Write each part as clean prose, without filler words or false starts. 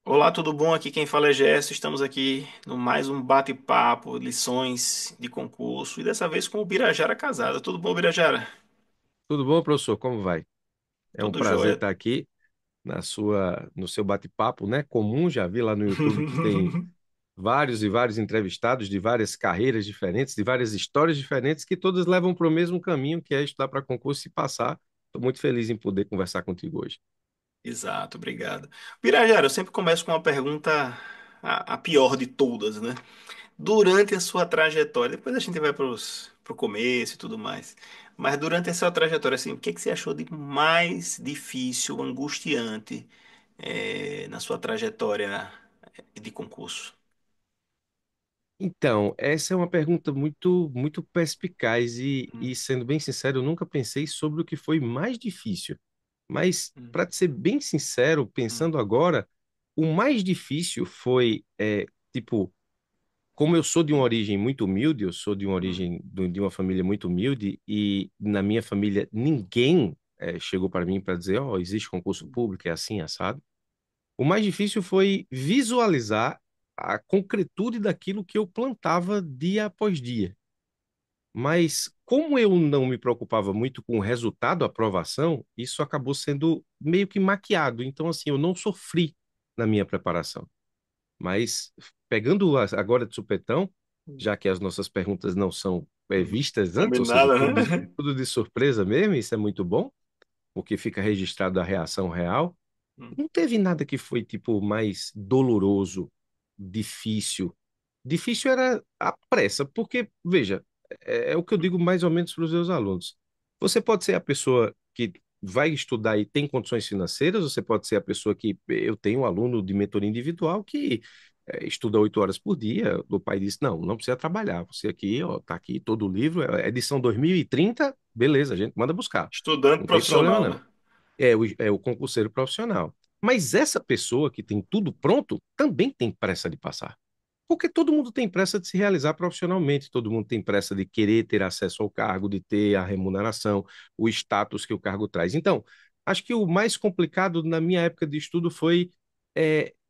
Olá, tudo bom? Aqui quem fala é Gerson. Estamos aqui no mais um bate-papo, lições de concurso e dessa vez com o Birajara Casada. Tudo bom, Birajara? Tudo bom, professor? Como vai? É um Tudo prazer jóia. estar aqui no seu bate-papo, né? Comum, já vi lá no YouTube que tem vários e vários entrevistados de várias carreiras diferentes, de várias histórias diferentes, que todas levam para o mesmo caminho, que é estudar para concurso e passar. Estou muito feliz em poder conversar contigo hoje. Exato, obrigado. Birajara, eu sempre começo com uma pergunta, a pior de todas, né? Durante a sua trajetória, depois a gente vai para o começo e tudo mais, mas durante a sua trajetória, assim, o que que você achou de mais difícil, angustiante, na sua trajetória de concurso? Então, essa é uma pergunta muito perspicaz e, sendo bem sincero, eu nunca pensei sobre o que foi mais difícil. Mas, Hum, para ser bem sincero, hum, pensando agora, o mais difícil foi, tipo, como eu sou de uma hum, origem muito humilde, eu sou de uma hum, de uma família muito humilde, e na minha família ninguém chegou para mim para dizer, ó, existe concurso hum. público, é assim, assado. O mais difícil foi visualizar a concretude daquilo que eu plantava dia após dia. Mas como eu não me preocupava muito com o resultado, a aprovação, isso acabou sendo meio que maquiado. Então, assim, eu não sofri na minha preparação. Mas pegando agora de supetão, já que as nossas perguntas não são vistas antes, ou seja, Combinado, né? tudo de surpresa mesmo, isso é muito bom, porque fica registrado a reação real. Hum, Não teve nada que foi, tipo, mais doloroso, difícil. Difícil era a pressa, porque, veja, é o que eu digo mais ou menos para os meus alunos. Você pode ser a pessoa que vai estudar e tem condições financeiras, você pode ser a pessoa que. Eu tenho um aluno de mentoria individual que estuda 8 horas por dia. O pai disse: não precisa trabalhar. Você aqui, ó, tá aqui todo o livro, é edição 2030, beleza, a gente manda buscar. Estudante Não tem problema, profissional, não. né? É o concurseiro profissional. Mas essa pessoa que tem tudo pronto também tem pressa de passar. Porque todo mundo tem pressa de se realizar profissionalmente, todo mundo tem pressa de querer ter acesso ao cargo, de ter a remuneração, o status que o cargo traz. Então, acho que o mais complicado na minha época de estudo foi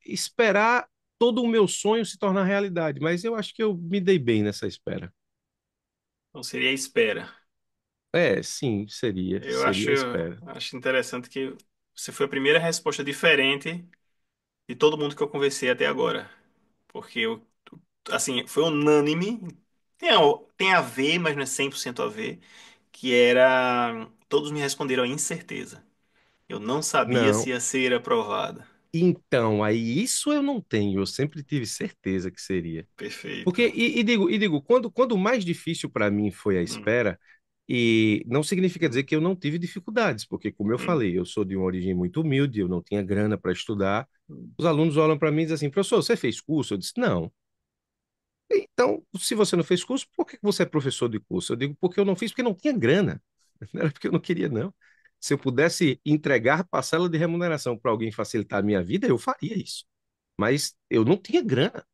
esperar todo o meu sonho se tornar realidade. Mas eu acho que eu me dei bem nessa espera. Então seria a espera. Sim, seria, Eu seria acho, a espera. acho interessante que você foi a primeira resposta diferente de todo mundo que eu conversei até agora. Porque eu, assim, foi unânime. Tem a ver, mas não é 100% a ver. Que era. Todos me responderam a incerteza. Eu não sabia se Não, ia ser aprovada. então, aí isso eu não tenho, eu sempre tive certeza que seria. Perfeito. Porque, e digo, quando o mais difícil para mim foi a Hum, espera, e não significa dizer hum, que eu não tive dificuldades, porque, como eu hum, falei, eu sou de uma origem muito humilde, eu não tinha grana para estudar. hum. Os alunos olham para mim e dizem assim: professor, você fez curso? Eu disse: não. Então, se você não fez curso, por que você é professor de curso? Eu digo: porque eu não fiz, porque não tinha grana. Não era porque eu não queria, não. Se eu pudesse entregar parcela de remuneração para alguém facilitar a minha vida, eu faria isso, mas eu não tinha grana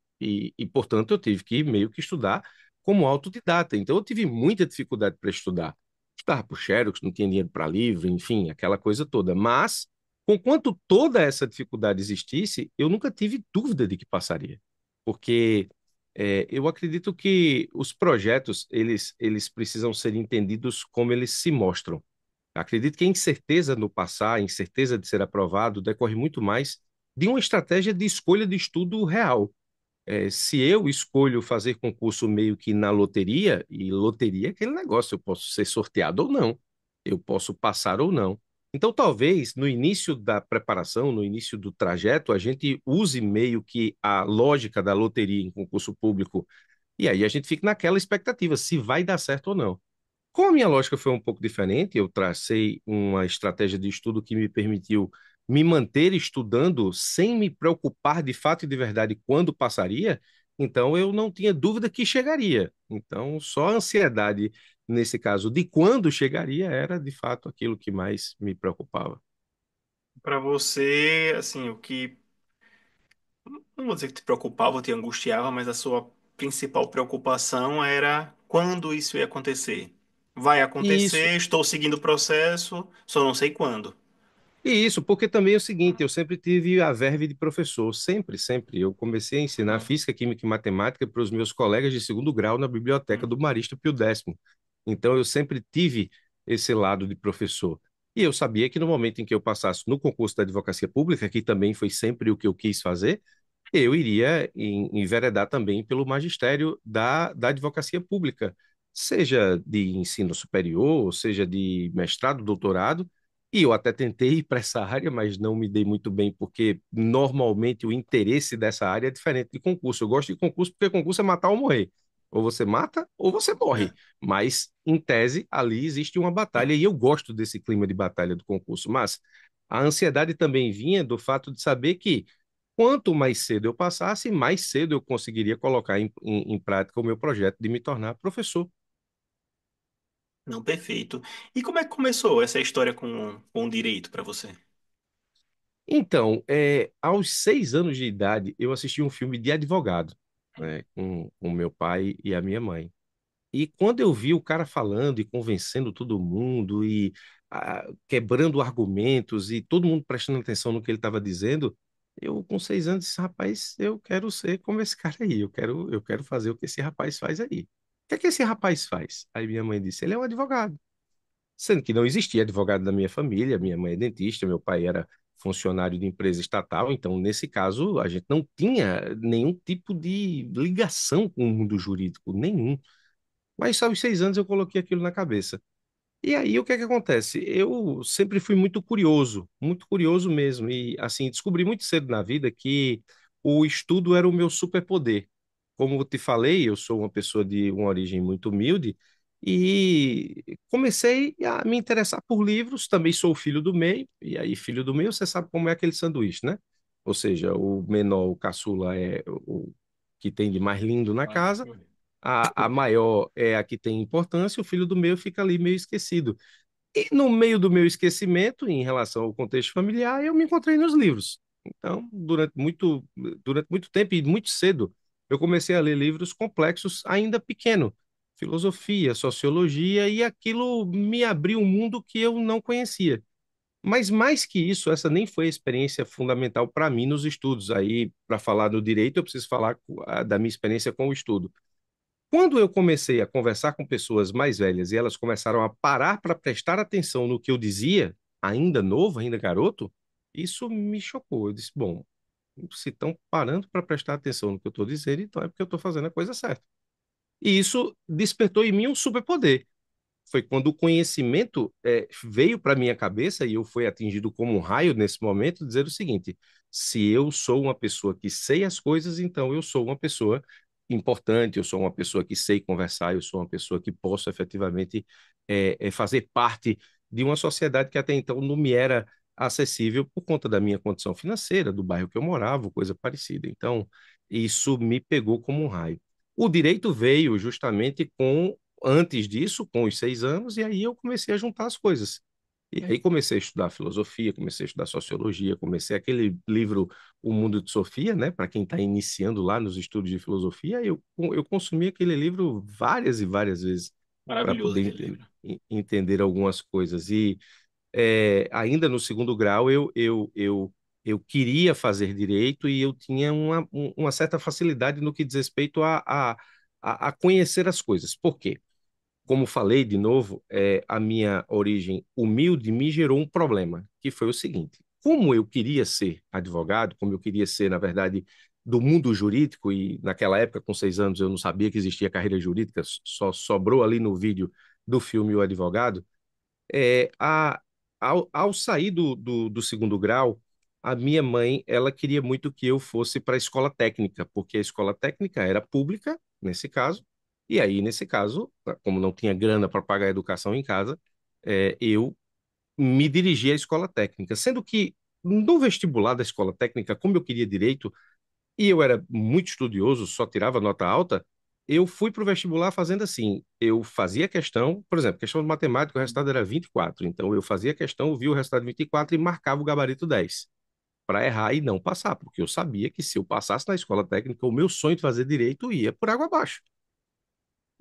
portanto, eu tive que meio que estudar como autodidata. Então, eu tive muita dificuldade para estudar. Estudava por Xerox, não tinha dinheiro para livro, enfim, aquela coisa toda. Mas, conquanto toda essa dificuldade existisse, eu nunca tive dúvida de que passaria. Porque eu acredito que os projetos, eles precisam ser entendidos como eles se mostram. Acredito que a incerteza no passar, a incerteza de ser aprovado, decorre muito mais de uma estratégia de escolha de estudo real. Se eu escolho fazer concurso meio que na loteria, e loteria é aquele negócio, eu posso ser sorteado ou não, eu posso passar ou não. Então, talvez no início da preparação, no início do trajeto, a gente use meio que a lógica da loteria em concurso público, e aí a gente fica naquela expectativa se vai dar certo ou não. Como a minha lógica foi um pouco diferente, eu tracei uma estratégia de estudo que me permitiu me manter estudando sem me preocupar de fato e de verdade quando passaria, então eu não tinha dúvida que chegaria. Então, só a ansiedade, nesse caso, de quando chegaria, era de fato aquilo que mais me preocupava. Para você, assim, o que. Não vou dizer que te preocupava ou te angustiava, mas a sua principal preocupação era quando isso ia acontecer. Vai E isso, acontecer, estou seguindo o processo, só não sei quando. E isso, porque também é o seguinte, eu sempre tive a verve de professor, sempre, sempre. Eu comecei a ensinar Uhum, física, química e matemática para os meus colegas de segundo grau na biblioteca do uhum. Marista Pio Décimo. Então, eu sempre tive esse lado de professor. E eu sabia que no momento em que eu passasse no concurso da advocacia pública, que também foi sempre o que eu quis fazer, eu iria enveredar também pelo magistério da advocacia pública, seja de ensino superior, seja de mestrado, doutorado, e eu até tentei ir para essa área, mas não me dei muito bem, porque normalmente o interesse dessa área é diferente de concurso. Eu gosto de concurso porque concurso é matar ou morrer. Ou você mata ou você morre. É. Mas, em tese, ali existe uma batalha, e eu gosto desse clima de batalha do concurso. Mas a ansiedade também vinha do fato de saber que quanto mais cedo eu passasse, mais cedo eu conseguiria colocar em prática o meu projeto de me tornar professor. Não, perfeito. E como é que começou essa história com o direito para você? Então, aos 6 anos de idade, eu assisti um filme de advogado, né, com meu pai e a minha mãe. E quando eu vi o cara falando e convencendo todo mundo e quebrando argumentos e todo mundo prestando atenção no que ele estava dizendo, eu com 6 anos disse, rapaz, eu quero ser como esse cara aí, eu quero fazer o que esse rapaz faz aí. O que é que esse rapaz faz? Aí minha mãe disse, ele é um advogado. Sendo que não existia advogado da minha família, minha mãe é dentista, meu pai era funcionário de empresa estatal, então, nesse caso, a gente não tinha nenhum tipo de ligação com o mundo jurídico, nenhum. Mas só aos 6 anos eu coloquei aquilo na cabeça. E aí, o que é que acontece? Eu sempre fui muito curioso mesmo. E, assim, descobri muito cedo na vida que o estudo era o meu superpoder. Como eu te falei, eu sou uma pessoa de uma origem muito humilde e comecei a me interessar por livros. Também sou filho do meio, e aí, filho do meio, você sabe como é aquele sanduíche, né? Ou seja, o menor, o caçula, é o que tem de mais lindo na casa, a maior é a que tem importância, o filho do meio fica ali meio esquecido. E no meio do meu esquecimento, em relação ao contexto familiar, eu me encontrei nos livros. Então, durante muito tempo e muito cedo, eu comecei a ler livros complexos, ainda pequeno, filosofia, sociologia, e aquilo me abriu um mundo que eu não conhecia. Mas mais que isso, essa nem foi a experiência fundamental para mim nos estudos. Aí, para falar no direito, eu preciso falar da minha experiência com o estudo. Quando eu comecei a conversar com pessoas mais velhas e elas começaram a parar para prestar atenção no que eu dizia, ainda novo, ainda garoto, isso me chocou. Eu disse: bom, se estão parando para prestar atenção no que eu estou dizendo, então é porque eu estou fazendo a coisa certa. E isso despertou em mim um superpoder. Foi quando o conhecimento veio para minha cabeça e eu fui atingido como um raio nesse momento, dizer o seguinte: se eu sou uma pessoa que sei as coisas, então eu sou uma pessoa importante, eu sou uma pessoa que sei conversar, eu sou uma pessoa que posso efetivamente fazer parte de uma sociedade que até então não me era acessível por conta da minha condição financeira, do bairro que eu morava, coisa parecida. Então, isso me pegou como um raio. O direito veio justamente antes disso, com os 6 anos, e aí eu comecei a juntar as coisas. E aí comecei a estudar filosofia, comecei a estudar sociologia, comecei aquele livro O Mundo de Sofia, né? Para quem está iniciando lá nos estudos de filosofia, eu consumi aquele livro várias e várias vezes para Maravilhoso poder aquele livro. entender algumas coisas. E ainda no segundo grau eu queria fazer direito e eu tinha uma certa facilidade no que diz respeito a conhecer as coisas. Por quê? Como falei de novo, a minha origem humilde me gerou um problema, que foi o seguinte: como eu queria ser advogado, como eu queria ser, na verdade, do mundo jurídico, e naquela época, com 6 anos, eu não sabia que existia carreira jurídica, só sobrou ali no vídeo do filme O Advogado, é, a, ao sair do segundo grau, a minha mãe, ela queria muito que eu fosse para a escola técnica, porque a escola técnica era pública, nesse caso, e aí, nesse caso, como não tinha grana para pagar a educação em casa, eu me dirigi à escola técnica, sendo que no vestibular da escola técnica, como eu queria direito, e eu era muito estudioso, só tirava nota alta, eu fui para o vestibular fazendo assim, eu fazia questão, por exemplo, questão de matemática, o resultado era 24, então eu fazia questão, via o resultado 24 e marcava o gabarito 10, para errar e não passar, porque eu sabia que se eu passasse na escola técnica, o meu sonho de fazer direito ia por água abaixo.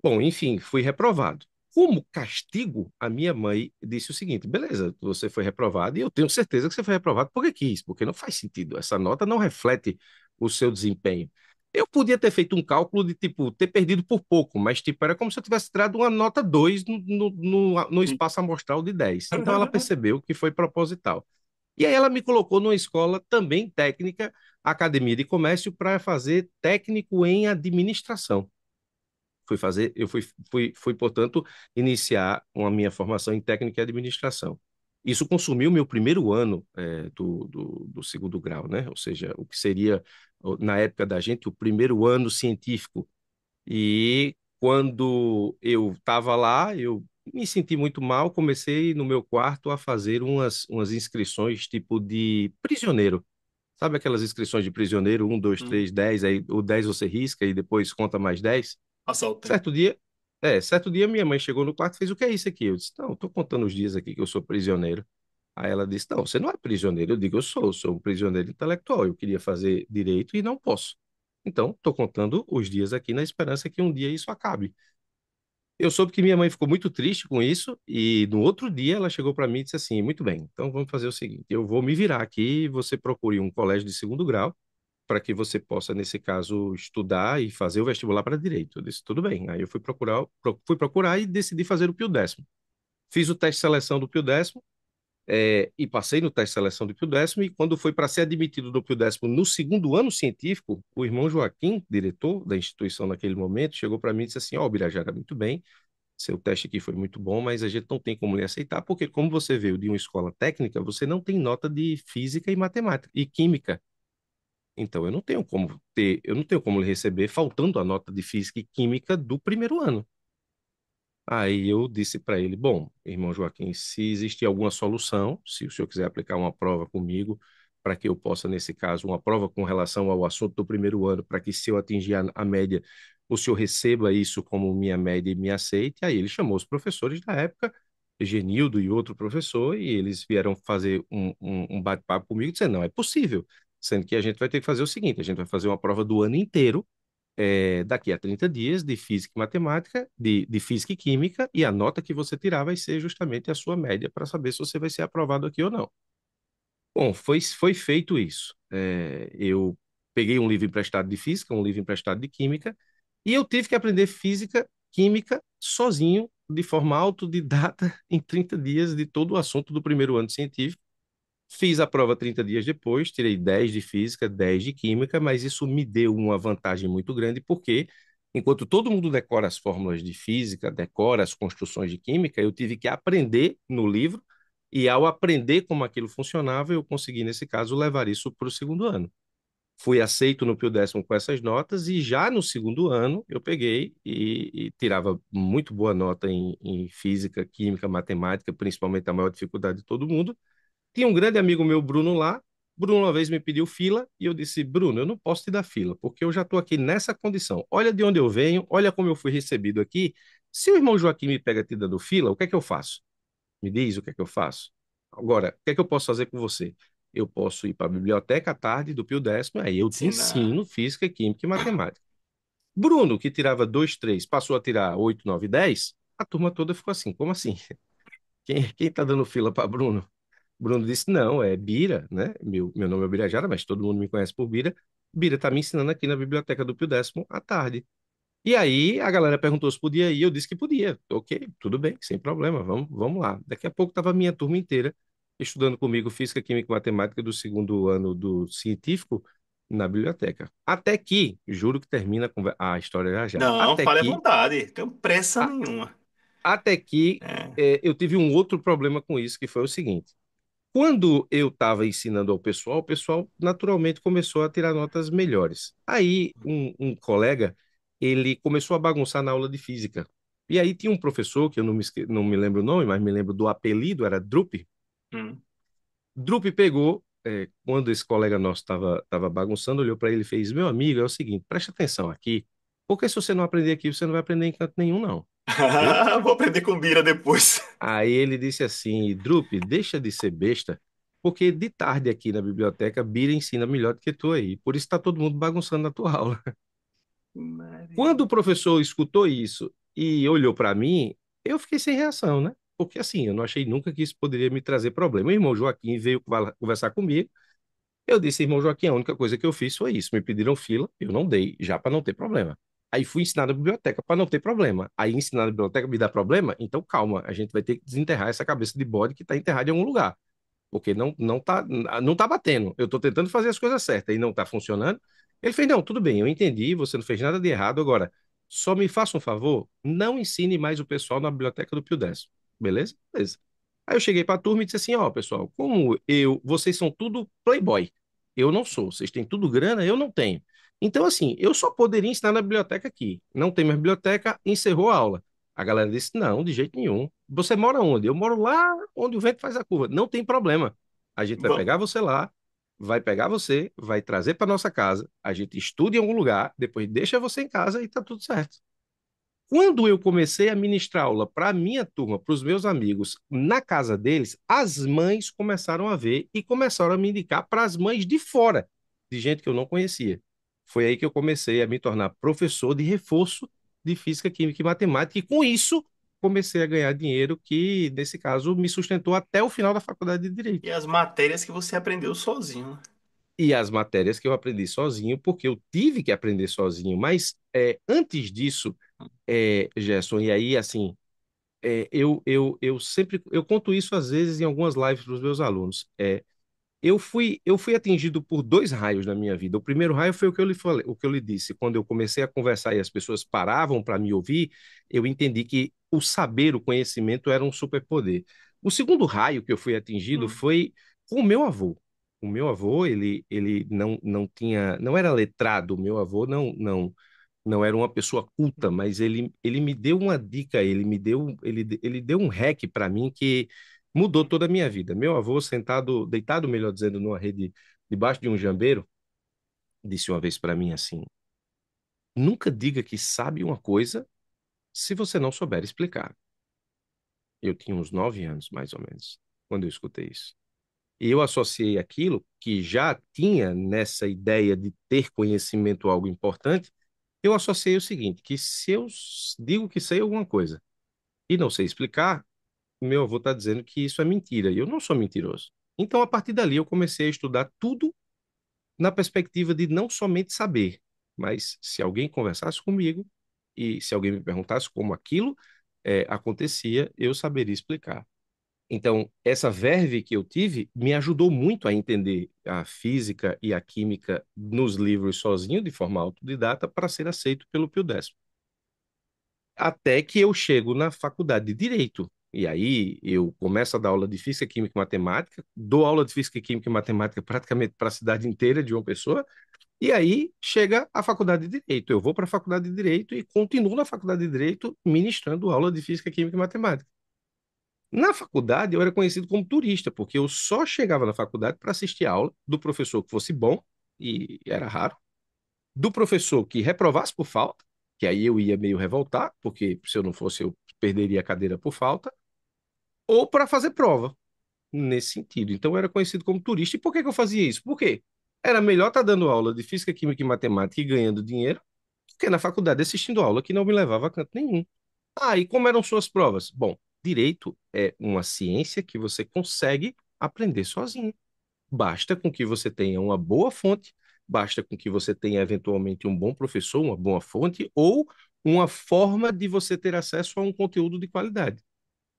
Bom, enfim, fui reprovado. como castigo, a minha mãe disse o seguinte: beleza, você foi reprovado, e eu tenho certeza que você foi reprovado porque quis, porque não faz sentido. Essa nota não reflete o seu desempenho. Eu podia ter feito um cálculo de, tipo, ter perdido por pouco, mas, tipo, era como se eu tivesse tirado uma nota 2 no espaço amostral de 10. Então, ela percebeu que foi proposital. E aí, ela me colocou numa escola também técnica, Academia de Comércio, para fazer técnico em administração. Eu fui, portanto, iniciar a minha formação em técnica e administração. Isso consumiu meu primeiro ano do segundo grau, né? Ou seja, o que seria, na época da gente, o primeiro ano científico. E quando eu estava lá, eu me senti muito mal, comecei no meu quarto a fazer umas inscrições tipo de prisioneiro. Sabe aquelas inscrições de prisioneiro, um, dois, Hum, três, 10, aí o 10 você risca e depois conta mais 10. assaltante. Certo dia minha mãe chegou no quarto e fez: o que é isso aqui? Eu disse: não, estou contando os dias aqui que eu sou prisioneiro. Aí ela disse: não, você não é prisioneiro. Eu digo: eu sou um prisioneiro intelectual. Eu queria fazer direito e não posso. Então, estou contando os dias aqui na esperança que um dia isso acabe. Eu soube que minha mãe ficou muito triste com isso e no outro dia ela chegou para mim e disse assim: muito bem, então vamos fazer o seguinte: eu vou me virar aqui e você procure um colégio de segundo grau para que você possa, nesse caso, estudar e fazer o vestibular para direito. Eu disse, tudo bem. Aí eu fui procurar e decidi fazer o Pio 10. Fiz o teste de seleção do Pio 10, e passei no teste de seleção do Pio 10, e quando foi para ser admitido no Pio 10 no segundo ano científico, o irmão Joaquim, diretor da instituição naquele momento, chegou para mim e disse assim: ó, Birajara, muito bem, seu teste aqui foi muito bom, mas a gente não tem como lhe aceitar, porque como você veio de uma escola técnica, você não tem nota de física e matemática e química. Então, eu não tenho como lhe receber faltando a nota de física e química do primeiro ano. Aí eu disse para ele: bom, irmão Joaquim, se existe alguma solução, se o senhor quiser aplicar uma prova comigo, para que eu possa, nesse caso, uma prova com relação ao assunto do primeiro ano, para que se eu atingir a média, o senhor receba isso como minha média e me aceite. Aí ele chamou os professores da época, Genildo e outro professor, e eles vieram fazer um bate-papo comigo, dizendo: não, é possível, sendo que a gente vai ter que fazer o seguinte: a gente vai fazer uma prova do ano inteiro, daqui a 30 dias, de física e matemática, de física e química, e a nota que você tirar vai ser justamente a sua média para saber se você vai ser aprovado aqui ou não. Bom, foi feito isso. Eu peguei um livro emprestado de física, um livro emprestado de química, e eu tive que aprender física, química, sozinho, de forma autodidata, em 30 dias, de todo o assunto do primeiro ano científico. Fiz a prova 30 dias depois, tirei 10 de física, 10 de química, mas isso me deu uma vantagem muito grande, porque enquanto todo mundo decora as fórmulas de física, decora as construções de química, eu tive que aprender no livro, e ao aprender como aquilo funcionava, eu consegui, nesse caso, levar isso para o segundo ano. Fui aceito no Pio 10 com essas notas, e já no segundo ano eu peguei e tirava muito boa nota em física, química, matemática, principalmente a maior dificuldade de todo mundo. Tinha um grande amigo meu, Bruno, lá. Bruno uma vez me pediu fila e eu disse: Bruno, eu não posso te dar fila, porque eu já estou aqui nessa condição. Olha de onde eu venho, olha como eu fui recebido aqui. Se o irmão Joaquim me pega te dando fila, o que é que eu faço? Me diz o que é que eu faço. Agora, o que é que eu posso fazer com você? Eu posso ir para a biblioteca à tarde do Pio 10, aí eu te Ensinar. ensino física, química e matemática. Bruno, que tirava 2, 3, passou a tirar 8, 9, 10. A turma toda ficou assim: como assim? Quem tá dando fila para Bruno? Bruno disse: não, é Bira, né? Meu nome é Birajara, mas todo mundo me conhece por Bira. Bira tá me ensinando aqui na biblioteca do Pio 10 à tarde. E aí a galera perguntou se podia ir, eu disse que podia. Ok, tudo bem, sem problema, vamos lá. Daqui a pouco estava a minha turma inteira estudando comigo física, química e matemática do segundo ano do científico na biblioteca. Até que, juro que termina a história já já. Não, fale à vontade. Tenho pressa A- nenhuma. até que É. eu tive um outro problema com isso, que foi o seguinte. Quando eu estava ensinando ao pessoal, o pessoal naturalmente começou a tirar notas melhores. Aí um colega, ele começou a bagunçar na aula de física. E aí tinha um professor, que eu não me lembro o nome, mas me lembro do apelido, era Drup. Hum. Drup pegou, quando esse colega nosso estava bagunçando, olhou para ele e fez: meu amigo, é o seguinte, preste atenção aqui, porque se você não aprender aqui, você não vai aprender em canto nenhum, não. Viu? Vou aprender com Bira depois. Aí ele disse assim: Drup, deixa de ser besta, porque de tarde aqui na biblioteca, Bira ensina melhor do que tu aí. Por isso está todo mundo bagunçando na tua aula. Quando Maria. o professor escutou isso e olhou para mim, Eu fiquei sem reação, né? Porque assim, eu não achei nunca que isso poderia me trazer problema. O irmão Joaquim veio conversar comigo. Eu disse, irmão Joaquim, a única coisa que eu fiz foi isso. Me pediram fila, eu não dei, já para não ter problema. Aí fui ensinar na biblioteca para não ter problema. Aí ensinar na biblioteca me dá problema? Então calma, a gente vai ter que desenterrar essa cabeça de bode que está enterrada em algum lugar. Porque não tá batendo. Eu estou tentando fazer as coisas certas e não está funcionando. Ele fez, não, tudo bem, eu entendi, você não fez nada de errado. Agora, só me faça um favor, não ensine mais o pessoal na biblioteca do Pio Décimo. Beleza? Beleza. Aí eu cheguei para a turma e disse assim, ó, pessoal, vocês são tudo playboy. Eu não sou. Vocês têm tudo grana, eu não tenho. Então, assim, eu só poderia ensinar na biblioteca aqui. Não tem mais biblioteca, encerrou a aula. A galera disse: não, de jeito nenhum. Você mora onde? Eu moro lá onde o vento faz a curva. Não tem problema. A gente vai Vamos. pegar você lá, vai pegar você, vai trazer para nossa casa, a gente estuda em algum lugar, depois deixa você em casa e tá tudo certo. Quando eu comecei a ministrar aula para a minha turma, para os meus amigos, na casa deles, as mães começaram a ver e começaram a me indicar para as mães de fora, de gente que eu não conhecia. Foi aí que eu comecei a me tornar professor de reforço de física, química e matemática, e com isso comecei a ganhar dinheiro que, nesse caso, me sustentou até o final da faculdade de E Direito. as matérias que você aprendeu sozinho, né? E as matérias que eu aprendi sozinho, porque eu tive que aprender sozinho, mas antes disso, Gerson, e aí, assim, eu sempre eu conto isso às vezes em algumas lives para os meus alunos. Eu fui atingido por dois raios na minha vida. O primeiro raio foi o que eu lhe falei, o que eu lhe disse. Quando eu comecei a conversar e as pessoas paravam para me ouvir, eu entendi que o saber, o conhecimento era um superpoder. O segundo raio que eu fui atingido Hum. foi com o meu avô. O meu avô, ele não tinha, não era letrado. O meu avô não era uma pessoa culta, mas ele me deu uma dica, ele deu um hack para mim que mudou toda a minha vida. Meu avô, sentado, deitado, melhor dizendo, numa rede debaixo de um jambeiro, disse uma vez para mim assim: nunca diga que sabe uma coisa se você não souber explicar. Eu tinha uns 9 anos, mais ou menos, quando eu escutei isso. E eu associei aquilo que já tinha nessa ideia de ter conhecimento algo importante, eu associei o seguinte, que se eu digo que sei alguma coisa e não sei explicar, meu avô está dizendo que isso é mentira, e eu não sou mentiroso. Então, a partir dali, eu comecei a estudar tudo na perspectiva de não somente saber, mas se alguém conversasse comigo e se alguém me perguntasse como aquilo acontecia, eu saberia explicar. Então, essa verve que eu tive me ajudou muito a entender a física e a química nos livros sozinho, de forma autodidata, para ser aceito pelo Pio Décimo. Até que eu chego na faculdade de Direito. E aí eu começo a dar aula de Física, Química e Matemática, dou aula de Física, Química e Matemática praticamente para a cidade inteira de uma pessoa, e aí chega a faculdade de Direito. Eu vou para a faculdade de Direito e continuo na faculdade de Direito ministrando aula de Física, Química e Matemática. Na faculdade, eu era conhecido como turista, porque eu só chegava na faculdade para assistir a aula do professor que fosse bom, e era raro, do professor que reprovasse por falta, que aí eu ia meio revoltar, porque se eu não fosse, eu perderia a cadeira por falta, ou para fazer prova, nesse sentido. Então, eu era conhecido como turista. E por que que eu fazia isso? Por quê? Era melhor estar dando aula de física, química e matemática e ganhando dinheiro, do que na faculdade assistindo aula que não me levava a canto nenhum. Ah, e como eram suas provas? Bom, direito é uma ciência que você consegue aprender sozinho. Basta com que você tenha uma boa fonte, basta com que você tenha eventualmente um bom professor, uma boa fonte ou uma forma de você ter acesso a um conteúdo de qualidade.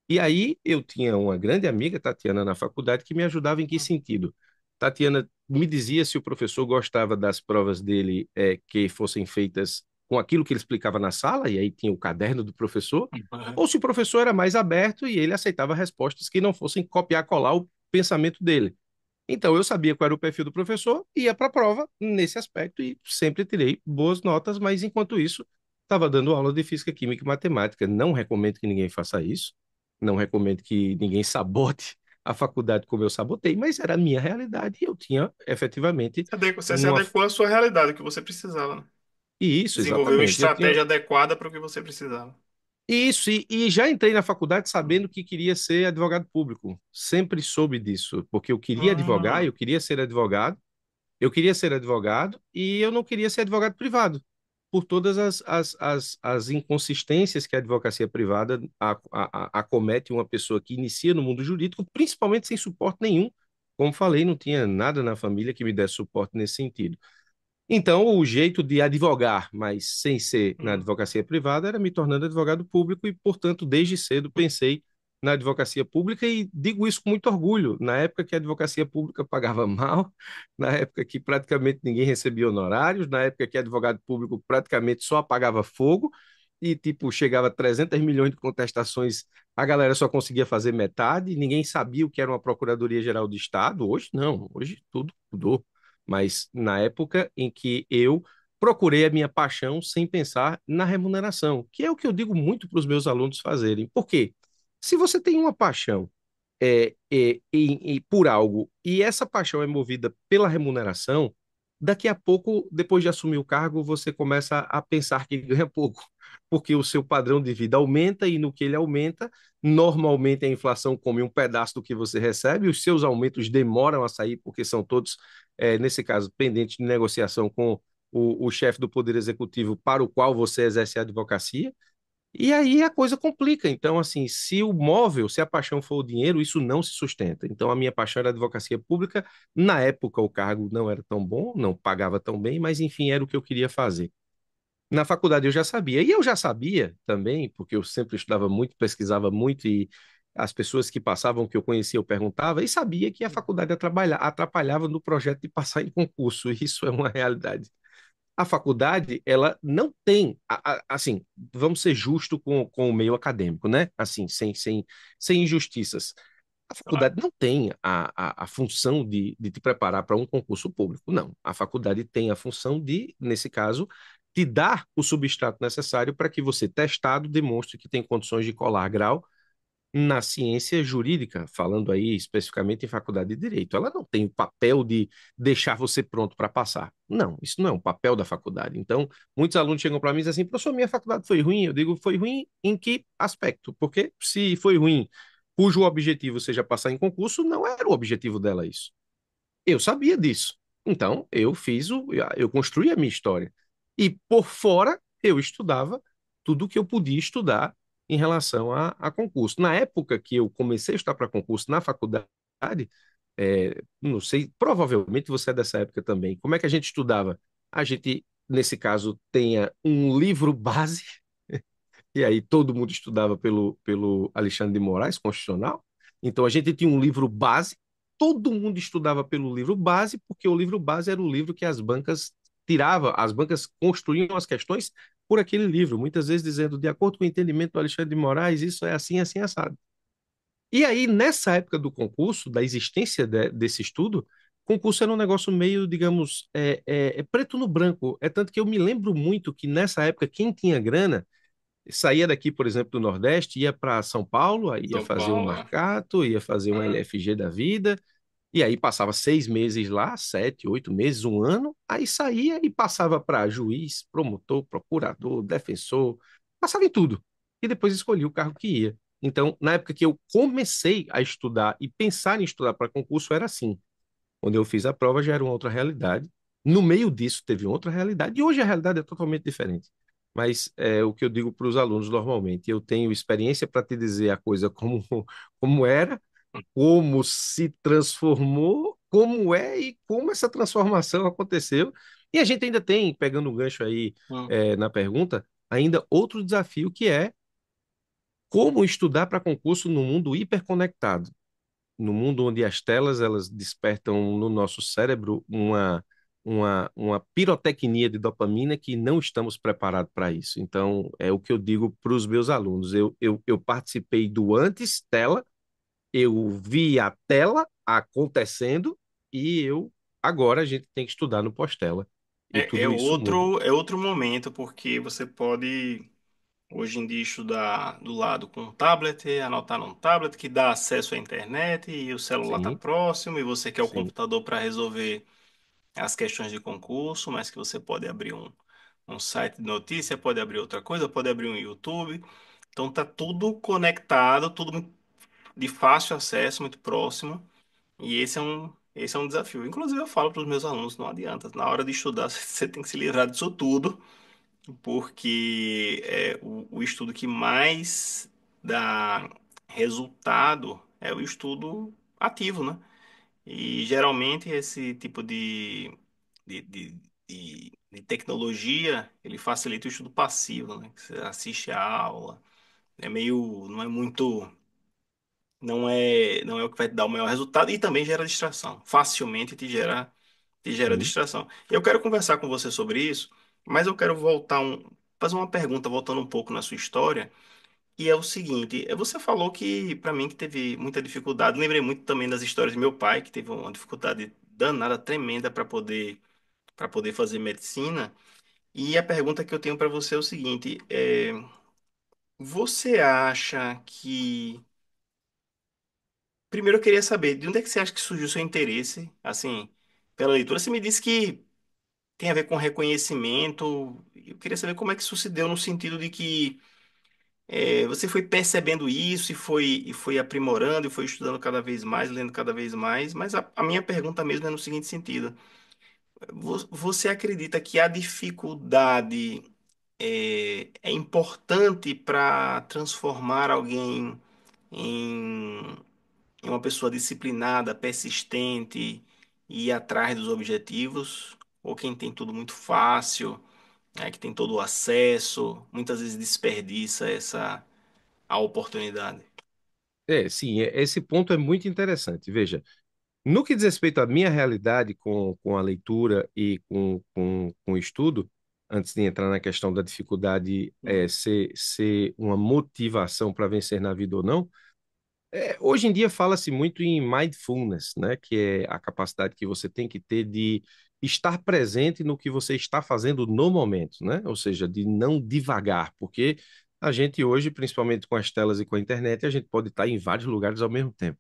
E aí eu tinha uma grande amiga, Tatiana, na faculdade, que me ajudava em que sentido? Tatiana me dizia se o professor gostava das provas dele que fossem feitas com aquilo que ele explicava na sala, e aí tinha o caderno do professor, ou se o professor era mais aberto e ele aceitava respostas que não fossem copiar, colar o pensamento dele. Então, eu sabia qual era o perfil do professor, ia para a prova nesse aspecto e sempre tirei boas notas, mas enquanto isso, estava dando aula de física, química e matemática. Não recomendo que ninguém faça isso, não recomendo que ninguém sabote a faculdade como eu sabotei, mas era a minha realidade e eu tinha efetivamente Você se uma. adequou à sua realidade, o que você precisava, né? E isso, Desenvolveu uma exatamente. Eu tinha estratégia adequada para o que você precisava. isso, e já entrei na faculdade sabendo que queria ser advogado público. Sempre soube disso, porque eu queria advogar, Hum, eu queria ser advogado. Eu queria ser advogado e eu não queria ser advogado privado, por todas as inconsistências que a advocacia privada acomete uma pessoa que inicia no mundo jurídico, principalmente sem suporte nenhum. Como falei, não tinha nada na família que me desse suporte nesse sentido. Então, o jeito de advogar, mas sem ser na Hum. advocacia privada, era me tornando advogado público e, portanto, desde cedo pensei na advocacia pública e digo isso com muito orgulho. Na época que a advocacia pública pagava mal, na época que praticamente ninguém recebia honorários, na época que advogado público praticamente só apagava fogo e, tipo, chegava a 300 milhões de contestações, a galera só conseguia fazer metade, ninguém sabia o que era uma Procuradoria-Geral do Estado. Hoje, não, hoje tudo mudou, mas na época em que eu procurei a minha paixão sem pensar na remuneração, que é o que eu digo muito para os meus alunos fazerem. Por quê? Se você tem uma paixão por algo e essa paixão é movida pela remuneração, daqui a pouco, depois de assumir o cargo, você começa a pensar que ganha pouco, porque o seu padrão de vida aumenta e no que ele aumenta, normalmente a inflação come um pedaço do que você recebe, os seus aumentos demoram a sair porque são todos, nesse caso, pendentes de negociação com o chefe do Poder Executivo para o qual você exerce a advocacia. E aí a coisa complica. Então, assim, se o móvel, se a paixão for o dinheiro, isso não se sustenta. Então, a minha paixão era a advocacia pública. Na época, o cargo não era tão bom, não pagava tão bem, mas enfim, era o que eu queria fazer. Na faculdade eu já sabia. E eu já sabia também, porque eu sempre estudava muito, pesquisava muito, e as pessoas que passavam, que eu conhecia, eu perguntava, e sabia que a faculdade atrapalhava no projeto de passar em concurso. Isso é uma realidade. A faculdade, ela não tem, assim, vamos ser justos com o meio acadêmico, né? Assim, sem injustiças. A Claro. faculdade não tem a função de te preparar para um concurso público, não. A faculdade tem a função de, nesse caso, te dar o substrato necessário para que você, testado, demonstre que tem condições de colar grau na ciência jurídica, falando aí especificamente em faculdade de direito. Ela não tem o papel de deixar você pronto para passar. Não, isso não é um papel da faculdade. Então, muitos alunos chegam para mim e dizem assim: professor, minha faculdade foi ruim. Eu digo: foi ruim em que aspecto? Porque se foi ruim, cujo objetivo seja passar em concurso, não era o objetivo dela isso. Eu sabia disso. Então, eu construí a minha história. E por fora, eu estudava tudo o que eu podia estudar em relação a concurso. Na época que eu comecei a estudar para concurso na faculdade, não sei, provavelmente você é dessa época também. Como é que a gente estudava? A gente, nesse caso, tenha um livro base e aí todo mundo estudava pelo Alexandre de Moraes, constitucional. Então a gente tinha um livro base, todo mundo estudava pelo livro base, porque o livro base era o livro que as bancas tiravam, as bancas construíam as questões por aquele livro, muitas vezes dizendo, de acordo com o entendimento do Alexandre de Moraes, isso é assim, assim, assado. E aí, nessa época do concurso, da existência desse estudo, concurso era um negócio meio, digamos, preto no branco. É tanto que eu me lembro muito que nessa época, quem tinha grana saía daqui, por exemplo, do Nordeste, ia para São Paulo, aí ia São fazer um Paulo, é. Marcato, ia fazer um Hum. LFG da vida, e aí passava 6 meses lá, 7, 8 meses, um ano, aí saía e passava para juiz, promotor, procurador, defensor, passava em tudo. E depois escolhia o carro que ia. Então, na época que eu comecei a estudar e pensar em estudar para concurso, era assim. Quando eu fiz a prova, já era uma outra realidade. No meio disso, teve outra realidade. E hoje a realidade é totalmente diferente. Mas é o que eu digo para os alunos normalmente. Eu tenho experiência para te dizer a coisa como era, como se transformou, como é e como essa transformação aconteceu. E a gente ainda tem, pegando um gancho aí Hum. na pergunta, ainda outro desafio que é como estudar para concurso no mundo hiperconectado, no mundo onde as telas elas despertam no nosso cérebro uma pirotecnia de dopamina que não estamos preparados para isso. Então, é o que eu digo para os meus alunos. Eu participei do antes tela, eu vi a tela acontecendo e agora a gente tem que estudar no pós-tela. E É tudo isso muda. outro, é outro momento, porque você pode, hoje em dia, estudar do lado com um tablet, anotar num tablet que dá acesso à internet e o celular está Sim, próximo e você quer o sim, computador para resolver as questões de concurso, mas que você pode abrir um site de notícia, pode abrir outra coisa, pode abrir um YouTube. Então tá tudo conectado, tudo de fácil acesso, muito próximo. E esse é um desafio. Inclusive eu falo para os meus alunos, não adianta, na hora de estudar você tem que se livrar disso tudo porque o estudo que mais dá resultado é o estudo ativo, né? E geralmente esse tipo de, de, de tecnologia, ele facilita o estudo passivo, né? Que você assiste a aula, não é muito, não é o que vai te dar o maior resultado e também gera distração. Facilmente te gera Sim. distração. Eu quero conversar com você sobre isso, mas eu quero fazer uma pergunta voltando um pouco na sua história. E é o seguinte, você falou que para mim que teve muita dificuldade, lembrei muito também das histórias do meu pai, que teve uma dificuldade danada, tremenda para poder fazer medicina. E a pergunta que eu tenho para você é o seguinte, você acha que primeiro eu queria saber, de onde é que você acha que surgiu o seu interesse, assim, pela leitura? Você me disse que tem a ver com reconhecimento. Eu queria saber como é que isso se deu no sentido de que você foi percebendo isso e foi aprimorando e foi estudando cada vez mais, lendo cada vez mais. Mas a minha pergunta mesmo é no seguinte sentido: você acredita que a dificuldade é importante para transformar alguém em, em uma pessoa disciplinada, persistente e ir atrás dos objetivos? Ou quem tem tudo muito fácil, né, que tem todo o acesso, muitas vezes desperdiça a oportunidade? Sim, esse ponto é muito interessante. Veja, no que diz respeito à minha realidade com a leitura e com o estudo, antes de entrar na questão da dificuldade ser uma motivação para vencer na vida ou não, hoje em dia fala-se muito em mindfulness, né? Que é a capacidade que você tem que ter de estar presente no que você está fazendo no momento, né? Ou seja, de não divagar, porque a gente hoje, principalmente com as telas e com a internet, a gente pode estar em vários lugares ao mesmo tempo.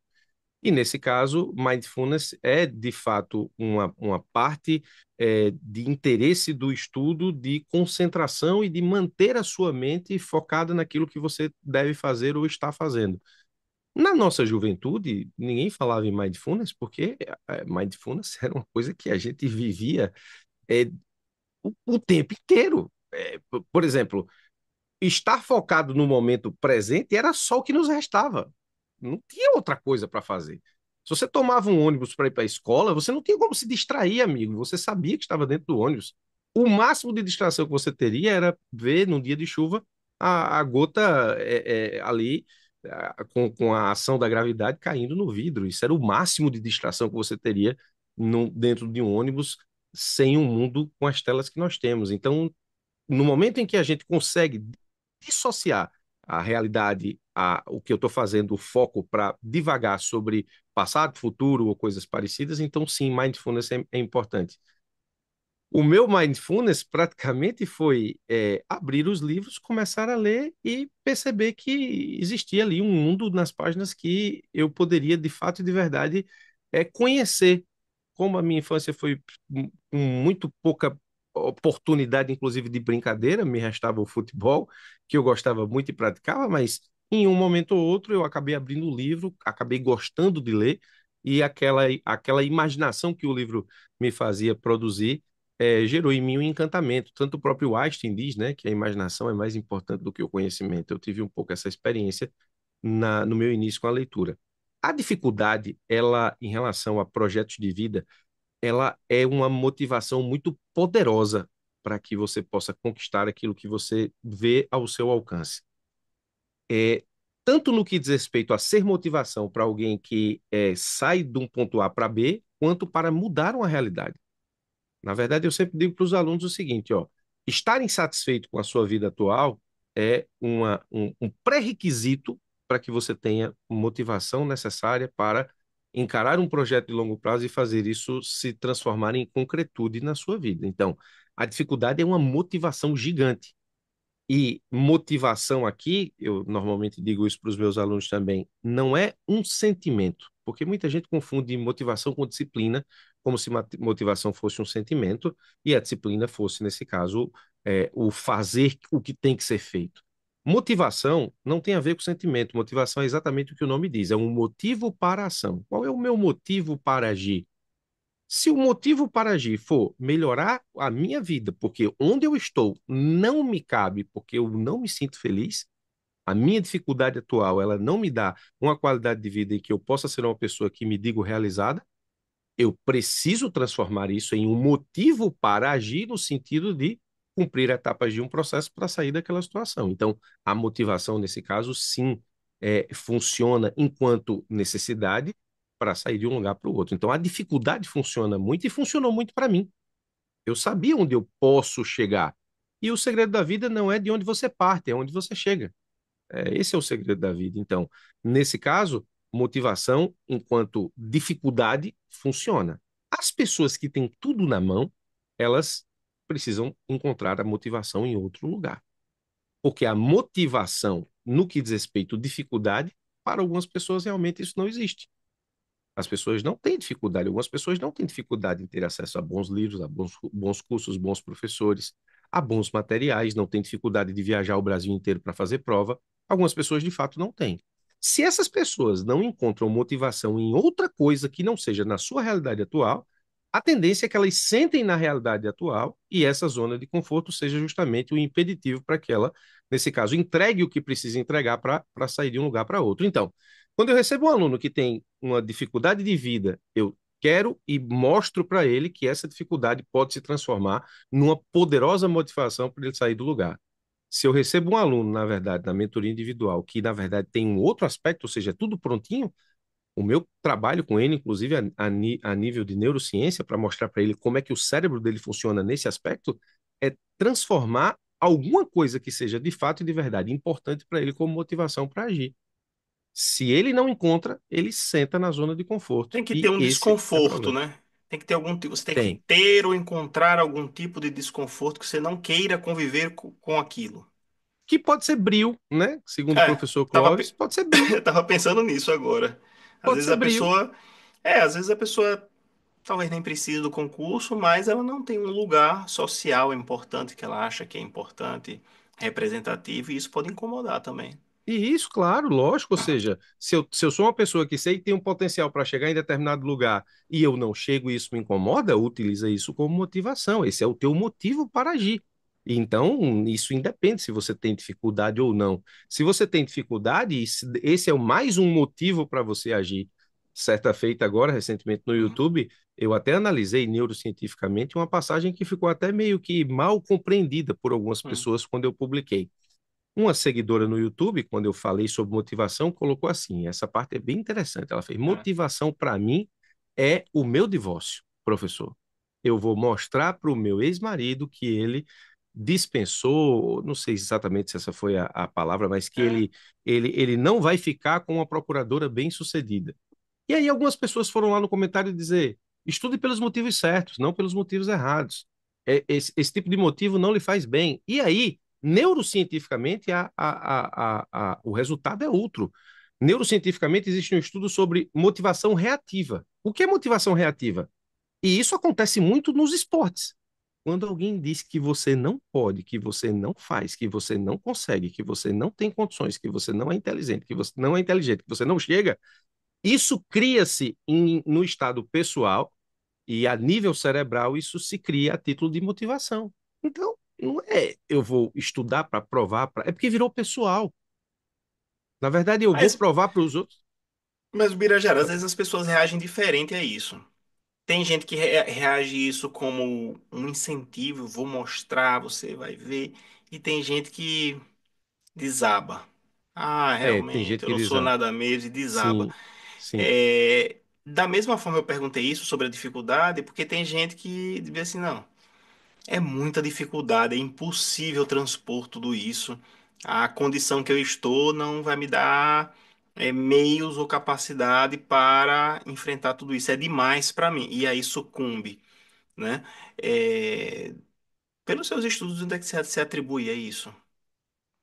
E nesse caso, mindfulness é de fato uma parte de interesse do estudo, de concentração e de manter a sua mente focada naquilo que você deve fazer ou está fazendo. Na nossa juventude, ninguém falava em mindfulness, porque mindfulness era uma coisa que a gente vivia é, o tempo inteiro. Por exemplo, estar focado no momento presente era só o que nos restava. Não tinha outra coisa para fazer. Se você tomava um ônibus para ir para a escola, você não tinha como se distrair, amigo. Você sabia que estava dentro do ônibus. O máximo de distração que você teria era ver, num dia de chuva, a gota ali, com a ação da gravidade caindo no vidro. Isso era o máximo de distração que você teria dentro de um ônibus sem um mundo com as telas que nós temos. Então, no momento em que a gente consegue dissociar a realidade, o que eu estou fazendo, o foco para divagar sobre passado, futuro ou coisas parecidas, então sim, mindfulness é importante. O meu mindfulness praticamente foi abrir os livros, começar a ler e perceber que existia ali um mundo nas páginas que eu poderia, de fato e de verdade, conhecer. Como a minha infância foi com muito pouca oportunidade, inclusive de brincadeira, me restava o futebol, que eu gostava muito e praticava, mas em um momento ou outro eu acabei abrindo o livro, acabei gostando de ler, e aquela imaginação que o livro me fazia produzir gerou em mim um encantamento. Tanto o próprio Einstein diz, né, que a imaginação é mais importante do que o conhecimento. Eu tive um pouco essa experiência no meu início com a leitura. A dificuldade, ela, em relação a projetos de vida, ela é uma motivação muito poderosa para que você possa conquistar aquilo que você vê ao seu alcance. É, tanto no que diz respeito a ser motivação para alguém que sai de um ponto A para B, quanto para mudar uma realidade. Na verdade, eu sempre digo para os alunos o seguinte, ó, estar insatisfeito com a sua vida atual é um pré-requisito para que você tenha motivação necessária para encarar um projeto de longo prazo e fazer isso se transformar em concretude na sua vida. Então, a dificuldade é uma motivação gigante. E motivação aqui, eu normalmente digo isso para os meus alunos também, não é um sentimento, porque muita gente confunde motivação com disciplina, como se motivação fosse um sentimento e a disciplina fosse, nesse caso, o fazer o que tem que ser feito. Motivação não tem a ver com sentimento, motivação é exatamente o que o nome diz, é um motivo para a ação. Qual é o meu motivo para agir? Se o motivo para agir for melhorar a minha vida, porque onde eu estou não me cabe, porque eu não me sinto feliz, a minha dificuldade atual, ela não me dá uma qualidade de vida em que eu possa ser uma pessoa que me digo realizada, eu preciso transformar isso em um motivo para agir no sentido de cumprir etapas de um processo para sair daquela situação. Então, a motivação, nesse caso, sim, funciona enquanto necessidade para sair de um lugar para o outro. Então, a dificuldade funciona muito e funcionou muito para mim. Eu sabia onde eu posso chegar. E o segredo da vida não é de onde você parte, é onde você chega. Esse é o segredo da vida. Então, nesse caso, motivação enquanto dificuldade funciona. As pessoas que têm tudo na mão, elas precisam encontrar a motivação em outro lugar. Porque a motivação, no que diz respeito à dificuldade, para algumas pessoas realmente isso não existe. As pessoas não têm dificuldade, algumas pessoas não têm dificuldade em ter acesso a bons livros, a bons cursos, bons professores, a bons materiais, não têm dificuldade de viajar o Brasil inteiro para fazer prova. Algumas pessoas, de fato, não têm. Se essas pessoas não encontram motivação em outra coisa que não seja na sua realidade atual, a tendência é que elas sentem na realidade atual e essa zona de conforto seja justamente o impeditivo para que ela, nesse caso, entregue o que precisa entregar para sair de um lugar para outro. Então, quando eu recebo um aluno que tem uma dificuldade de vida, eu quero e mostro para ele que essa dificuldade pode se transformar numa poderosa motivação para ele sair do lugar. Se eu recebo um aluno, na verdade, na mentoria individual, que na verdade tem um outro aspecto, ou seja, é tudo prontinho, o meu trabalho com ele, inclusive a nível de neurociência, para mostrar para ele como é que o cérebro dele funciona nesse aspecto, é transformar alguma coisa que seja de fato e de verdade importante para ele como motivação para agir. Se ele não encontra, ele senta na zona de conforto. Tem que ter E um esse é o desconforto, problema. né? Tem que ter algum tipo, você tem que Tem. ter ou encontrar algum tipo de desconforto que você não queira conviver com aquilo. Que pode ser bril, né? Segundo o É, professor tava, Clóvis, pode ser bril. eu tava pensando nisso agora. Às Pode vezes ser a bril. pessoa, às vezes a pessoa talvez nem precise do concurso, mas ela não tem um lugar social importante que ela acha que é importante, representativo, e isso pode incomodar também. E isso, claro, lógico, ou seja, se eu sou uma pessoa que sei que tem um potencial para chegar em determinado lugar e eu não chego e isso me incomoda, utiliza isso como motivação. Esse é o teu motivo para agir. Então, isso independe se você tem dificuldade ou não. Se você tem dificuldade, esse é mais um motivo para você agir. Certa feita agora, recentemente no Hum, YouTube, eu até analisei neurocientificamente uma passagem que ficou até meio que mal compreendida por algumas hum, pessoas quando eu publiquei. Uma seguidora no YouTube, quando eu falei sobre motivação, colocou assim: essa parte é bem interessante. Ela fez: é, motivação para mim é o meu divórcio, professor. Eu vou mostrar para o meu ex-marido que ele dispensou, não sei exatamente se essa foi a palavra, mas que é. ele não vai ficar com uma procuradora bem-sucedida. E aí algumas pessoas foram lá no comentário dizer: estude pelos motivos certos, não pelos motivos errados. Esse tipo de motivo não lhe faz bem. E aí, neurocientificamente, o resultado é outro. Neurocientificamente, existe um estudo sobre motivação reativa. O que é motivação reativa? E isso acontece muito nos esportes. Quando alguém diz que você não pode, que você não faz, que você não consegue, que você não tem condições, que você não é inteligente, que você não é inteligente, que você não chega, isso cria-se no estado pessoal e a nível cerebral, isso se cria a título de motivação. Então, não é eu vou estudar para provar, é porque virou pessoal. Na verdade, eu vou Mas, provar para os outros. mas Birajara, às vezes as pessoas reagem diferente a isso. Tem gente que reage isso como um incentivo, vou mostrar, você vai ver. E tem gente que desaba. Ah, Tem realmente, gente eu que não diz, sou ah, nada mesmo, e desaba. sim, sim. É, da mesma forma eu perguntei isso sobre a dificuldade, porque tem gente que diz assim, não, é muita dificuldade, é impossível transpor tudo isso. A condição que eu estou não vai me dar meios ou capacidade para enfrentar tudo isso. É demais para mim. E aí sucumbe, né? É, pelos seus estudos, onde é que se atribui a isso?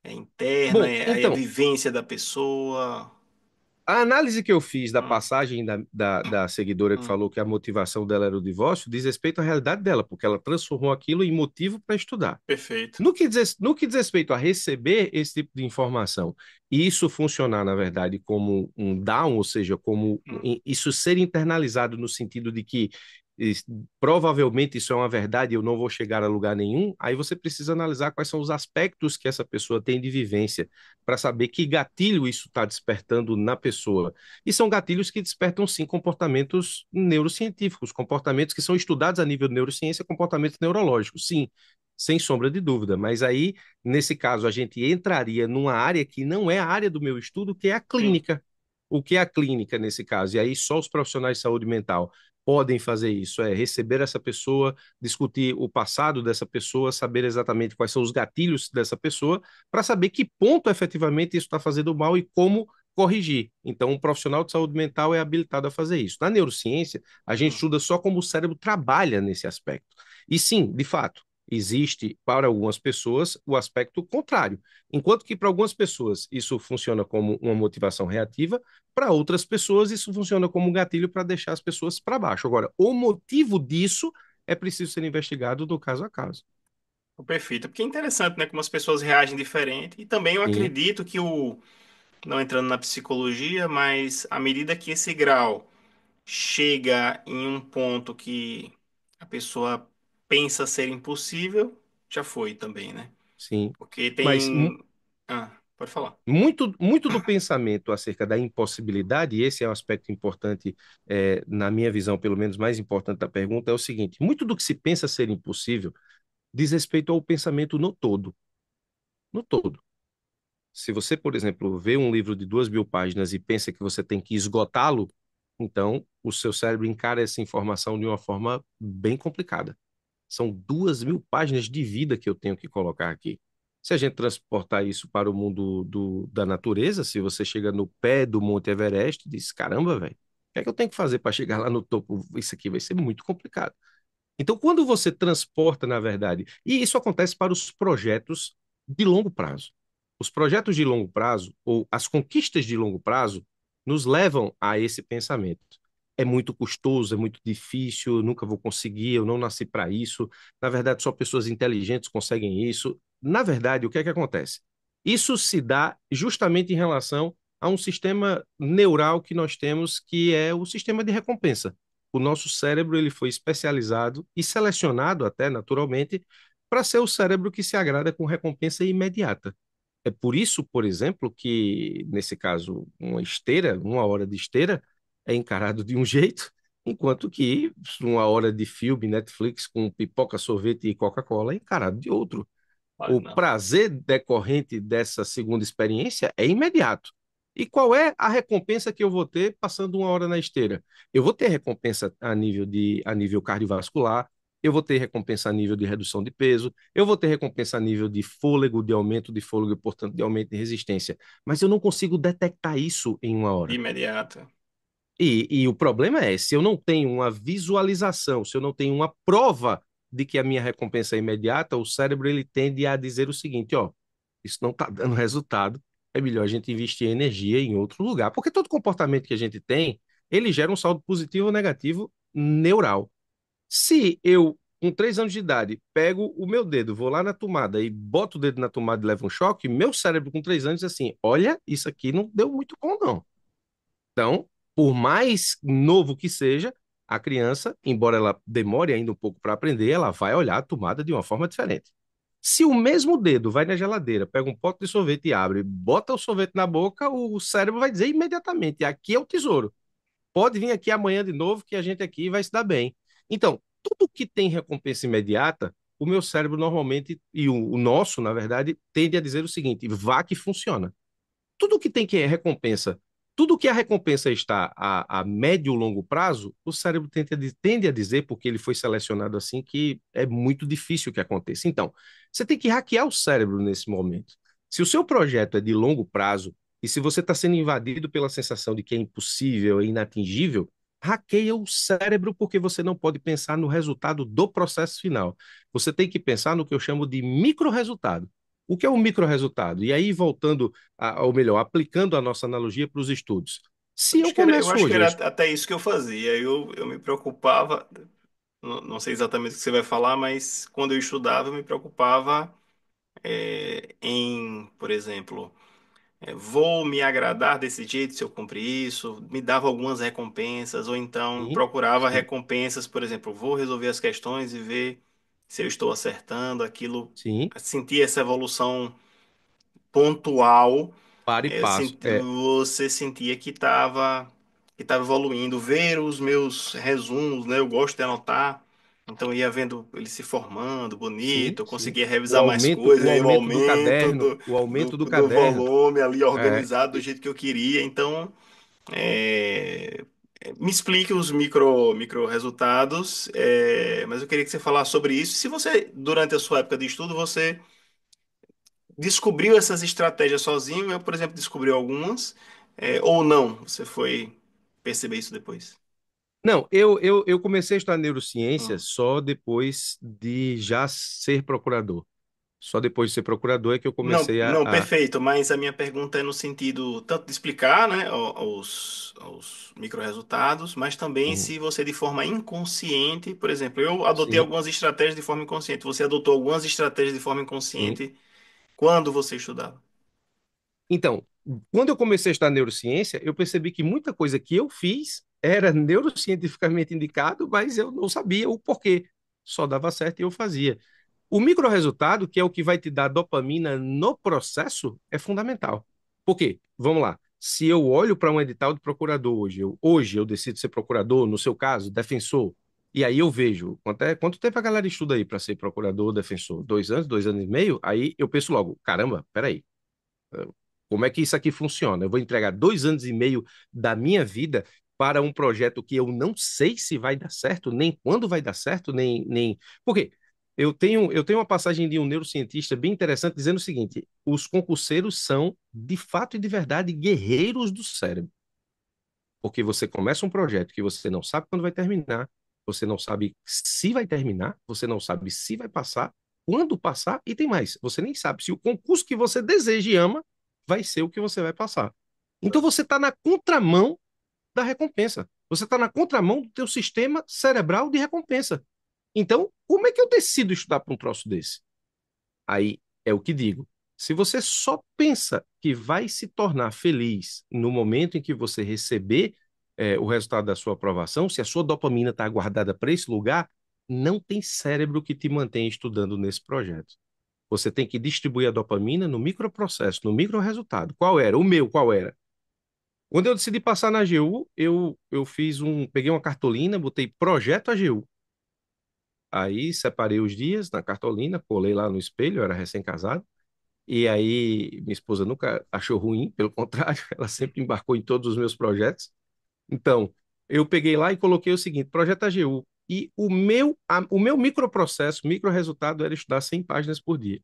É interno, Bom, é a então, vivência da pessoa. a análise que eu fiz da Hum, passagem da seguidora que hum, falou que a motivação dela era o divórcio diz respeito à realidade dela, porque ela transformou aquilo em motivo para estudar. perfeito. No que diz respeito a receber esse tipo de informação e isso funcionar, na verdade, como um down, ou seja, como Hum, isso ser internalizado no sentido de que provavelmente isso é uma verdade e eu não vou chegar a lugar nenhum, aí você precisa analisar quais são os aspectos que essa pessoa tem de vivência, para saber que gatilho isso está despertando na pessoa. E são gatilhos que despertam, sim, comportamentos neurocientíficos, comportamentos que são estudados a nível de neurociência, comportamentos neurológicos, sim, sem sombra de dúvida. Mas aí, nesse caso, a gente entraria numa área que não é a área do meu estudo, que é a Sim. clínica. O que é a clínica nesse caso? E aí só os profissionais de saúde mental podem fazer isso, é receber essa pessoa, discutir o passado dessa pessoa, saber exatamente quais são os gatilhos dessa pessoa, para saber que ponto efetivamente isso está fazendo mal e como corrigir. Então, um profissional de saúde mental é habilitado a fazer isso. Na neurociência, a gente Hum. estuda só como o cérebro trabalha nesse aspecto. E sim, de fato, existe para algumas pessoas o aspecto contrário. Enquanto que para algumas pessoas isso funciona como uma motivação reativa, para outras pessoas, isso funciona como um gatilho para deixar as pessoas para baixo. Agora, o motivo disso é preciso ser investigado do caso a caso. Perfeito. Porque é interessante, né? Como as pessoas reagem diferente. E também eu Sim, acredito que não entrando na psicologia, mas à medida que esse grau chega em um ponto que a pessoa pensa ser impossível, já foi também, né? sim. Porque Mas tem. Pode falar. muito do pensamento acerca da impossibilidade, e esse é um aspecto importante, na minha visão, pelo menos mais importante da pergunta, é o seguinte: muito do que se pensa ser impossível diz respeito ao pensamento no todo. No todo. Se você, por exemplo, vê um livro de 2.000 páginas e pensa que você tem que esgotá-lo, então o seu cérebro encara essa informação de uma forma bem complicada. São 2.000 páginas de vida que eu tenho que colocar aqui. Se a gente transportar isso para o mundo da natureza, se você chega no pé do Monte Everest e diz, caramba, velho, o que é que eu tenho que fazer para chegar lá no topo? Isso aqui vai ser muito complicado. Então, quando você transporta, na verdade, e isso acontece para os projetos de longo prazo. Os projetos de longo prazo, ou as conquistas de longo prazo, nos levam a esse pensamento. É muito custoso, é muito difícil, eu nunca vou conseguir, eu não nasci para isso. Na verdade, só pessoas inteligentes conseguem isso. Na verdade, o que é que acontece? Isso se dá justamente em relação a um sistema neural que nós temos, que é o sistema de recompensa. O nosso cérebro ele foi especializado e selecionado até naturalmente para ser o cérebro que se agrada com recompensa imediata. É por isso, por exemplo, que nesse caso uma esteira, 1 hora de esteira é encarado de um jeito, enquanto que 1 hora de filme Netflix com pipoca, sorvete e Coca-Cola é encarado de outro. Olha, O não. prazer decorrente dessa segunda experiência é imediato. E qual é a recompensa que eu vou ter passando 1 hora na esteira? Eu vou ter recompensa a nível cardiovascular, eu vou ter recompensa a nível de redução de peso, eu vou ter recompensa a nível de fôlego, de aumento de fôlego e, portanto, de aumento de resistência. Mas eu não consigo detectar isso em 1 hora. Imediato. E o problema é, se eu não tenho uma visualização, se eu não tenho uma prova de que a minha recompensa é imediata, o cérebro ele tende a dizer o seguinte, ó, isso não está dando resultado, é melhor a gente investir energia em outro lugar. Porque todo comportamento que a gente tem, ele gera um saldo positivo ou negativo neural. Se eu, com 3 anos de idade, pego o meu dedo, vou lá na tomada e boto o dedo na tomada e levo um choque, meu cérebro com 3 anos diz assim, olha, isso aqui não deu muito bom, não. Então, por mais novo que seja, a criança, embora ela demore ainda um pouco para aprender, ela vai olhar a tomada de uma forma diferente. Se o mesmo dedo vai na geladeira, pega um pote de sorvete e abre, bota o sorvete na boca, o cérebro vai dizer imediatamente: aqui é o tesouro. Pode vir aqui amanhã de novo, que a gente aqui vai se dar bem. Então, tudo que tem recompensa imediata, o meu cérebro normalmente, e o nosso, na verdade, tende a dizer o seguinte: vá que funciona. Tudo que tem que é recompensa, tudo que a recompensa está a médio e longo prazo, o cérebro tende a dizer, porque ele foi selecionado assim, que é muito difícil que aconteça. Então, você tem que hackear o cérebro nesse momento. Se o seu projeto é de longo prazo e se você está sendo invadido pela sensação de que é impossível, é inatingível, hackeia o cérebro porque você não pode pensar no resultado do processo final. Você tem que pensar no que eu chamo de micro resultado. O que é um micro resultado? E aí, voltando, ou melhor, aplicando a nossa analogia para os estudos. Se eu Eu começo acho que hoje era até isso que eu fazia. Eu me preocupava, não sei exatamente o que você vai falar, mas quando eu estudava, eu me preocupava em, por exemplo, vou me agradar desse jeito se eu cumprir isso, me dava algumas recompensas, ou então Sim, procurava sim, recompensas, por exemplo, vou resolver as questões e ver se eu estou acertando aquilo, sim. sentir essa evolução pontual. Para e passo. É, Você sentia que estava evoluindo, ver os meus resumos, né? Eu gosto de anotar. Então eu ia vendo ele se formando, bonito, sim, eu sim. conseguia revisar mais O coisas, aí o aumento do aumento caderno, o aumento do do caderno. volume ali É, organizado do e- jeito que eu queria. Então, é, me explique os micro resultados, mas eu queria que você falasse sobre isso. Se você, durante a sua época de estudo, você descobriu essas estratégias sozinho, eu, por exemplo, descobri algumas, ou não, você foi perceber isso depois. não, eu comecei a estudar neurociência Hum. só depois de já ser procurador. Só depois de ser procurador é que eu Não, comecei não, perfeito, mas a minha pergunta é no sentido tanto de explicar, né, os micro-resultados, mas também Uhum, se você de forma inconsciente, por exemplo, eu adotei sim, algumas estratégias de forma inconsciente, você adotou algumas estratégias de forma sim. inconsciente quando você estudava? Então, quando eu comecei a estudar neurociência, eu percebi que muita coisa que eu fiz era neurocientificamente indicado, mas eu não sabia o porquê. Só dava certo e eu fazia. O microresultado, que é o que vai te dar dopamina no processo, é fundamental. Por quê? Vamos lá. Se eu olho para um edital de procurador hoje eu decido ser procurador, no seu caso, defensor, e aí eu vejo quanto tempo a galera estuda aí para ser procurador ou defensor? 2 anos, 2 anos e meio? Aí eu penso logo, caramba, peraí, como é que isso aqui funciona? Eu vou entregar 2 anos e meio da minha vida para um projeto que eu não sei se vai dar certo, nem quando vai dar certo, nem... Por quê? Eu tenho uma passagem de um neurocientista bem interessante dizendo o seguinte: os concurseiros são, de fato e de verdade, guerreiros do cérebro. Porque você começa um projeto que você não sabe quando vai terminar, você não sabe se vai terminar, você não sabe se vai passar, quando passar, e tem mais, você nem sabe se o concurso que você deseja e ama vai ser o que você vai passar. Então você está na contramão da recompensa. Você está na contramão do teu sistema cerebral de recompensa. Então, como é que eu decido estudar para um troço desse? Aí é o que digo. Se você só pensa que vai se tornar feliz no momento em que você receber o resultado da sua aprovação, se a sua dopamina está guardada para esse lugar, não tem cérebro que te mantenha estudando nesse projeto. Você tem que distribuir a dopamina no microprocesso, no microresultado. Qual era? O meu, qual era? Quando eu decidi passar na AGU, eu peguei uma cartolina, botei projeto AGU. Aí separei os dias na cartolina, colei lá no espelho, eu era recém-casado. E aí, minha esposa nunca achou ruim, pelo contrário, ela sempre embarcou em todos os meus projetos. Então, eu peguei lá e coloquei o seguinte: projeto AGU. E o meu microprocesso, micro resultado era estudar 100 páginas por dia.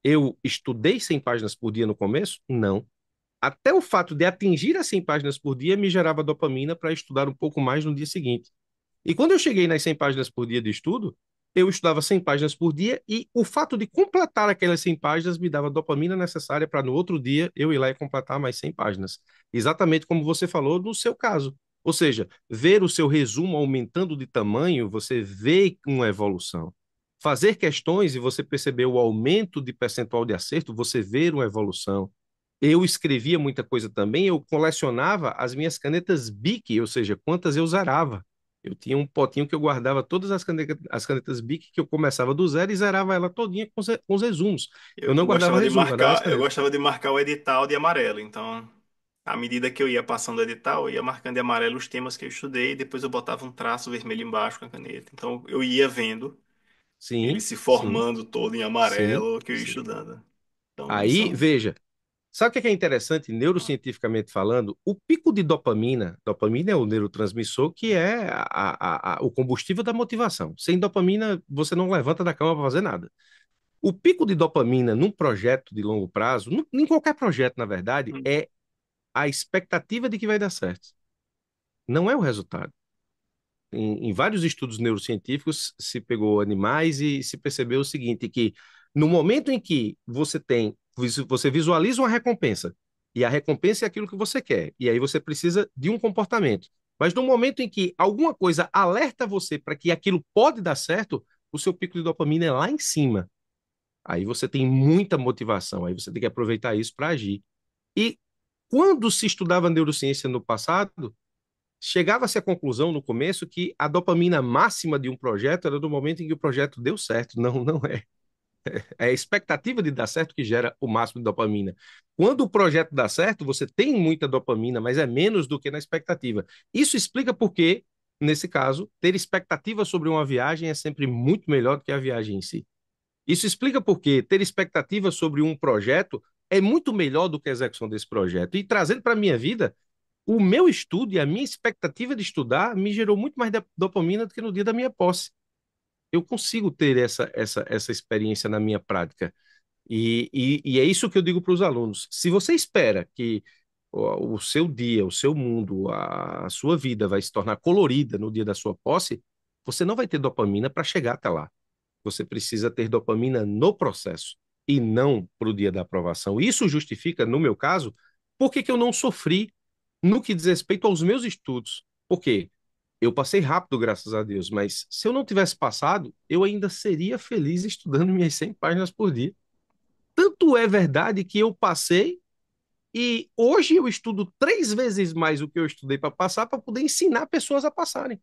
Eu estudei 100 páginas por dia no começo? Não. Até o fato de atingir as 100 páginas por dia me gerava dopamina para estudar um pouco mais no dia seguinte. E quando eu cheguei nas 100 páginas por dia de estudo, eu estudava 100 páginas por dia e o fato de completar aquelas 100 páginas me dava a dopamina necessária para no outro dia eu ir lá e completar mais 100 páginas. Exatamente como você falou no seu caso. Ou seja, ver o seu resumo aumentando de tamanho, você vê uma evolução. Fazer questões e você perceber o aumento de percentual de acerto, você vê uma evolução. Eu escrevia muita coisa também, eu colecionava as minhas canetas Bic, ou seja, quantas eu zerava. Eu tinha um potinho que eu guardava todas as canetas Bic que eu começava do zero e zerava ela todinha com os resumos. Eu Eu não guardava gostava de resumo, guardava as marcar, eu canetas. gostava de marcar o edital de amarelo, então à medida que eu ia passando o edital, eu ia marcando de amarelo os temas que eu estudei, e depois eu botava um traço vermelho embaixo com a caneta. Então eu ia vendo ele Sim, se sim, formando todo em sim, amarelo que eu ia sim. estudando. Então Aí, isso. veja, sabe o que é interessante, neurocientificamente falando? O pico de dopamina é o neurotransmissor que é o combustível da motivação. Sem dopamina, você não levanta da cama para fazer nada. O pico de dopamina num projeto de longo prazo, em qualquer projeto, na verdade, Hum, é a expectativa de que vai dar certo. Não é o resultado. Em vários estudos neurocientíficos se pegou animais e se percebeu o seguinte, que no momento em que você visualiza uma recompensa, e a recompensa é aquilo que você quer, e aí você precisa de um comportamento. Mas no momento em que alguma coisa alerta você para que aquilo pode dar certo, o seu pico de dopamina é lá em cima. Aí você tem muita motivação, aí você tem que aproveitar isso para agir. E quando se estudava neurociência no passado, chegava-se à conclusão no começo que a dopamina máxima de um projeto era do momento em que o projeto deu certo. Não, não é. É a expectativa de dar certo que gera o máximo de dopamina. Quando o projeto dá certo, você tem muita dopamina, mas é menos do que na expectativa. Isso explica por que, nesse caso, ter expectativa sobre uma viagem é sempre muito melhor do que a viagem em si. Isso explica por que ter expectativa sobre um projeto é muito melhor do que a execução desse projeto. E trazendo para a minha vida, o meu estudo e a minha expectativa de estudar me gerou muito mais dopamina do que no dia da minha posse. Eu consigo ter essa experiência na minha prática. E é isso que eu digo para os alunos. Se você espera que o seu dia, o seu mundo, a sua vida vai se tornar colorida no dia da sua posse, você não vai ter dopamina para chegar até lá. Você precisa ter dopamina no processo e não para o dia da aprovação. Isso justifica, no meu caso, por que eu não sofri no que diz respeito aos meus estudos. Por quê? Eu passei rápido, graças a Deus, mas se eu não tivesse passado, eu ainda seria feliz estudando minhas 100 páginas por dia. Tanto é verdade que eu passei e hoje eu estudo 3 vezes mais o que eu estudei para passar para poder ensinar pessoas a passarem.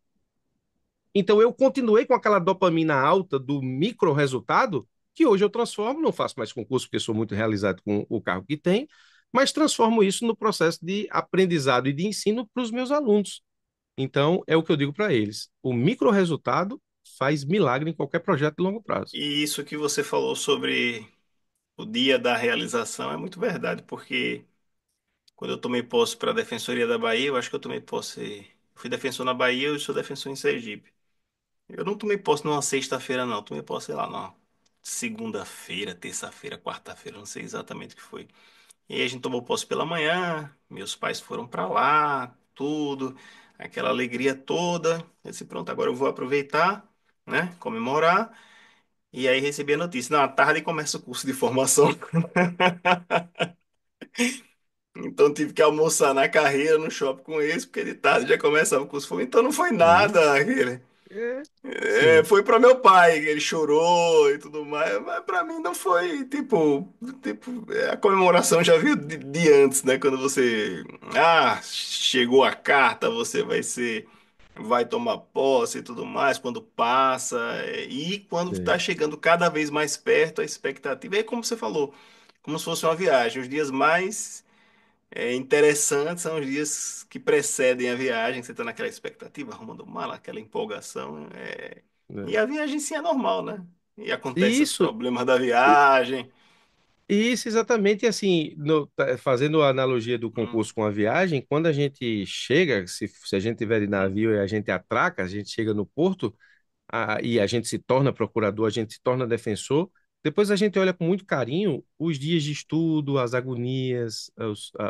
Então eu continuei com aquela dopamina alta do micro resultado, que hoje eu transformo, não faço mais concurso porque sou muito realizado com o cargo que tem, mas transformo isso no processo de aprendizado e de ensino para os meus alunos. Então é o que eu digo para eles: o micro resultado faz milagre em qualquer projeto de longo prazo. E isso que você falou sobre o dia da realização é muito verdade, porque quando eu tomei posse para a Defensoria da Bahia, eu acho que eu tomei posse. Fui defensor na Bahia, eu sou defensor em Sergipe. Eu não tomei posse numa sexta-feira, não. Tomei posse, sei lá, numa segunda-feira, terça-feira, quarta-feira, não sei exatamente o que foi. E aí a gente tomou posse pela manhã, meus pais foram para lá, tudo, aquela alegria toda. Eu disse, pronto, agora eu vou aproveitar, né, comemorar. E aí recebi a notícia, na tarde começa o curso de formação. Então tive que almoçar na carreira, no shopping com eles, porque de tarde já começava o curso. Falei, então não foi Sim, nada aquele. é, É, sim, foi para meu pai, ele chorou e tudo mais, mas para mim não foi, a comemoração já veio de antes, né? Quando você, chegou a carta, você vai tomar posse e tudo mais, quando passa, e quando tá sim, chegando cada vez mais perto, a expectativa, é como você falou, como se fosse uma viagem, os dias mais interessantes são os dias que precedem a viagem, você está naquela expectativa, arrumando mala, aquela empolgação. E né? a viagem sim é normal, né? E E acontece os isso, problemas da e- viagem. isso exatamente assim, fazendo a analogia do Hum, concurso com a viagem, quando a gente chega, se a gente tiver de hum. navio e a gente atraca, a gente chega no porto, e a gente se torna procurador, a gente se torna defensor, depois a gente olha com muito carinho os dias de estudo, as agonias,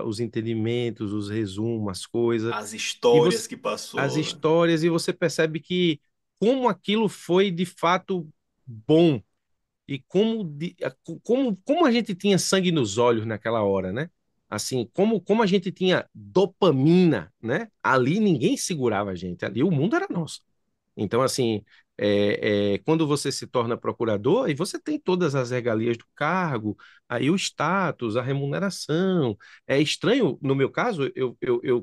os entendimentos, os resumos, as coisas, As e você, histórias que as passou, né? histórias, e você percebe que como aquilo foi de fato bom e como a gente tinha sangue nos olhos naquela hora, né? Assim, como a gente tinha dopamina, né? Ali ninguém segurava a gente, ali o mundo era nosso. Então, assim, quando você se torna procurador, aí você tem todas as regalias do cargo, aí o status, a remuneração. É estranho, no meu caso,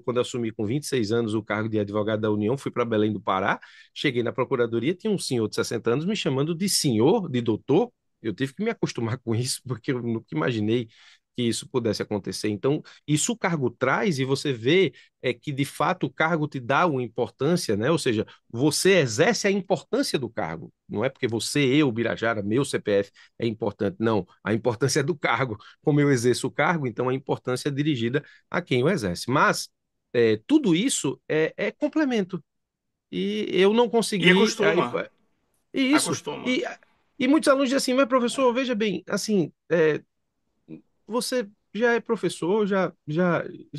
quando assumi com 26 anos o cargo de advogado da União, fui para Belém do Pará, cheguei na procuradoria, tinha um senhor de 60 anos me chamando de senhor, de doutor. Eu tive que me acostumar com isso, porque eu nunca imaginei que isso pudesse acontecer. Então, isso o cargo traz, e você vê que, de fato, o cargo te dá uma importância, né? Ou seja, você exerce a importância do cargo. Não é porque você, eu, Birajara, meu CPF é importante. Não, a importância é do cargo. Como eu exerço o cargo, então a importância é dirigida a quem o exerce. Mas tudo isso é complemento. E eu não E consegui. acostuma, E isso. acostuma. E muitos alunos dizem assim, mas professor, veja bem, assim, você já é professor, já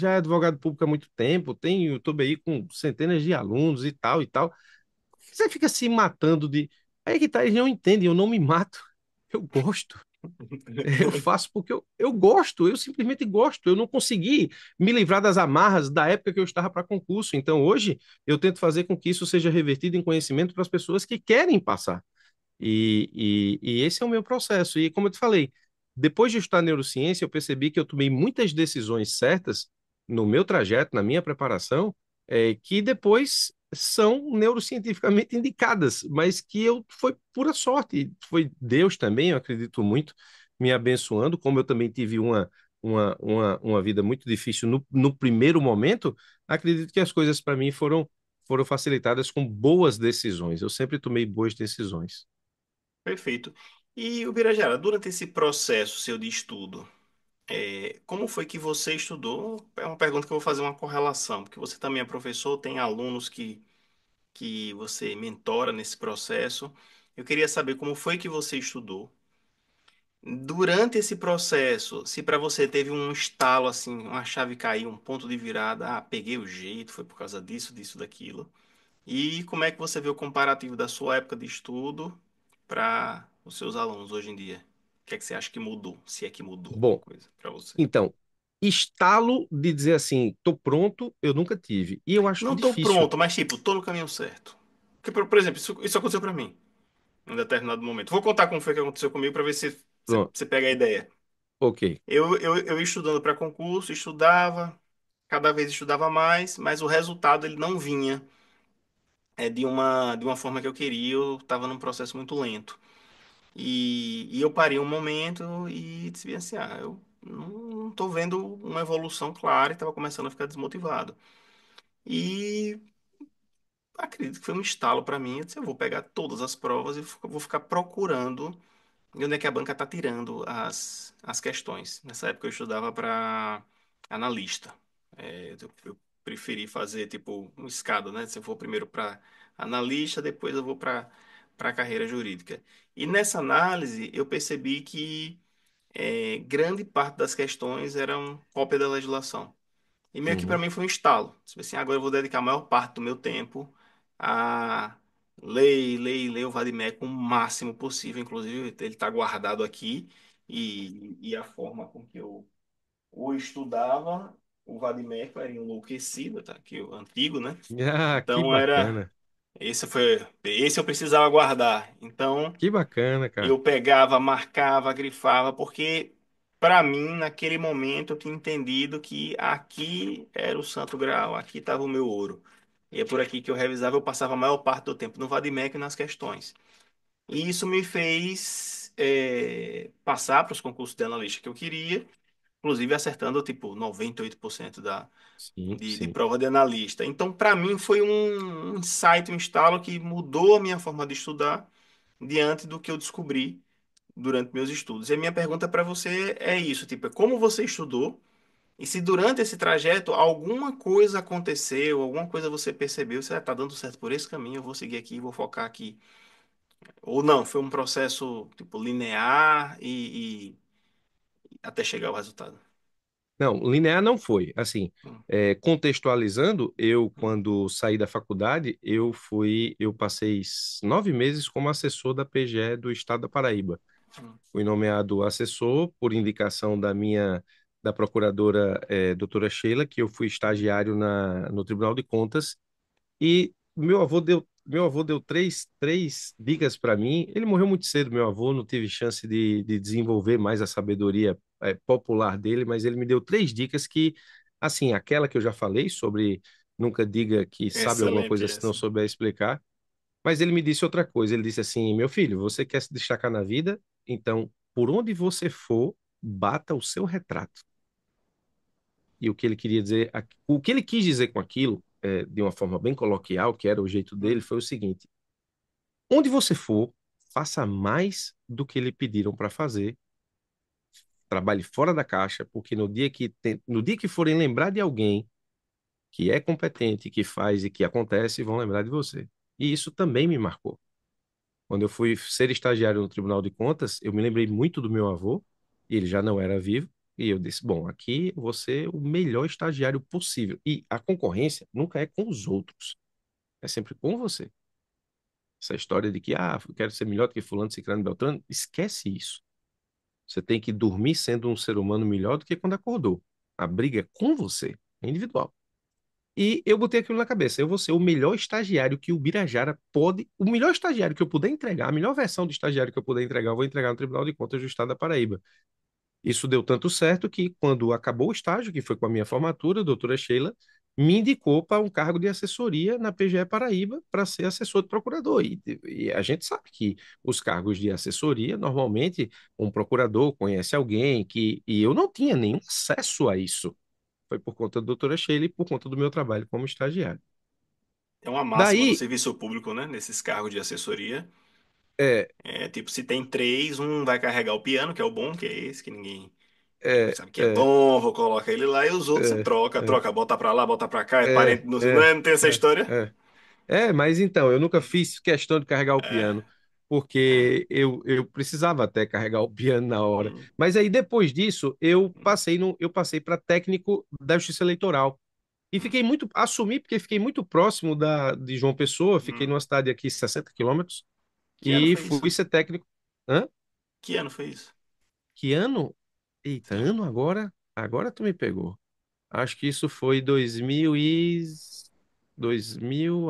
é advogado público há muito tempo, tem YouTube aí com centenas de alunos e tal e tal. Você fica se matando de. Aí é que tá, eles não entendem, eu não me mato. Eu gosto. Eu faço porque eu gosto, eu simplesmente gosto. Eu não consegui me livrar das amarras da época que eu estava para concurso. Então, hoje, eu tento fazer com que isso seja revertido em conhecimento para as pessoas que querem passar. E esse é o meu processo. E como eu te falei, depois de estudar neurociência, eu percebi que eu tomei muitas decisões certas no meu trajeto, na minha preparação, que depois são neurocientificamente indicadas, mas que eu foi pura sorte. Foi Deus também, eu acredito muito, me abençoando, como eu também tive uma vida muito difícil no primeiro momento, acredito que as coisas para mim foram facilitadas com boas decisões. Eu sempre tomei boas decisões. Perfeito. E o Birajara, durante esse processo seu de estudo, como foi que você estudou? É uma pergunta que eu vou fazer uma correlação, porque você também é professor, tem alunos que você mentora nesse processo. Eu queria saber como foi que você estudou. Durante esse processo, se para você teve um estalo assim, uma chave caiu, um ponto de virada, peguei o jeito, foi por causa disso, disso, daquilo. E como é que você vê o comparativo da sua época de estudo para os seus alunos hoje em dia? O que é que você acha que mudou? Se é que mudou alguma Bom, coisa para você? então, estalo de dizer assim, tô pronto, eu nunca tive. E eu acho Não estou difícil. pronto, mas tipo, estou no caminho certo. Porque, por exemplo, isso aconteceu para mim em um determinado momento. Vou contar como foi que aconteceu comigo para ver se Pronto, você pega a ideia. ok. Eu ia estudando para concurso, estudava, cada vez estudava mais, mas o resultado ele não vinha de uma forma que eu queria, eu estava num processo muito lento. E eu parei um momento e disse bem assim, eu não estou vendo uma evolução clara e estava começando a ficar desmotivado. E acredito que foi um estalo para mim, eu disse, eu vou pegar todas as provas e vou ficar procurando de onde é que a banca está tirando as questões. Nessa época eu estudava para analista. Eu preferi fazer tipo um escada, né? Se eu for primeiro para analista, depois eu vou para a carreira jurídica. E nessa análise eu percebi que grande parte das questões eram cópia da legislação. E meio que para Uhum. mim foi um estalo. Tipo assim, agora eu vou dedicar a maior parte do meu tempo a ler o Vademecum o máximo possível. Inclusive, ele está guardado aqui. E a forma com que eu o estudava, o Vademecum era enlouquecido, tá? Que o antigo, né? Ah, que Então era. bacana. Esse eu precisava guardar. Então. Que bacana, cara. Eu pegava, marcava, grifava, porque para mim, naquele momento, eu tinha entendido que aqui era o Santo Graal, aqui estava o meu ouro. E é por aqui que eu revisava, eu passava a maior parte do tempo no Vademecum e nas questões. E isso me fez passar para os concursos de analista que eu queria, inclusive acertando tipo 98% Sim, de sim. prova de analista. Então, para mim, foi um insight, um estalo que mudou a minha forma de estudar diante do que eu descobri durante meus estudos. E a minha pergunta para você é isso, tipo, é como você estudou e se durante esse trajeto alguma coisa aconteceu, alguma coisa você percebeu, você está dando certo por esse caminho, eu vou seguir aqui, vou focar aqui. Ou não, foi um processo tipo linear e até chegar ao resultado. Não, linear não foi. Assim, Hum, contextualizando, eu, hum, quando saí da faculdade, eu passei 9 meses como assessor da PGE do Estado da Paraíba. hum, Fui nomeado assessor por indicação da procuradora, doutora Sheila, que eu fui estagiário no Tribunal de Contas. E meu avô deu três dicas para mim. Ele morreu muito cedo, meu avô, não tive chance de desenvolver mais a sabedoria popular dele, mas ele me deu 3 dicas que, assim, aquela que eu já falei sobre nunca diga que sabe alguma excelente coisa se não essa. souber explicar. Mas ele me disse outra coisa. Ele disse assim: meu filho, você quer se destacar na vida? Então, por onde você for, bata o seu retrato. E o que ele queria dizer, o que ele quis dizer com aquilo, de uma forma bem coloquial, que era o jeito dele, Hum, foi o seguinte: onde você for, faça mais do que lhe pediram para fazer, trabalhe fora da caixa, porque no dia que forem lembrar de alguém que é competente, que faz e que acontece, vão lembrar de você. E isso também me marcou. Quando eu fui ser estagiário no Tribunal de Contas, eu me lembrei muito do meu avô, e ele já não era vivo, e eu disse: bom, aqui você é o melhor estagiário possível. E a concorrência nunca é com os outros, é sempre com você. Essa história de que, eu quero ser melhor do que Fulano, Ciclano, Beltrano, esquece isso. Você tem que dormir sendo um ser humano melhor do que quando acordou. A briga é com você, é individual. E eu botei aquilo na cabeça. Eu vou ser o melhor estagiário que o Birajara pode. O melhor estagiário que eu puder entregar, a melhor versão do estagiário que eu puder entregar, eu vou entregar no Tribunal de Contas do Estado da Paraíba. Isso deu tanto certo que, quando acabou o estágio, que foi com a minha formatura, a doutora Sheila me indicou para um cargo de assessoria na PGE Paraíba para ser assessor de procurador. E a gente sabe que os cargos de assessoria, normalmente, um procurador conhece alguém e eu não tinha nenhum acesso a isso. Foi por conta da doutora Sheila e por conta do meu trabalho como estagiário. É uma máxima do Daí, serviço público, né? Nesses cargos de assessoria. é, É tipo, se tem três, um vai carregar o piano, que é o bom, que é esse, que ninguém é, sabe que é é, bom, vou colocar ele lá, e os outros você é, troca, é, troca, bota pra lá, bota pra cá, é é, parente, não, não, é, não tem essa é, história? é. Mas então, eu nunca fiz questão de carregar o É, piano, é. porque eu precisava até carregar o piano na hora. Hum, Mas aí, depois disso, eu passei para técnico da Justiça Eleitoral. E hum, assumi porque fiquei muito próximo de João Pessoa, fiquei hum. numa cidade aqui 60 quilômetros, Que ano e foi fui isso? ser técnico. Hã? Que ano foi isso? Que ano? Eita, Sim. ano agora? Agora tu me pegou. Acho que isso foi 2000,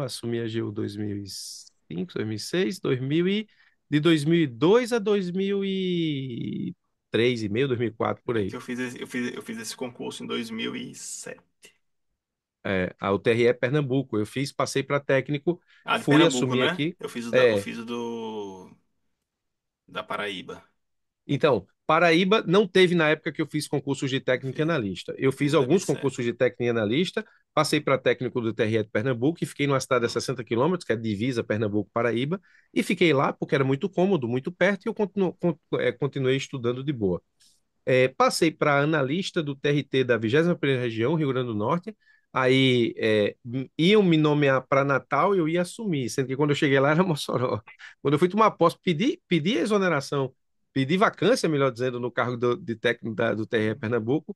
assumi a GU 2005, 2006, 2000 de 2002 a 2003 e meio, 2004 por É que aí. eu fiz esse concurso em 2007. A UTRE Pernambuco. Eu fiz, passei para técnico, Ah, de fui Pernambuco, assumir né? aqui. Eu É, fiz o da Paraíba. Então, Paraíba não teve na época que eu fiz concursos de Eu técnico e fiz, analista. Eu eu fiz fiz em alguns 2007. concursos de técnico e analista, passei para técnico do TRE de Pernambuco e fiquei numa cidade a Hum, 60 quilômetros, que é divisa Pernambuco-Paraíba, e fiquei lá porque era muito cômodo, muito perto, e eu continuei estudando de boa. Passei para analista do TRT da 21ª Região, Rio Grande do Norte. Aí iam me nomear para Natal e eu ia assumir, sendo que quando eu cheguei lá era Mossoró. Quando eu fui tomar posse, pedi exoneração, pedi vacância, melhor dizendo, no cargo de técnico do TRE hum. Pernambuco,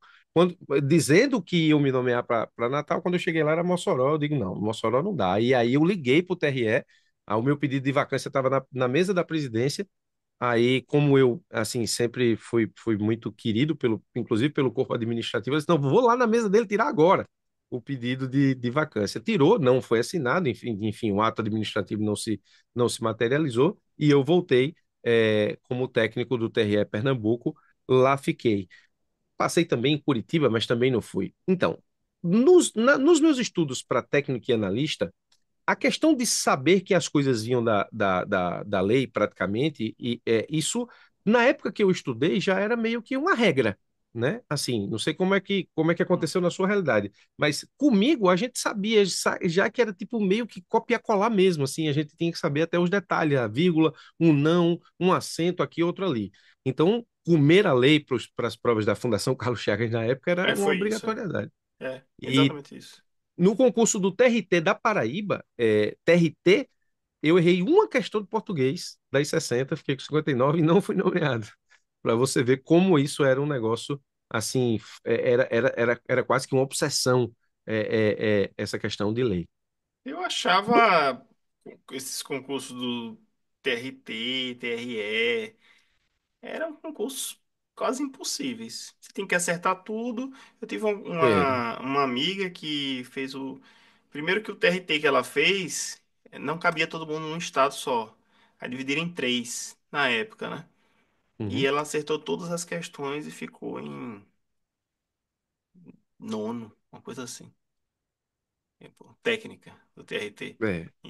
dizendo que iam me nomear para Natal. Quando eu cheguei lá era Mossoró. Eu digo, não, Mossoró não dá. E aí eu liguei para o TRE, o meu pedido de vacância estava na mesa da presidência. Aí, como eu, assim, sempre fui muito querido, inclusive pelo corpo administrativo, eu disse, não, vou lá na mesa dele tirar agora o pedido de vacância. Tirou, não foi assinado, enfim, o ato administrativo não se materializou, e eu voltei como técnico do TRE Pernambuco, lá fiquei. Passei também em Curitiba, mas também não fui. Então, nos meus estudos para técnico e analista, a questão de saber que as coisas vinham da lei, praticamente, isso, na época que eu estudei, já era meio que uma regra, né? Assim, não sei como é que Hum. aconteceu na sua realidade, mas comigo a gente sabia, já que era tipo meio que copia-colar mesmo, assim, a gente tinha que saber até os detalhes, a vírgula, um não, um acento aqui, outro ali. Então, comer a lei para as provas da Fundação Carlos Chagas na época era uma Foi isso. obrigatoriedade. E Exatamente isso. no concurso do TRT da Paraíba, TRT, eu errei uma questão de português das 60, fiquei com 59 e não fui nomeado. Para você ver como isso era um negócio assim, era quase que uma obsessão, essa questão de lei. Eu No- achava esses concursos do TRT, TRE, eram concursos quase impossíveis. Você tem que acertar tudo. Eu tive Era. uma amiga que fez o. Primeiro que o TRT que ela fez, não cabia todo mundo num estado só. Aí dividiram em três na época, né? E Uhum. ela acertou todas as questões e ficou em nono, uma coisa assim. Pô, técnica do TRT.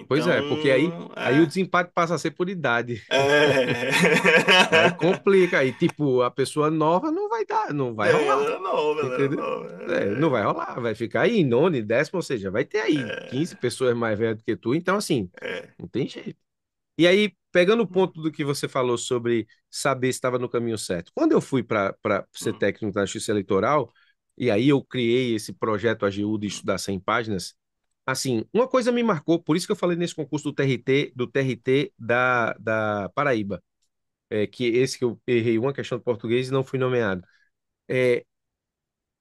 Pois é, porque aí, Então, aí o desempate passa a ser por idade. é. Aí complica, aí tipo, a pessoa nova não vai dar, não vai rolar, Ela era entendeu? nova. Não vai rolar, vai ficar aí em nono e décimo, ou seja, vai ter aí É, 15 pessoas mais velhas do que tu, então assim, é. não tem jeito. E aí, pegando o ponto do que você falou sobre saber se estava no caminho certo, quando eu fui para ser Hum, técnico da Justiça Eleitoral, e aí eu criei esse projeto AGU de hum, estudar 100 páginas, assim, uma coisa me marcou, por isso que eu falei nesse concurso do TRT da Paraíba, que esse que eu errei uma questão de português e não fui nomeado. É,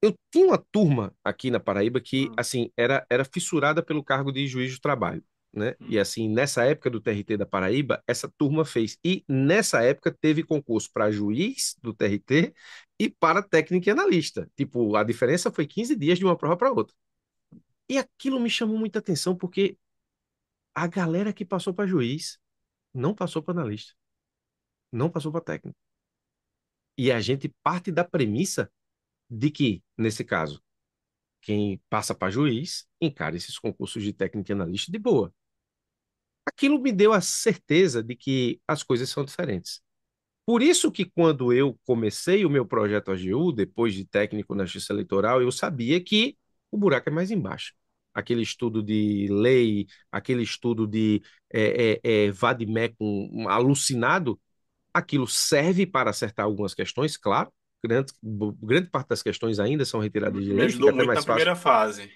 eu tinha uma turma aqui na Paraíba que, hum, assim, era fissurada pelo cargo de juiz do trabalho, né? E, hum. assim, nessa época do TRT da Paraíba, essa turma fez. E, nessa época, teve concurso para juiz do TRT e para técnico e analista. Tipo, a diferença foi 15 dias de uma prova para outra. E aquilo me chamou muita atenção, porque a galera que passou para juiz não passou para analista, não passou para técnico. E a gente parte da premissa de que, nesse caso, quem passa para juiz encara esses concursos de técnico e analista de boa. Aquilo me deu a certeza de que as coisas são diferentes. Por isso que quando eu comecei o meu projeto AGU, depois de técnico na Justiça Eleitoral, eu sabia que o buraco é mais embaixo. Aquele estudo de lei, aquele estudo de vademecum alucinado, aquilo serve para acertar algumas questões, claro. Grande parte das questões ainda são retiradas de Me lei, ajudou muito na primeira fase.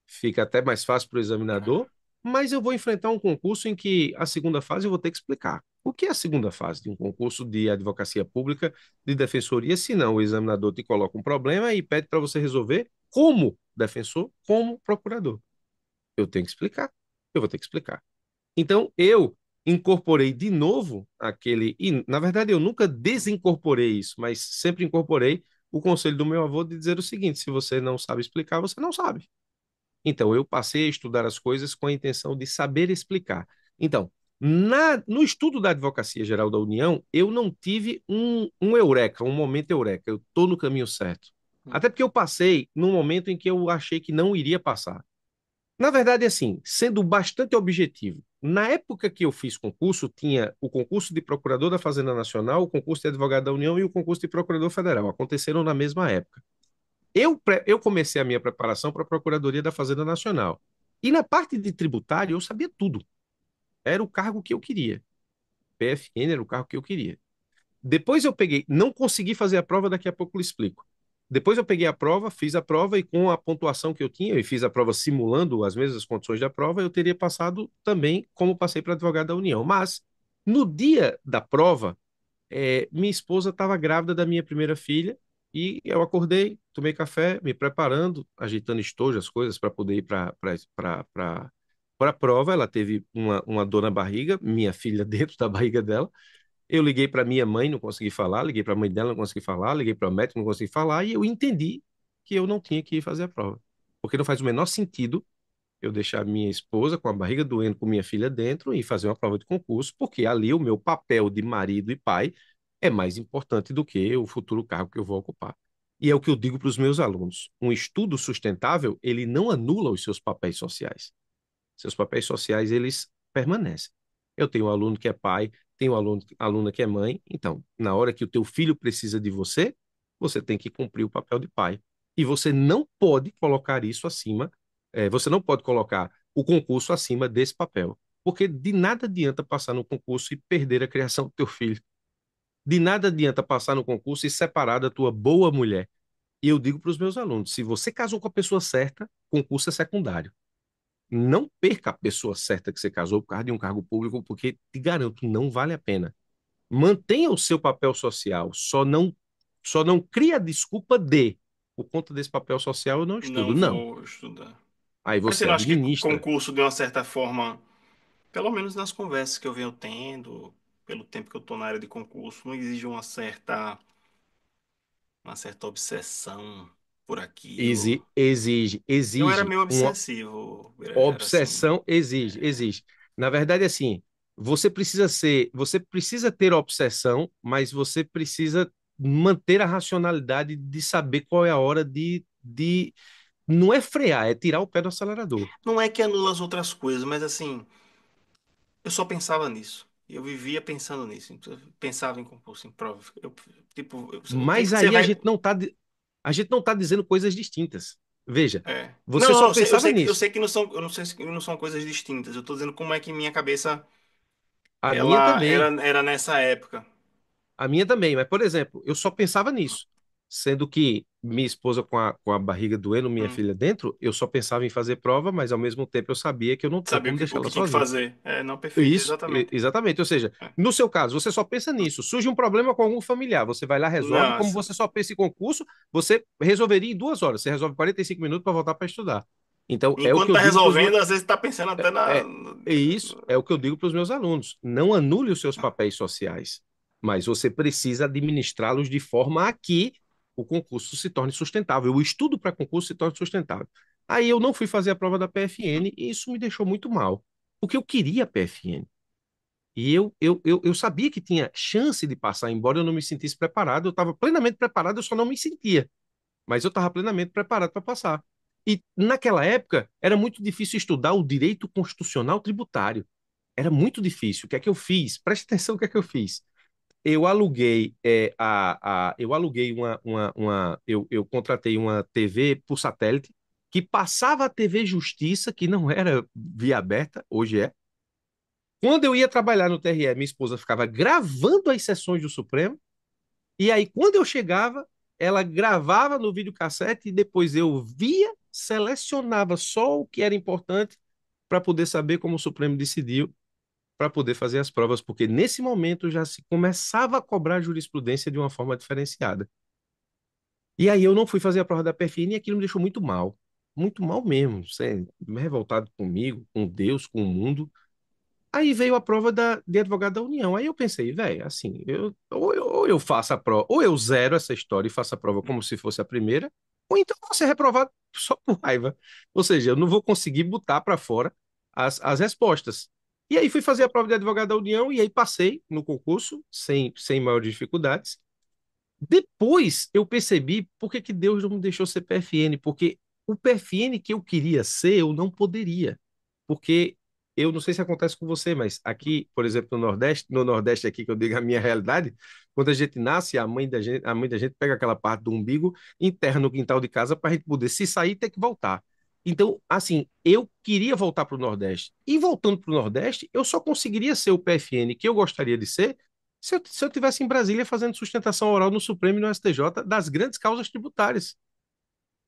fica até mais fácil para o É. examinador, mas eu vou enfrentar um concurso em que a segunda fase eu vou ter que explicar. O que é a segunda fase de um concurso de advocacia pública, de defensoria, se não o examinador te coloca um problema e pede para você resolver como defensor, como procurador. Eu tenho que explicar. Eu vou ter que explicar. Então, eu incorporei de novo aquele. E, na verdade, eu nunca desincorporei isso, mas sempre incorporei o conselho do meu avô de dizer o seguinte: se você não sabe explicar, você não sabe. Então, eu passei a estudar as coisas com a intenção de saber explicar. Então, no estudo da Advocacia Geral da União, eu não tive um eureka, um momento eureka. Eu estou no caminho certo. Até porque eu passei num momento em que eu achei que não iria passar. Na verdade, assim, sendo bastante objetivo, na época que eu fiz concurso, tinha o concurso de procurador da Fazenda Nacional, o concurso de advogado da União e o concurso de procurador federal. Aconteceram na mesma época. Eu comecei a minha preparação para a Procuradoria da Fazenda Nacional. E na parte de tributário, eu sabia tudo. Era o cargo que eu queria. PFN era o cargo que eu queria. Depois eu peguei, não consegui fazer a prova, daqui a pouco eu explico. Depois eu peguei a prova, fiz a prova e com a pontuação que eu tinha, e fiz a prova simulando as mesmas condições da prova, eu teria passado também como passei para advogado da União. Mas no dia da prova, minha esposa estava grávida da minha primeira filha e eu acordei, tomei café, me preparando, ajeitando estojo, as coisas para poder ir para a prova. Ela teve uma dor na barriga, minha filha dentro da barriga dela. Eu liguei para minha mãe, não consegui falar, liguei para a mãe dela, não consegui falar, liguei para o médico, não consegui falar, e eu entendi que eu não tinha que ir fazer a prova. Porque não faz o menor sentido eu deixar minha esposa com a barriga doendo, com minha filha dentro e fazer uma prova de concurso, porque ali o meu papel de marido e pai é mais importante do que o futuro cargo que eu vou ocupar. E é o que eu digo para os meus alunos: um estudo sustentável, ele não anula os seus papéis sociais. Seus papéis sociais, eles permanecem. Eu tenho um aluno que é pai, tenho um aluna que é mãe, então, na hora que o teu filho precisa de você, você tem que cumprir o papel de pai. E você não pode colocar isso acima, você não pode colocar o concurso acima desse papel, porque de nada adianta passar no concurso e perder a criação do teu filho. De nada adianta passar no concurso e separar da tua boa mulher. E eu digo para os meus alunos: se você casou com a pessoa certa, concurso é secundário. Não perca a pessoa certa que você casou por causa de um cargo público, porque te garanto, não vale a pena. Mantenha o seu papel social, só não cria a desculpa de por conta desse papel social eu não estudo. Não Não. vou estudar. Aí Mas você você não acha que administra. concurso, de uma certa forma, pelo menos nas conversas que eu venho tendo, pelo tempo que eu estou na área de concurso, não exige uma certa obsessão por aquilo? Exige, Eu era exige meio uma obsessivo, Birajara, assim. obsessão, exige. Na verdade, assim, você precisa ter obsessão, mas você precisa manter a racionalidade de saber qual é a hora não é frear, é tirar o pé do acelerador. Não é que anula as outras coisas, mas assim, eu só pensava nisso. Eu vivia pensando nisso. Então, eu pensava em concurso, em prova. Tipo, Mas você aí a vai. gente não está a gente não tá dizendo coisas distintas. Veja, É. Não, você não, só eu pensava sei que, eu nisso. sei que não são, eu não sei que não são coisas distintas. Eu tô dizendo como é que minha cabeça A minha ela também. era nessa época. A minha também, mas, por exemplo, eu só pensava nisso. Sendo que minha esposa com a barriga doendo, minha Hum. filha dentro, eu só pensava em fazer prova, mas ao mesmo tempo eu sabia que eu não tinha Sabia o como que, deixar o ela que tinha que sozinha. fazer. É, não, perfeito, Isso, exatamente. exatamente. Ou seja, É. no seu caso, você só pensa nisso. Surge um problema com algum familiar, você vai lá, resolve. Não, Como você só pensa em concurso, você resolveria em 2 horas. Você resolve 45 minutos para voltar para estudar. Então, é o que enquanto eu tá digo para os meus. resolvendo, às vezes tá pensando até na. É, é isso, é o que eu digo para os meus alunos. Não anule os seus papéis sociais, mas você precisa administrá-los de forma a que o concurso se torne sustentável, o estudo para concurso se torne sustentável. Aí eu não fui fazer a prova da PFN e isso me deixou muito mal, porque eu queria a PFN. E eu sabia que tinha chance de passar, embora eu não me sentisse preparado. Eu estava plenamente preparado, eu só não me sentia. Mas eu estava plenamente preparado para passar. E naquela época era muito difícil estudar o direito constitucional tributário. Era muito difícil. O que é que eu fiz? Preste atenção o que é que eu fiz. Eu aluguei eu aluguei eu contratei uma TV por satélite que passava a TV Justiça, que não era via aberta, hoje é. Quando eu ia trabalhar no TRE, minha esposa ficava gravando as sessões do Supremo, e aí quando eu chegava, ela gravava no videocassete e depois eu via, selecionava só o que era importante para poder saber como o Supremo decidiu, para poder fazer as provas, porque nesse momento já se começava a cobrar jurisprudência de uma forma diferenciada. E aí eu não fui fazer a prova da PFN e aquilo me deixou muito mal mesmo, revoltado comigo, com Deus, com o mundo. Aí veio a prova de advogado da União. Aí eu pensei, velho, assim, ou eu faço a prova, ou eu zero essa história e faço a prova como se fosse a primeira, ou então eu vou ser reprovado só por raiva. Ou seja, eu não vou conseguir botar para fora as respostas. E aí fui fazer a prova de advogado da União e aí passei no concurso sem maiores dificuldades. Depois eu percebi por que que Deus não me deixou ser PFN, porque o PFN que eu queria ser, eu não poderia. Porque eu não sei se acontece com você, mas aqui, por exemplo, no Nordeste aqui que eu digo a minha realidade, quando a gente nasce, a mãe da gente pega aquela parte do umbigo, enterra no quintal de casa para a gente poder se sair e ter que voltar. Então, assim, eu queria voltar para o Nordeste. E voltando para o Nordeste, eu só conseguiria ser o PFN que eu gostaria de ser se eu tivesse em Brasília fazendo sustentação oral no Supremo e no STJ das grandes causas tributárias.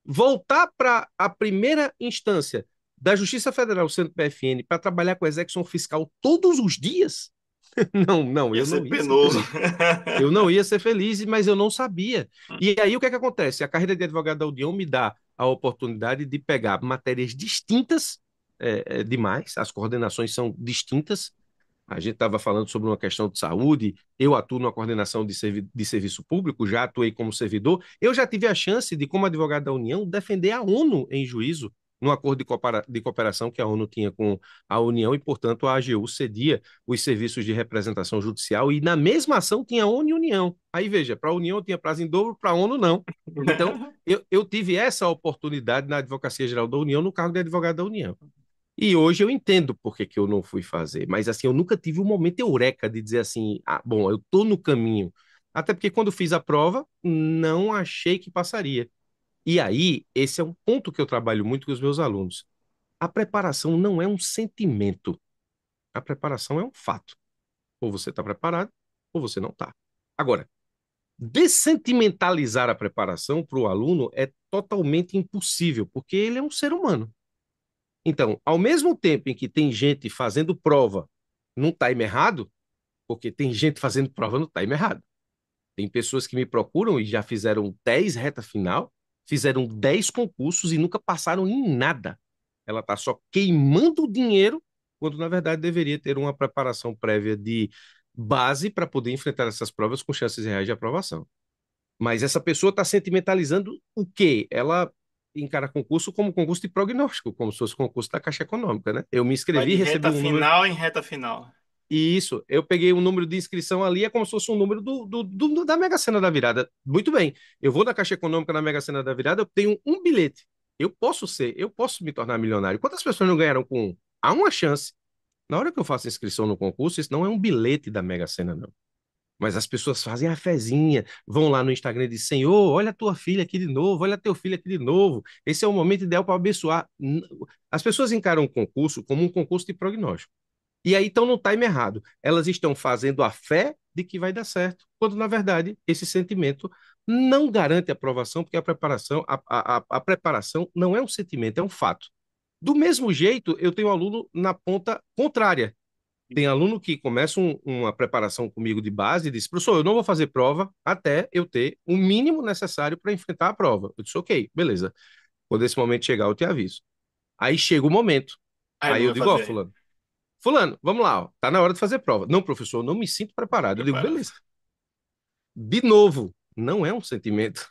Voltar para a primeira instância da Justiça Federal sendo PFN para trabalhar com execução fiscal todos os dias? Não, não, Ia eu ser não ia ser penoso. feliz. Eu não ia ser feliz, mas eu não sabia. E aí o que é que acontece? A carreira de advogado da União me dá a oportunidade de pegar matérias distintas demais, as coordenações são distintas, a gente estava falando sobre uma questão de saúde. Eu atuo na coordenação de serviço público, já atuei como servidor. Eu já tive a chance de, como advogado da União, defender a ONU em juízo, no acordo de cooperação que a ONU tinha com a União e, portanto, a AGU cedia os serviços de representação judicial e na mesma ação tinha ONU e União. Aí veja, para a União tinha prazo em dobro, para a ONU não. Então, eu tive essa oportunidade na Advocacia Geral da União, no cargo de advogado da União. E hoje eu entendo por que que eu não fui fazer, mas assim, eu nunca tive um momento eureka de dizer assim, ah, bom, eu tô no caminho. Até porque quando fiz a prova, não achei que passaria. E aí, esse é um ponto que eu trabalho muito com os meus alunos. A preparação não é um sentimento, a preparação é um fato. Ou você está preparado, ou você não está. Agora, dessentimentalizar a preparação para o aluno é totalmente impossível, porque ele é um ser humano. Então, ao mesmo tempo em que tem gente fazendo prova num time errado, porque tem gente fazendo prova no time errado. Tem pessoas que me procuram e já fizeram 10 reta final, fizeram 10 concursos e nunca passaram em nada. Ela está só queimando o dinheiro, quando na verdade deveria ter uma preparação prévia de base para poder enfrentar essas provas com chances reais de aprovação. Mas essa pessoa está sentimentalizando o quê? Ela encara concurso como concurso de prognóstico, como se fosse concurso da Caixa Econômica, né? Eu me Vai inscrevi, de recebi reta um número. final em reta final. E isso, eu peguei um número de inscrição ali, é como se fosse um número da Mega Sena da Virada. Muito bem, eu vou na Caixa Econômica na Mega Sena da Virada, eu tenho um bilhete. Eu posso me tornar milionário. Quantas pessoas não ganharam com um? Há uma chance. Na hora que eu faço inscrição no concurso, isso não é um bilhete da Mega Sena, não. Mas as pessoas fazem a fezinha, vão lá no Instagram e dizem: Senhor, olha a tua filha aqui de novo, olha teu filho aqui de novo. Esse é o momento ideal para abençoar. As pessoas encaram o concurso como um concurso de prognóstico. E aí estão no time errado. Elas estão fazendo a fé de que vai dar certo, quando na verdade esse sentimento não garante a aprovação, porque a preparação não é um sentimento, é um fato. Do mesmo jeito, eu tenho aluno na ponta contrária. Tem aluno que começa uma preparação comigo de base e diz: professor, eu não vou fazer prova até eu ter o mínimo necessário para enfrentar a prova. Eu disse: ok, beleza. Quando esse momento chegar, eu te aviso. Aí chega o momento. Aí Aí não eu vai digo: ó, fazer. fulano, fulano, vamos lá, ó, tá na hora de fazer prova. Não, professor, eu não me sinto preparado. Eu digo: Preparado. beleza. De novo, não é um sentimento,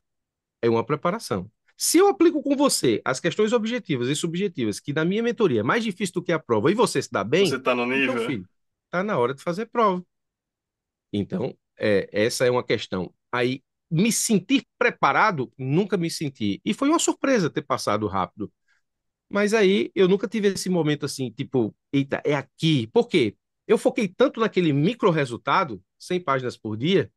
é uma preparação. Se eu aplico com você as questões objetivas e subjetivas, que na minha mentoria é mais difícil do que a prova, e você se dá Você bem, tá no então, nível, é? filho, tá na hora de fazer prova. Então, essa é uma questão. Aí, me sentir preparado, nunca me senti. E foi uma surpresa ter passado rápido. Mas aí, eu nunca tive esse momento assim, tipo, eita, é aqui. Por quê? Eu foquei tanto naquele micro resultado, 100 páginas por dia,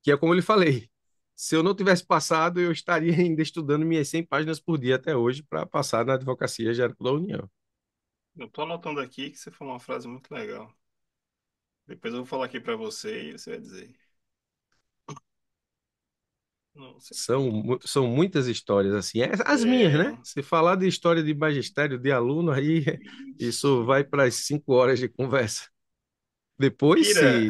que é como eu lhe falei. Se eu não tivesse passado, eu estaria ainda estudando minhas 100 páginas por dia até hoje para passar na Advocacia Geral da União. Eu tô anotando aqui que você falou uma frase muito legal. Depois eu vou falar aqui pra você e você vai dizer. Não, você falou muito. São muitas histórias assim, as minhas, né? É. Se falar de história de magistério de aluno, aí Ixi. isso vai para as 5 horas de conversa. Depois, Ira,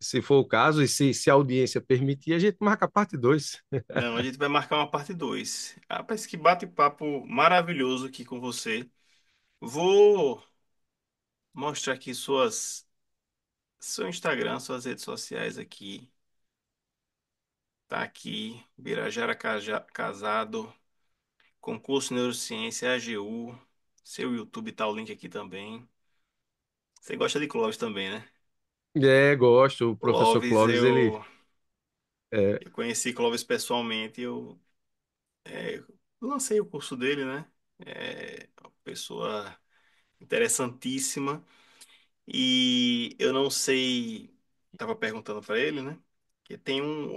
se for o caso, e se a audiência permitir, a gente marca a parte 2. não, a gente vai marcar uma parte 2. Rapaz, que bate-papo maravilhoso aqui com você. Vou mostrar aqui seu Instagram, suas redes sociais aqui. Tá aqui, Birajara Casado, concurso Neurociência, AGU. Seu YouTube tá o link aqui também. Você gosta de Clóvis também, né? Gosto. O professor Clóvis, Clóvis, ele. É, eu conheci Clóvis pessoalmente, lancei o curso dele, né? É uma pessoa interessantíssima. E eu não sei, tava perguntando para ele, né? Que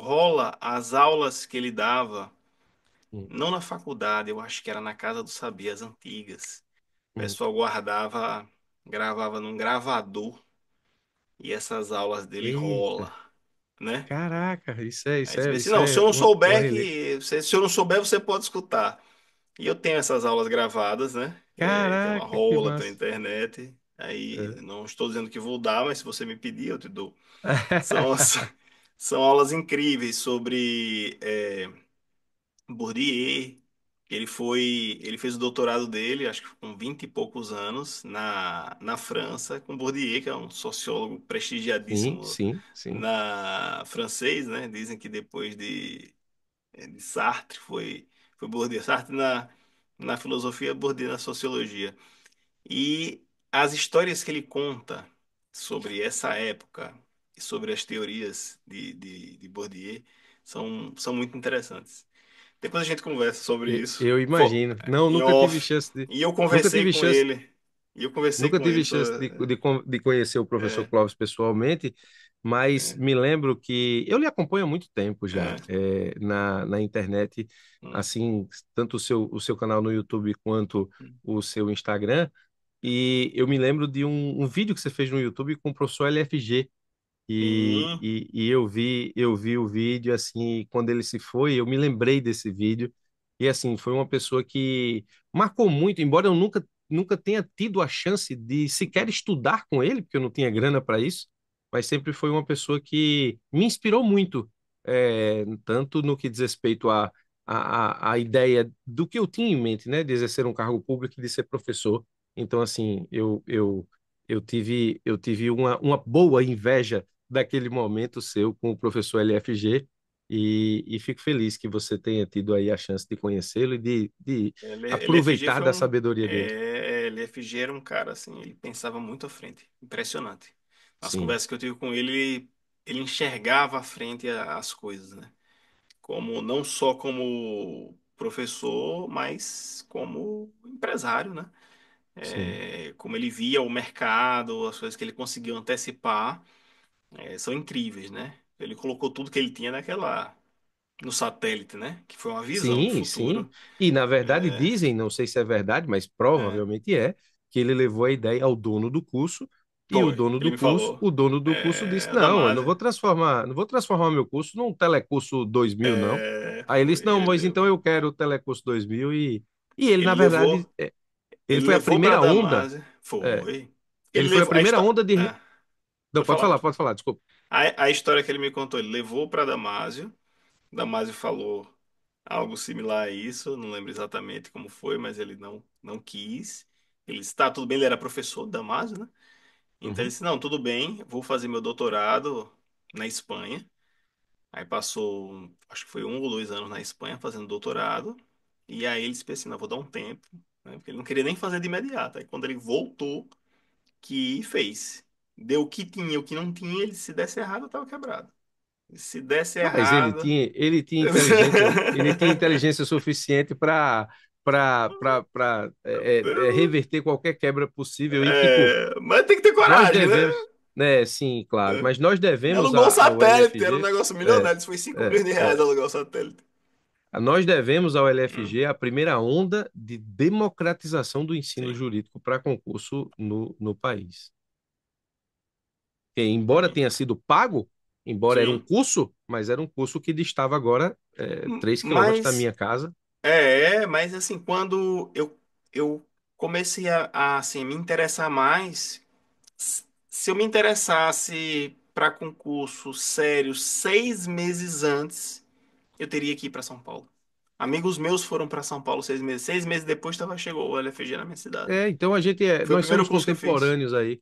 rola as aulas que ele dava, hum, não na faculdade, eu acho que era na Casa do Saber, as antigas. O hum. pessoal gravava num gravador e essas aulas dele rola, Eita, né? caraca, Aí você vê assim, isso não, se é eu não uma souber relíquia. se eu não souber, você pode escutar. E eu tenho essas aulas gravadas, né? Que ela Caraca, que rola pela massa. internet. Aí É. não estou dizendo que vou dar, mas se você me pedir, eu te dou. São, são aulas incríveis sobre Bourdieu. Ele fez o doutorado dele, acho que com 20 e poucos anos, na França, com Bourdieu, que é um sociólogo Sim, prestigiadíssimo sim, sim. na francês, né? Dizem que depois de Sartre foi Bourdieu. Sartre na filosofia, Bourdieu na sociologia. E as histórias que ele conta sobre essa época e sobre as teorias de Bourdieu são muito interessantes. Depois a gente conversa sobre isso Eu imagino. Não, em nunca tive off. chance de. E eu Nunca conversei tive com chance. ele. E eu conversei Nunca com ele tive chance sobre. de conhecer o professor É, Clóvis pessoalmente, mas é, me lembro que eu lhe acompanho há muito tempo já, é. na internet, Hum, assim, tanto o seu canal no YouTube quanto o seu Instagram. E eu me lembro de um vídeo que você fez no YouTube com o professor LFG. sim, E eu vi o vídeo, assim, e quando ele se foi, eu me lembrei desse vídeo. E, assim, foi uma pessoa que marcou muito, embora eu nunca tenha tido a chance de sequer estudar com ele, porque eu não tinha grana para isso, mas sempre foi uma pessoa que me inspirou muito, tanto no que diz respeito à ideia do que eu tinha em mente, né, de exercer um cargo público e de ser professor. Então, assim, eu tive uma boa inveja daquele momento seu com o professor LFG e fico feliz que você tenha tido aí a chance de conhecê-lo e de LFG aproveitar foi da sabedoria dele. LFG era um cara assim, ele pensava muito à frente. Impressionante. Nas Sim, conversas que eu tive com ele, ele enxergava à frente as coisas, né? Como não só como professor, mas como empresário, né? sim. Como ele via o mercado, as coisas que ele conseguiu antecipar, são incríveis, né? Ele colocou tudo que ele tinha no satélite, né? Que foi uma visão do Sim, sim. futuro. E na verdade É, dizem, não sei se é verdade, mas é, provavelmente é, que ele levou a ideia ao dono do curso e ele me falou. o dono do curso disse: Da "Não, eu Damásio. não vou transformar meu curso num telecurso 2000 não". Aí ele Foi. disse: "Não, mas então eu quero o telecurso 2000 e ele Ele na verdade levou, ele ele foi a levou para primeira onda, Damásio. é, Foi. Ele ele foi a levou primeira onda de não, pode falar, pode falar. pode falar, desculpa. A história que ele me contou, ele levou para Damásio. Damásio falou algo similar a isso, não lembro exatamente como foi, mas ele não quis. Ele disse, tá, tudo bem, ele era professor do Damásio, né? Então ele Uhum, disse, não, tudo bem, vou fazer meu doutorado na Espanha. Aí passou, acho que foi 1 ou 2 anos na Espanha fazendo doutorado. E aí ele disse assim, não, vou dar um tempo, né? Porque ele não queria nem fazer de imediato. Aí quando ele voltou, que fez. Deu o que tinha, o que não tinha, ele se desse errado, eu tava quebrado. Se desse Mas errado. ele tinha inteligência suficiente para reverter qualquer quebra possível e tipo, Mas tem que ter nós coragem, né? devemos, né, sim, claro, mas nós Ele devemos alugou um ao satélite, era um LFG, negócio é, milionário. Isso foi 5 é, milhões de reais é, alugar o satélite. nós devemos ao Hum, LFG a primeira onda de democratização do ensino sim, jurídico para concurso no país. Que, embora sim, tenha sido pago, embora era um sim. curso, mas era um curso que distava agora 3 quilômetros da Mas, minha casa. mas assim, quando eu comecei assim, me interessar mais, se eu me interessasse para concurso sério 6 meses antes, eu teria que ir para São Paulo. Amigos meus foram para São Paulo 6 meses. 6 meses depois chegou o LFG na minha cidade. Então Foi o nós primeiro somos curso que eu fiz. contemporâneos aí.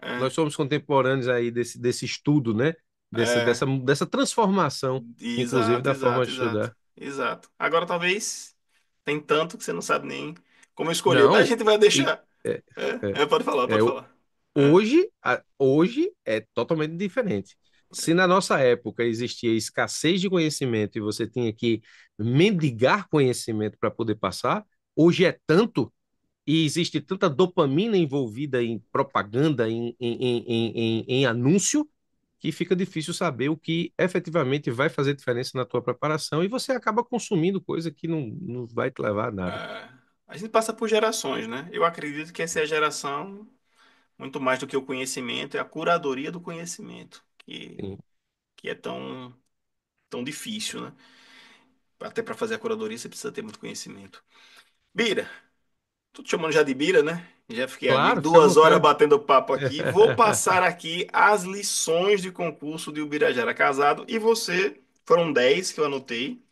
É, Nós somos contemporâneos aí desse estudo, né? é, Dessa transformação, inclusive exato, da forma exato, de exato, estudar. exato. Agora talvez tem tanto que você não sabe nem como escolher, mas a Não, gente vai e deixar. é, é, Pode falar, é, pode falar. É, hoje é totalmente diferente. Se na nossa época existia escassez de conhecimento e você tinha que mendigar conhecimento para poder passar, hoje é tanto e existe tanta dopamina envolvida em propaganda, em anúncio, que fica difícil saber o que efetivamente vai fazer diferença na tua preparação e você acaba consumindo coisa que não vai te levar a nada. é. A gente passa por gerações, né? Eu acredito que essa é a geração, muito mais do que o conhecimento, é a curadoria do conhecimento, Sim. que é tão difícil, né? Até para fazer a curadoria você precisa ter muito conhecimento. Bira, tô te chamando já de Bira, né? Já fiquei amigo, Claro, fica à 2 horas vontade. batendo papo aqui. Vou passar aqui as lições de concurso de Ubirajara Casado e você, foram 10 que eu anotei,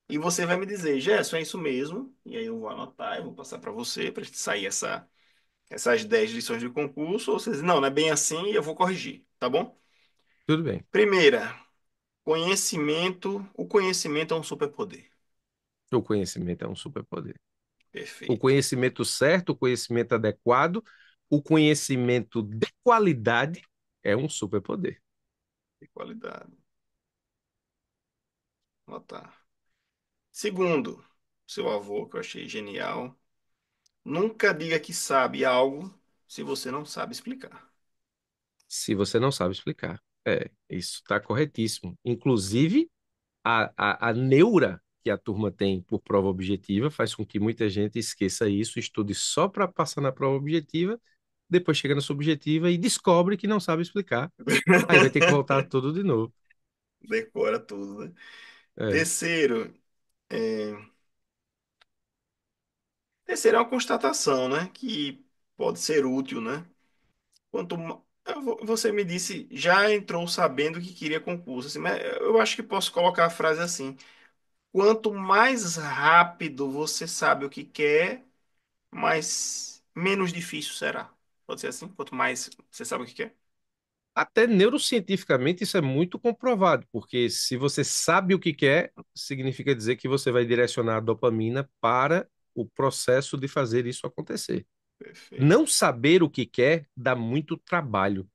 e você vai me dizer, Gerson, é isso mesmo? E aí eu vou anotar, eu vou passar para você, para sair essas 10 lições de concurso, ou vocês, não é bem assim, e eu vou corrigir, tá bom? Tudo bem. Primeira, o conhecimento é um superpoder. O conhecimento é um superpoder. O Perfeito. conhecimento certo, o conhecimento adequado, o conhecimento de qualidade é um superpoder. De qualidade. Anotar. Segundo, seu avô, que eu achei genial. Nunca diga que sabe algo se você não sabe explicar. Se você não sabe explicar. Isso está corretíssimo. Inclusive, a neura que a turma tem por prova objetiva faz com que muita gente esqueça isso, estude só para passar na prova objetiva, depois chega na subjetiva e descobre que não sabe explicar. Aí vai ter que voltar tudo de novo. Decora tudo, né? É. Terceiro, é... terceiro é uma constatação, né? Que pode ser útil, né? Você me disse, já entrou sabendo que queria concurso, assim, mas eu acho que posso colocar a frase assim: quanto mais rápido você sabe o que quer, mais menos difícil será. Pode ser assim? Quanto mais você sabe o que quer? Até neurocientificamente isso é muito comprovado, porque se você sabe o que quer, significa dizer que você vai direcionar a dopamina para o processo de fazer isso acontecer. Não Perfeito. saber o que quer dá muito trabalho.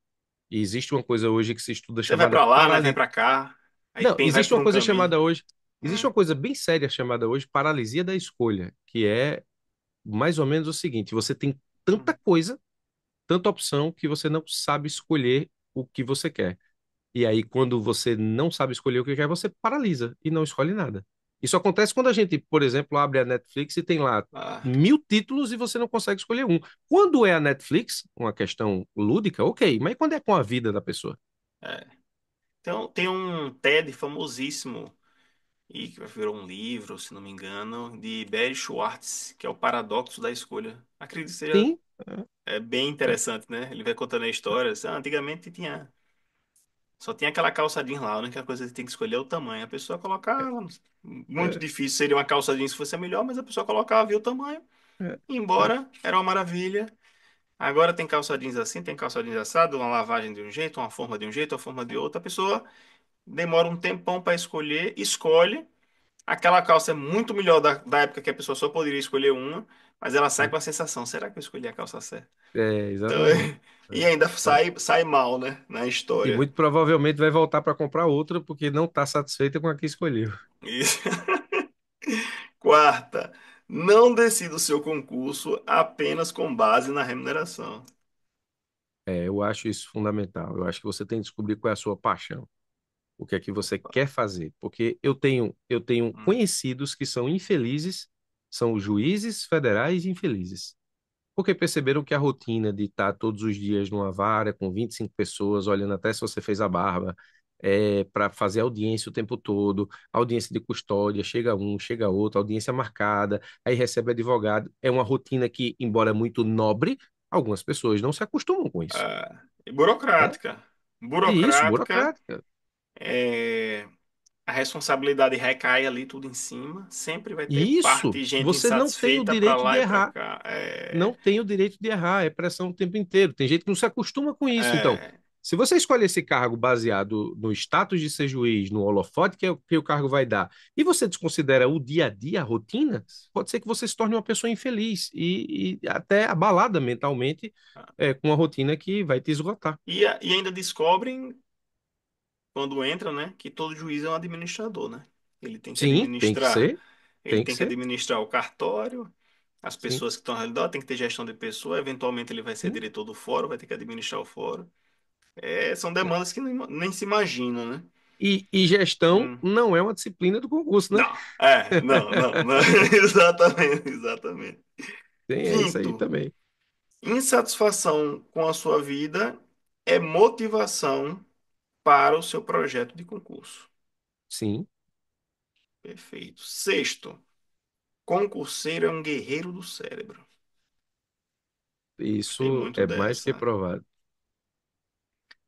E existe uma coisa hoje que se estuda Você vai chamada pra lá, né? Vem pra cá, aí Não, vai existe por uma um coisa caminho. chamada hoje, existe Hum, uma coisa bem séria chamada hoje paralisia da escolha, que é mais ou menos o seguinte: você tem tanta hum, coisa, tanta opção que você não sabe escolher o que você quer. E aí, quando você não sabe escolher o que quer, você paralisa e não escolhe nada. Isso acontece quando a gente, por exemplo, abre a Netflix e tem lá ah, 1.000 títulos e você não consegue escolher um. Quando é a Netflix, uma questão lúdica, ok, mas quando é com a vida da pessoa? é. Tem um TED famosíssimo e que virou um livro, se não me engano, de Barry Schwartz, que é o paradoxo da escolha. Acredito que seja Sim, bem é, interessante, né? Ele vai contando a história. Assim, antigamente só tinha aquela calça jeans lá, a única coisa que tem que escolher é o tamanho. A pessoa colocava, muito é, difícil seria uma calça jeans se fosse a melhor, mas a pessoa colocava, via o tamanho, é, ia é, embora, era uma maravilha. Agora tem calça jeans assim, tem calça jeans assado, uma lavagem de um jeito, uma forma de um jeito, uma forma de outra. A pessoa demora um tempão para escolher, escolhe. aquela calça é muito melhor da época que a pessoa só poderia escolher uma, mas ela sai com a sensação, será que eu escolhi a calça certa? É, Então, exatamente. e É. ainda Tá. sai mal, né, na E história. muito provavelmente vai voltar para comprar outra porque não está satisfeita com a que escolheu. Isso. Quarta, não decida o seu concurso apenas com base na remuneração. É, eu acho isso fundamental. Eu acho que você tem que descobrir qual é a sua paixão, o que é que você Opa. quer fazer. Porque eu tenho Hum. conhecidos que são infelizes, são os juízes federais infelizes. Porque perceberam que a rotina de estar todos os dias numa vara com 25 pessoas, olhando até se você fez a barba, para fazer audiência o tempo todo, audiência de custódia, chega um, chega outro, audiência marcada, aí recebe advogado. É uma rotina que, embora muito nobre, algumas pessoas não se acostumam com isso. E Né? burocrática. E isso, Burocrática, burocrática. é, a responsabilidade recai ali tudo em cima. Sempre vai ter E parte isso, e gente você não tem o insatisfeita para direito de lá e para errar. cá. Não tem o direito de errar, é pressão o tempo inteiro. Tem gente que não se acostuma com isso. Então, É, se você escolhe esse cargo baseado no status de ser juiz, no holofote que o cargo vai dar, e você desconsidera o dia a dia, a rotina, pode ser que você se torne uma pessoa infeliz e até abalada mentalmente, com uma rotina que vai te esgotar. e ainda descobrem, quando entra, né, que todo juiz é um administrador, né? Ele tem que Sim, tem que administrar, ser, ele tem que tem que ser. administrar o cartório, as Sim, pessoas que estão ao redor, tem que ter gestão de pessoa, eventualmente ele vai ser sim. diretor do fórum, vai ter que administrar o fórum. São demandas que nem se imaginam, né? E gestão Hum. não é uma disciplina do concurso, né? Não, não. Exatamente, exatamente. Tem isso aí Quinto, também. insatisfação com a sua vida é motivação para o seu projeto de concurso. Sim, Perfeito. Sexto, concurseiro é um guerreiro do cérebro. Gostei isso muito é mais que dessa. provado.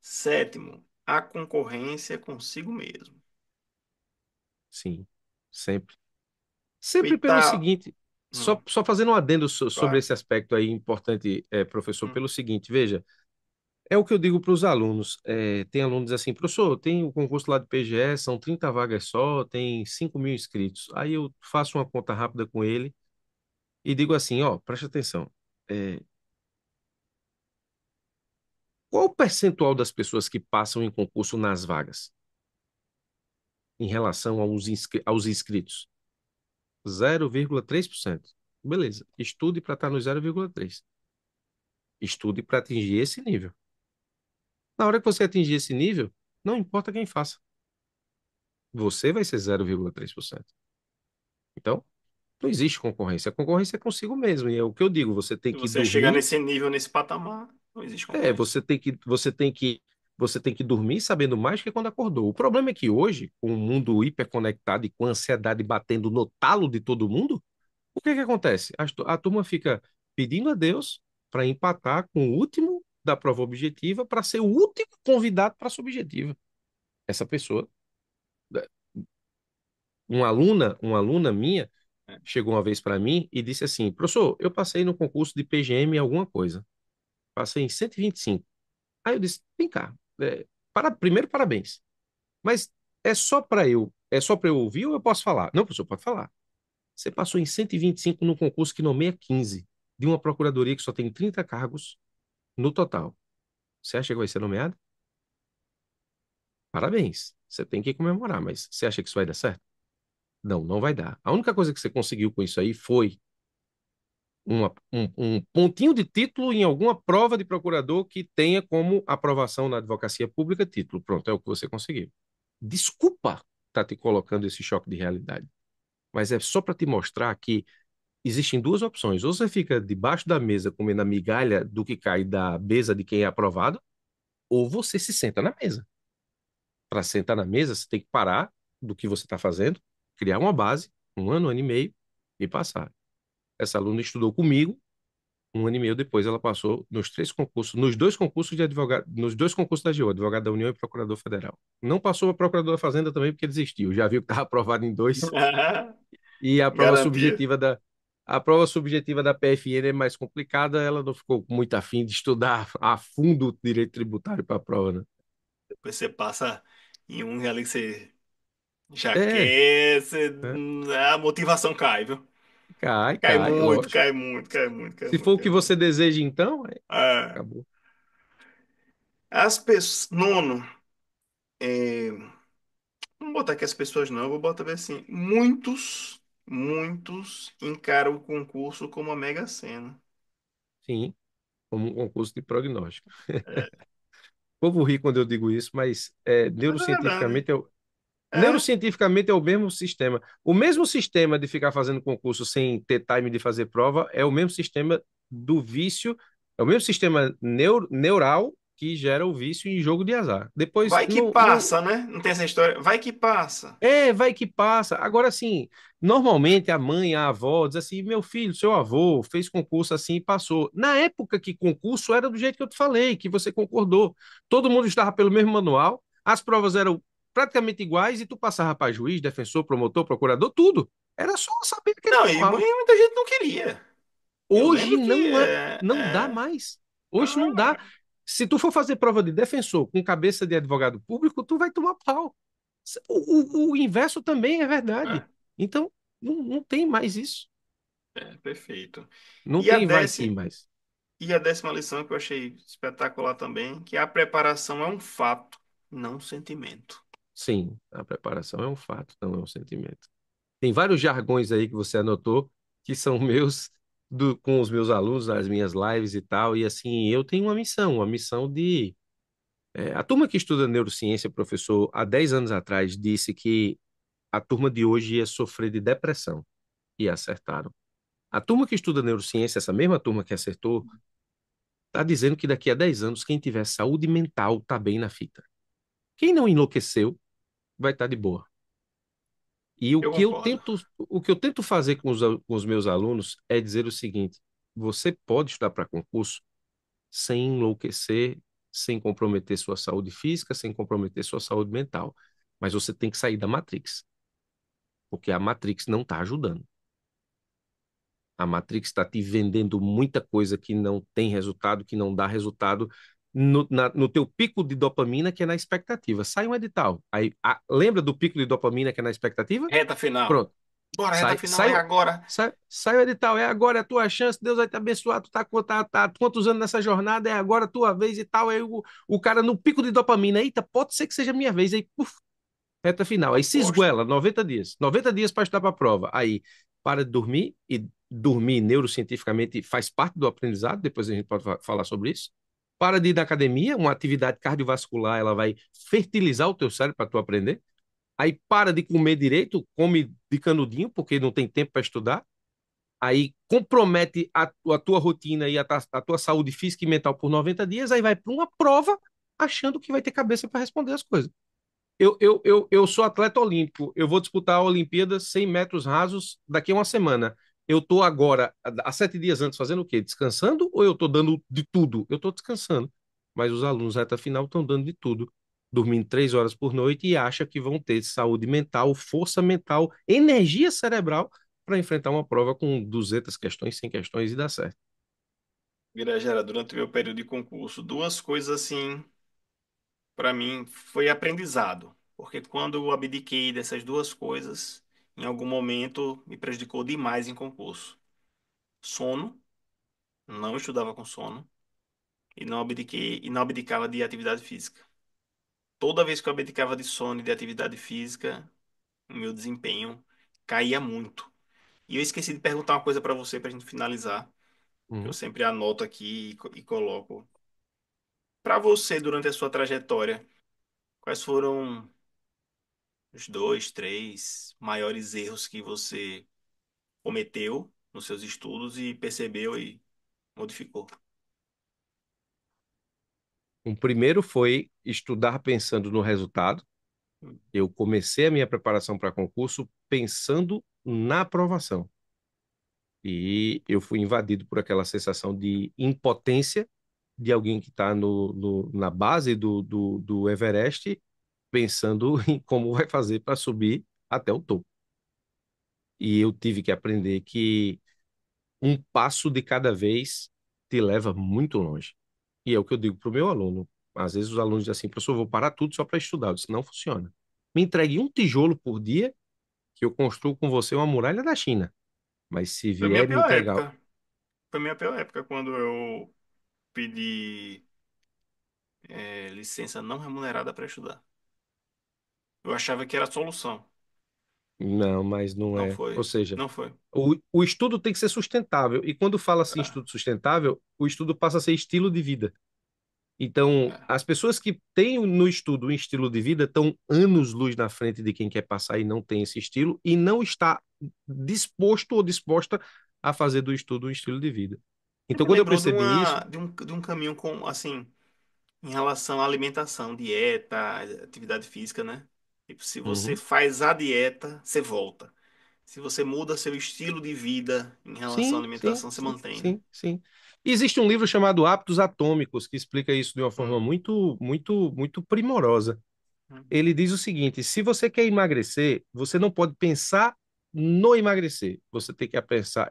Sétimo, a concorrência é consigo mesmo. Sim, sempre. Sempre pelo Oitavo, seguinte, hum, só fazendo um adendo sobre claro. esse aspecto aí importante, professor, Hum. pelo seguinte, veja, é o que eu digo para os alunos. Tem alunos assim, professor, tem o concurso lá do PGE, são 30 vagas só, tem 5.000 inscritos. Aí eu faço uma conta rápida com ele e digo assim, ó, presta atenção, é, qual o percentual das pessoas que passam em concurso nas vagas em relação aos inscritos? 0,3%. Beleza, estude para estar no 0,3. Estude para atingir esse nível. Na hora que você atingir esse nível, não importa quem faça, você vai ser 0,3%. Então, não existe concorrência. A concorrência é consigo mesmo. E é o que eu digo, você tem Se que você chegar dormir, nesse nível, nesse patamar, não existe é, concorrência. você tem que dormir sabendo mais que quando acordou. O problema é que hoje, com o mundo hiperconectado e com a ansiedade batendo no talo de todo mundo, o que que acontece? A turma fica pedindo a Deus para empatar com o último da prova objetiva para ser o último convidado para a subjetiva. Essa pessoa, né, uma aluna minha, Né? chegou uma vez para mim e disse assim: professor, eu passei no concurso de PGM em alguma coisa, passei em 125. Aí eu disse: vem cá, primeiro parabéns, mas é só para eu ouvir ou eu posso falar? Não, professor, pode falar. Você passou em 125 no concurso que nomeia 15 de uma procuradoria que só tem 30 cargos no total. Você acha que vai ser nomeado? Parabéns. Você tem que comemorar, mas você acha que isso vai dar certo? Não, não vai dar. A única coisa que você conseguiu com isso aí foi um pontinho de título em alguma prova de procurador que tenha como aprovação na advocacia pública título. Pronto, é o que você conseguiu. Desculpa estar te colocando esse choque de realidade, mas é só para te mostrar que existem duas opções. Ou você fica debaixo da mesa comendo a migalha do que cai da mesa de quem é aprovado, ou você se senta na mesa. Para sentar na mesa, você tem que parar do que você está fazendo, criar uma base, um ano e meio, e passar. Essa aluna estudou comigo, um ano e meio depois ela passou nos dois concursos de advogado, nos dois concursos da AGU, advogado da União e procurador federal. Não passou a procurador da Fazenda também porque desistiu, já viu que estava aprovado em dois, e Garantia. a prova subjetiva da PFN é mais complicada, ela não ficou muito afim de estudar a fundo o direito tributário para a prova, né? Depois você passa em um ali que você Já É, quer, né? a motivação cai, viu? Cai, Cai cai, muito, lógico. cai muito, cai muito, cai Se for muito, o cai que muito. você deseja, então, aí Ah, acabou. as pessoas. Nono, é, não vou botar aqui as pessoas, não, eu vou botar bem assim. Muitos encaram o concurso como a Mega Sena. Sim, como um concurso de prognóstico. É, O povo ri quando eu digo isso, mas mas é verdade. É, neurocientificamente é o mesmo sistema. O mesmo sistema de ficar fazendo concurso sem ter time de fazer prova é o mesmo sistema do vício, é o mesmo sistema neural que gera o vício em jogo de azar. Depois, vai que passa, né? Não tem essa história? Vai que passa. vai que passa. Agora, sim, normalmente a mãe, a avó diz assim: meu filho, seu avô fez concurso assim e passou. Na época que concurso era do jeito que eu te falei, que você concordou. Todo mundo estava pelo mesmo manual, as provas eram praticamente iguais e tu passava para juiz, defensor, promotor, procurador, tudo. Era só saber aquele Não, e manual. muita gente não queria. Eu Hoje lembro que não há, não dá mais. Hoje não dá. ah, Se tu for fazer prova de defensor com cabeça de advogado público, tu vai tomar pau. O inverso também é verdade. ah, Então, não tem mais isso. perfeito. Não E a tem vai que décima, mais. e a décima lição que eu achei espetacular também, que a preparação é um fato, não um sentimento. Sim, a preparação é um fato, não é um sentimento. Tem vários jargões aí que você anotou que são meus com os meus alunos, nas minhas lives e tal. E assim, eu tenho uma missão de. A turma que estuda neurociência, professor, há 10 anos atrás, disse que a turma de hoje ia sofrer de depressão. E acertaram. A turma que estuda neurociência, essa mesma turma que acertou, está dizendo que daqui a 10 anos, quem tiver saúde mental está bem na fita. Quem não enlouqueceu vai estar de boa. E Eu concordo. o que eu tento fazer com os meus alunos é dizer o seguinte: você pode estudar para concurso sem enlouquecer, sem comprometer sua saúde física, sem comprometer sua saúde mental. Mas você tem que sair da Matrix, porque a Matrix não está ajudando. A Matrix está te vendendo muita coisa que não tem resultado, que não dá resultado no teu pico de dopamina, que é na expectativa. Sai um edital. Aí, lembra do pico de dopamina que é na expectativa? Reta final. Pronto. Bora, reta Sai, final sai, é agora. sai o edital. É agora é a tua chance. Deus vai te abençoar. Tu tá quantos anos nessa jornada? É agora a tua vez e tal. Aí o cara no pico de dopamina. Eita, pode ser que seja a minha vez. Aí, puf, reta final. Aí se Aposto. esguela, 90 dias. 90 dias para estudar para a prova. Aí para de dormir, e dormir neurocientificamente faz parte do aprendizado, depois a gente pode falar sobre isso. Para de ir na academia, uma atividade cardiovascular, ela vai fertilizar o teu cérebro para tu aprender. Aí para de comer direito, come de canudinho, porque não tem tempo para estudar. Aí compromete a tua rotina e a tua saúde física e mental por 90 dias, aí vai para uma prova achando que vai ter cabeça para responder as coisas. Eu sou atleta olímpico. Eu vou disputar a Olimpíada 100 metros rasos daqui a uma semana. Eu estou agora, há 7 dias antes, fazendo o quê? Descansando ou eu estou dando de tudo? Eu estou descansando. Mas os alunos, reta final, estão dando de tudo. Dormindo 3 horas por noite e acham que vão ter saúde mental, força mental, energia cerebral para enfrentar uma prova com 200 questões, 100 questões e dar certo. Virajara, durante o meu período de concurso, duas coisas assim, para mim, foi aprendizado. Porque quando eu abdiquei dessas duas coisas, em algum momento me prejudicou demais em concurso. Sono, não estudava com sono, e não abdicava de atividade física. Toda vez que eu abdicava de sono e de atividade física, o meu desempenho caía muito. E eu esqueci de perguntar uma coisa para você para a gente finalizar, que eu Uhum. sempre anoto aqui e coloco. Para você, durante a sua trajetória, quais foram os dois, três maiores erros que você cometeu nos seus estudos e percebeu e modificou? O primeiro foi estudar pensando no resultado. Eu comecei a minha preparação para concurso pensando na aprovação. E eu fui invadido por aquela sensação de impotência de alguém que está na base do Everest, pensando em como vai fazer para subir até o topo. E eu tive que aprender que um passo de cada vez te leva muito longe. E é o que eu digo para o meu aluno. Às vezes os alunos dizem assim, professor, eu vou parar tudo só para estudar. Eu disse, não funciona. Me entregue um tijolo por dia que eu construo com você uma muralha da China. Mas se Foi a minha vier me pior entregar. época. Foi a minha pior época quando eu pedi licença não remunerada para estudar. Eu achava que era a solução. Não, mas não Não é. Ou foi. seja, Não foi. o estudo tem que ser sustentável. E quando fala assim, Ah, estudo sustentável, o estudo passa a ser estilo de vida. Então, é. as pessoas que têm no estudo um estilo de vida estão anos-luz na frente de quem quer passar e não tem esse estilo e não está disposto ou disposta a fazer do estudo um estilo de vida. Você Então, me quando eu lembrou de percebi isso, de um caminho com, assim, em relação à alimentação, dieta, atividade física, né? Tipo, se você uhum, faz a dieta, você volta. Se você muda seu estilo de vida em relação à sim, sim, alimentação, você sim, mantém, né? sim, sim. Existe um livro chamado Hábitos Atômicos que explica isso de uma forma Hum, muito primorosa. hum. Ele diz o seguinte: se você quer emagrecer, você não pode pensar no emagrecer. Você tem que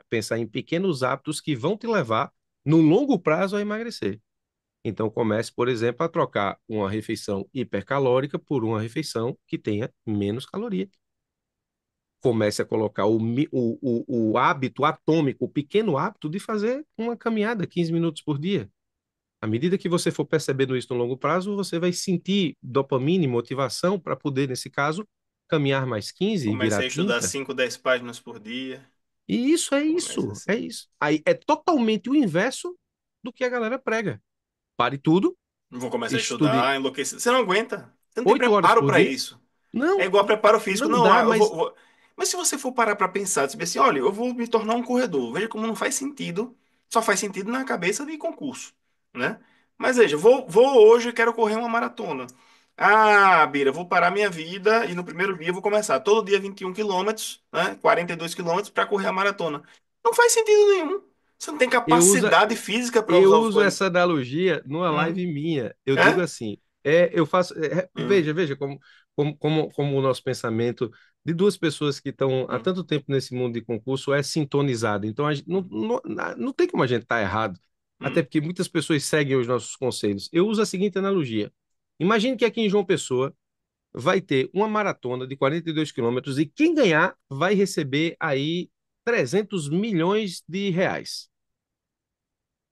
pensar em pequenos hábitos que vão te levar, no longo prazo, a emagrecer. Então, comece, por exemplo, a trocar uma refeição hipercalórica por uma refeição que tenha menos caloria. Comece a colocar o hábito atômico, o pequeno hábito de fazer uma caminhada 15 minutos por dia. À medida que você for percebendo isso no longo prazo, você vai sentir dopamina e motivação para poder, nesse caso, caminhar mais 15 e virar Comecei a estudar 30. 5, 10 páginas por dia. E isso é Comece isso, é assim. isso. Aí é totalmente o inverso do que a galera prega. Pare tudo, Não vou começar a estude estudar, enlouquecer. Você não aguenta. Você não tem 8 horas preparo por para dia. isso. É Não, igual preparo físico. não Não, dá, mas Mas se você for parar para pensar, você assim, olha, eu vou me tornar um corredor. Veja como não faz sentido. Só faz sentido na cabeça de concurso, né? Mas veja, vou hoje, quero correr uma maratona. Ah, Bira, vou parar minha vida e no primeiro dia eu vou começar. Todo dia 21 quilômetros, né? 42 quilômetros para correr a maratona. Não faz sentido nenhum. Você não tem eu uso, capacidade física para eu usar os uso coisas. essa analogia numa Hum. live minha. Eu digo É? assim, eu faço, Hum, veja como o nosso pensamento de duas pessoas que estão há hum, tanto tempo nesse mundo de concurso é sintonizado. Então, a gente, hum, não tem como a gente estar errado, até hum, porque muitas pessoas seguem os nossos conselhos. Eu uso a seguinte analogia. Imagine que aqui em João Pessoa vai ter uma maratona de 42 quilômetros e quem ganhar vai receber aí 300 milhões de reais.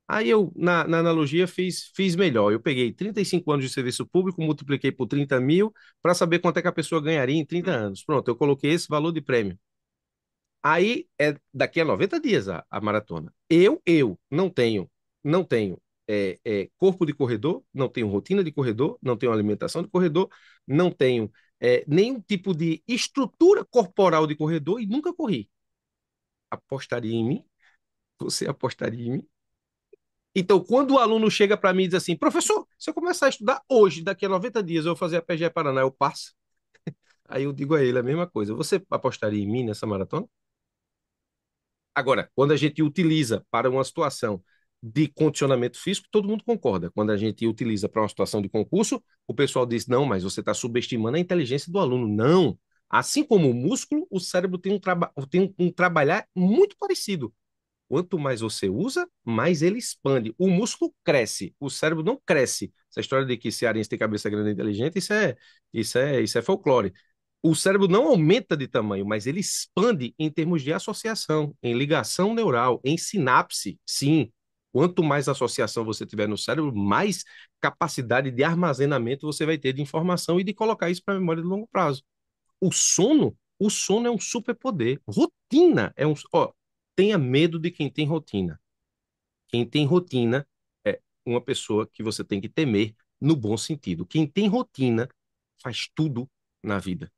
Aí eu, na analogia, fiz melhor. Eu peguei 35 anos de serviço público, multipliquei por 30 mil para saber quanto é que a pessoa ganharia em 30 hum. anos. Pronto, eu coloquei esse valor de prêmio. Aí é daqui a 90 dias a maratona. Eu não tenho corpo de corredor, não tenho rotina de corredor, não tenho alimentação de corredor, não tenho nenhum tipo de estrutura corporal de corredor e nunca corri. Apostaria em mim? Você apostaria em mim? Então, quando o aluno chega para mim e diz assim, professor, se eu começar a estudar hoje, daqui a 90 dias, eu vou fazer a PGE Paraná, eu passo. Aí eu digo a ele a mesma coisa. Você apostaria em mim nessa maratona? Agora, quando a gente utiliza para uma situação de condicionamento físico, todo mundo concorda. Quando a gente utiliza para uma situação de concurso, o pessoal diz: não, mas você está subestimando a inteligência do aluno. Não. Assim como o músculo, o cérebro tem um trabalhar muito parecido. Quanto mais você usa, mais ele expande. O músculo cresce, o cérebro não cresce. Essa história de que cearense tem cabeça grande e inteligente, isso é folclore. O cérebro não aumenta de tamanho, mas ele expande em termos de associação, em ligação neural, em sinapse. Sim, quanto mais associação você tiver no cérebro, mais capacidade de armazenamento você vai ter de informação e de colocar isso para a memória de longo prazo. O sono é um superpoder. Rotina é um. Ó, tenha medo de quem tem rotina. Quem tem rotina é uma pessoa que você tem que temer no bom sentido. Quem tem rotina faz tudo na vida.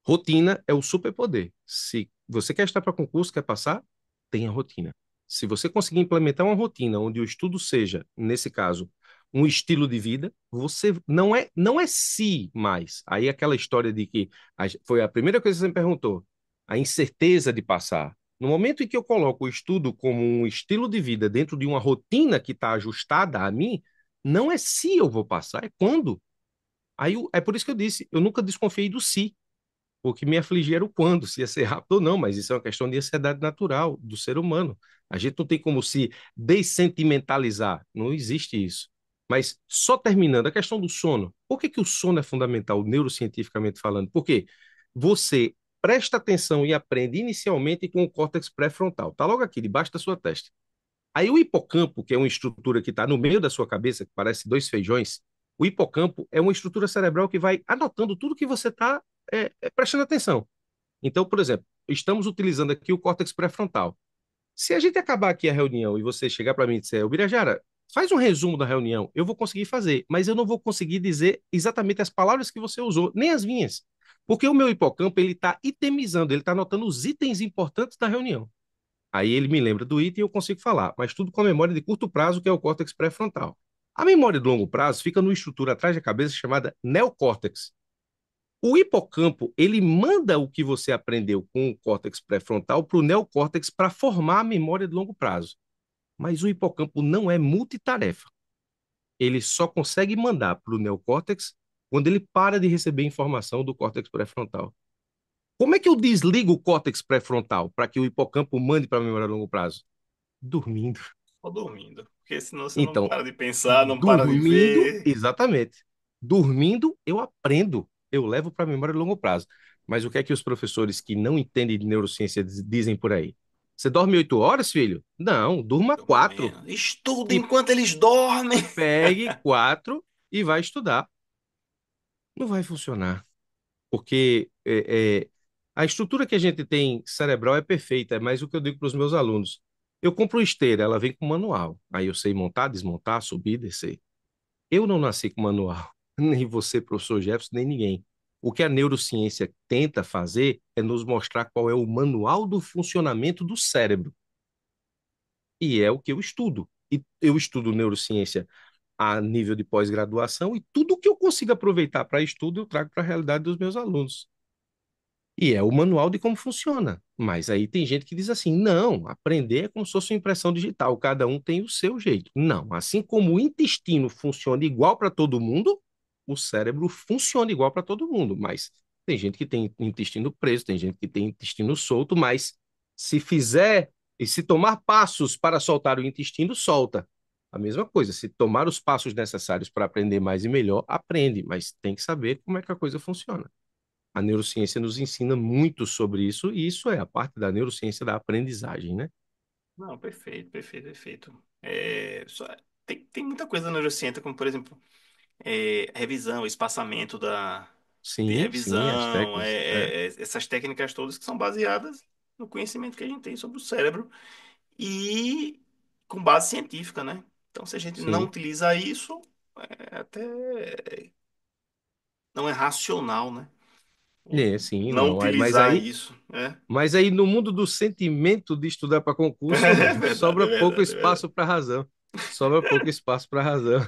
Rotina é o superpoder. Se você quer estar para concurso, quer passar, tenha rotina. Se você conseguir implementar uma rotina onde o estudo seja, nesse caso, um estilo de vida, você não é si mais. Aí aquela história de que foi a primeira coisa que você me perguntou, a incerteza de passar. No momento em que eu coloco o estudo como um estilo de vida dentro de uma rotina que está ajustada a mim, não é se eu vou passar, é quando. Aí é por isso que eu disse, eu nunca desconfiei do si. O que me afligia era o quando, se ia ser rápido ou não, mas isso é uma questão de ansiedade natural do ser humano. A gente não tem como se dessentimentalizar, não existe isso. Mas só terminando, a questão do sono. Por que que o sono é fundamental, neurocientificamente falando? Porque você presta atenção e aprende inicialmente com o córtex pré-frontal. Está logo aqui, debaixo da sua testa. Aí o hipocampo, que é uma estrutura que está no meio da sua cabeça, que parece dois feijões, o hipocampo é uma estrutura cerebral que vai anotando tudo que você está prestando atenção. Então, por exemplo, estamos utilizando aqui o córtex pré-frontal. Se a gente acabar aqui a reunião e você chegar para mim e disser, Birajara, faz um resumo da reunião, eu vou conseguir fazer, mas eu não vou conseguir dizer exatamente as palavras que você usou, nem as minhas. Porque o meu hipocampo, ele está itemizando, ele está anotando os itens importantes da reunião. Aí ele me lembra do item e eu consigo falar, mas tudo com a memória de curto prazo, que é o córtex pré-frontal. A memória de longo prazo fica numa estrutura atrás da cabeça chamada neocórtex. O hipocampo, ele manda o que você aprendeu com o córtex pré-frontal para o neocórtex para formar a memória de longo prazo. Mas o hipocampo não é multitarefa. Ele só consegue mandar para o neocórtex quando ele para de receber informação do córtex pré-frontal. Como é que eu desligo o córtex pré-frontal para que o hipocampo mande para a memória a longo prazo? Dormindo. Ou dormindo. Porque senão você não Então, para de pensar, não para de dormindo, ver. exatamente. Dormindo, eu aprendo, eu levo para a memória a longo prazo. Mas o que é que os professores que não entendem de neurociência dizem por aí? Você dorme 8 horas, filho? Não, durma Durma 4 menos. Estuda e enquanto eles dormem. pegue 4 e vai estudar. Não vai funcionar, porque a estrutura que a gente tem cerebral é perfeita, mas o que eu digo para os meus alunos, eu compro uma esteira, ela vem com manual, aí eu sei montar, desmontar, subir, descer. Eu não nasci com manual, nem você, professor Jefferson, nem ninguém. O que a neurociência tenta fazer é nos mostrar qual é o manual do funcionamento do cérebro. E é o que eu estudo. E eu estudo neurociência a nível de pós-graduação e tudo que eu consigo aproveitar para estudo eu trago para a realidade dos meus alunos. E é o manual de como funciona. Mas aí tem gente que diz assim: não, aprender é como se fosse uma impressão digital, cada um tem o seu jeito. Não, assim como o intestino funciona igual para todo mundo, o cérebro funciona igual para todo mundo. Mas tem gente que tem intestino preso, tem gente que tem intestino solto, mas se fizer e se tomar passos para soltar o intestino, solta. A mesma coisa, se tomar os passos necessários para aprender mais e melhor, aprende, mas tem que saber como é que a coisa funciona. A neurociência nos ensina muito sobre isso, e isso é a parte da neurociência da aprendizagem, né? Não, perfeito, perfeito, perfeito. Tem muita coisa na neurociência, como por exemplo, revisão, espaçamento de Sim, sim, as revisão, técnicas. essas técnicas todas que são baseadas no conhecimento que a gente tem sobre o cérebro e com base científica, né? Então, se a gente não Sim, utiliza isso, até não é racional, né? sim, Não não. utilizar isso, né? Mas aí no mundo do sentimento de estudar para concurso, É verdade, é sobra pouco verdade, é espaço verdade. para razão. Sobra pouco espaço para razão.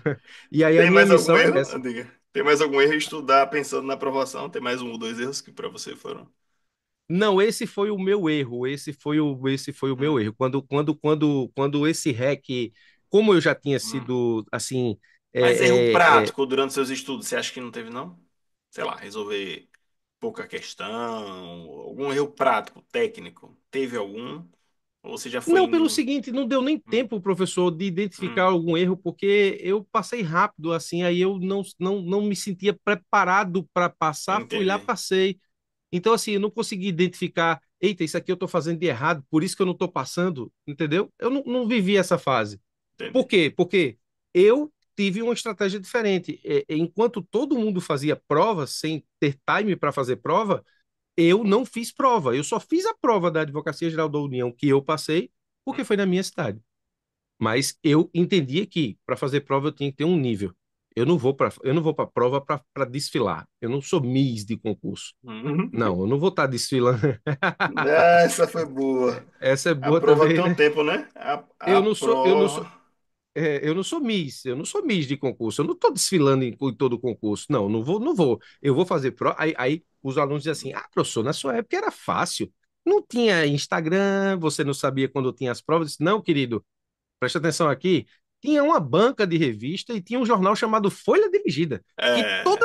E aí a Tem minha mais algum missão é erro? essa. Diga. Tem mais algum erro em estudar pensando na aprovação? Tem mais um ou dois erros que para você foram? Não, esse foi o meu erro. Esse foi o meu Hum. erro. Quando esse REC, como eu já tinha Hum. sido assim, Mas erro é, é, é, prático durante seus estudos, você acha que não teve, não? Sei lá, resolver pouca questão, algum erro prático, técnico. Teve algum? Ou você já foi não, pelo indo. seguinte, não deu nem Hum, tempo, professor, de identificar hum, algum erro, porque eu passei rápido, assim, aí eu não me sentia preparado para passar, fui lá, entendi, passei. Então, assim, eu não consegui identificar, eita, isso aqui eu estou fazendo de errado, por isso que eu não estou passando, entendeu? Eu não vivi essa fase. Por entendi. quê? Porque eu tive uma estratégia diferente. Enquanto todo mundo fazia prova, sem ter time para fazer prova, eu não fiz prova. Eu só fiz a prova da Advocacia Geral da União que eu passei, porque Hum, foi na minha cidade. Mas eu entendia que para fazer prova eu tinha que ter um nível. Eu não vou para prova para desfilar. Eu não sou Miss de concurso. hum. Não, eu não vou estar desfilando. Essa foi boa. Essa é A boa prova também, tem um né? tempo, né? A Eu não sou, eu não sou, prova. eu não sou Miss de concurso. Eu não estou desfilando em todo concurso. Não, não vou, não vou. Eu vou fazer prova. Aí os alunos dizem assim: "Ah, professor, na sua época era fácil. Não tinha Instagram, você não sabia quando tinha as provas." Eu disse, não, querido, preste atenção aqui, tinha uma banca de revista e tinha um jornal chamado Folha Dirigida, que É,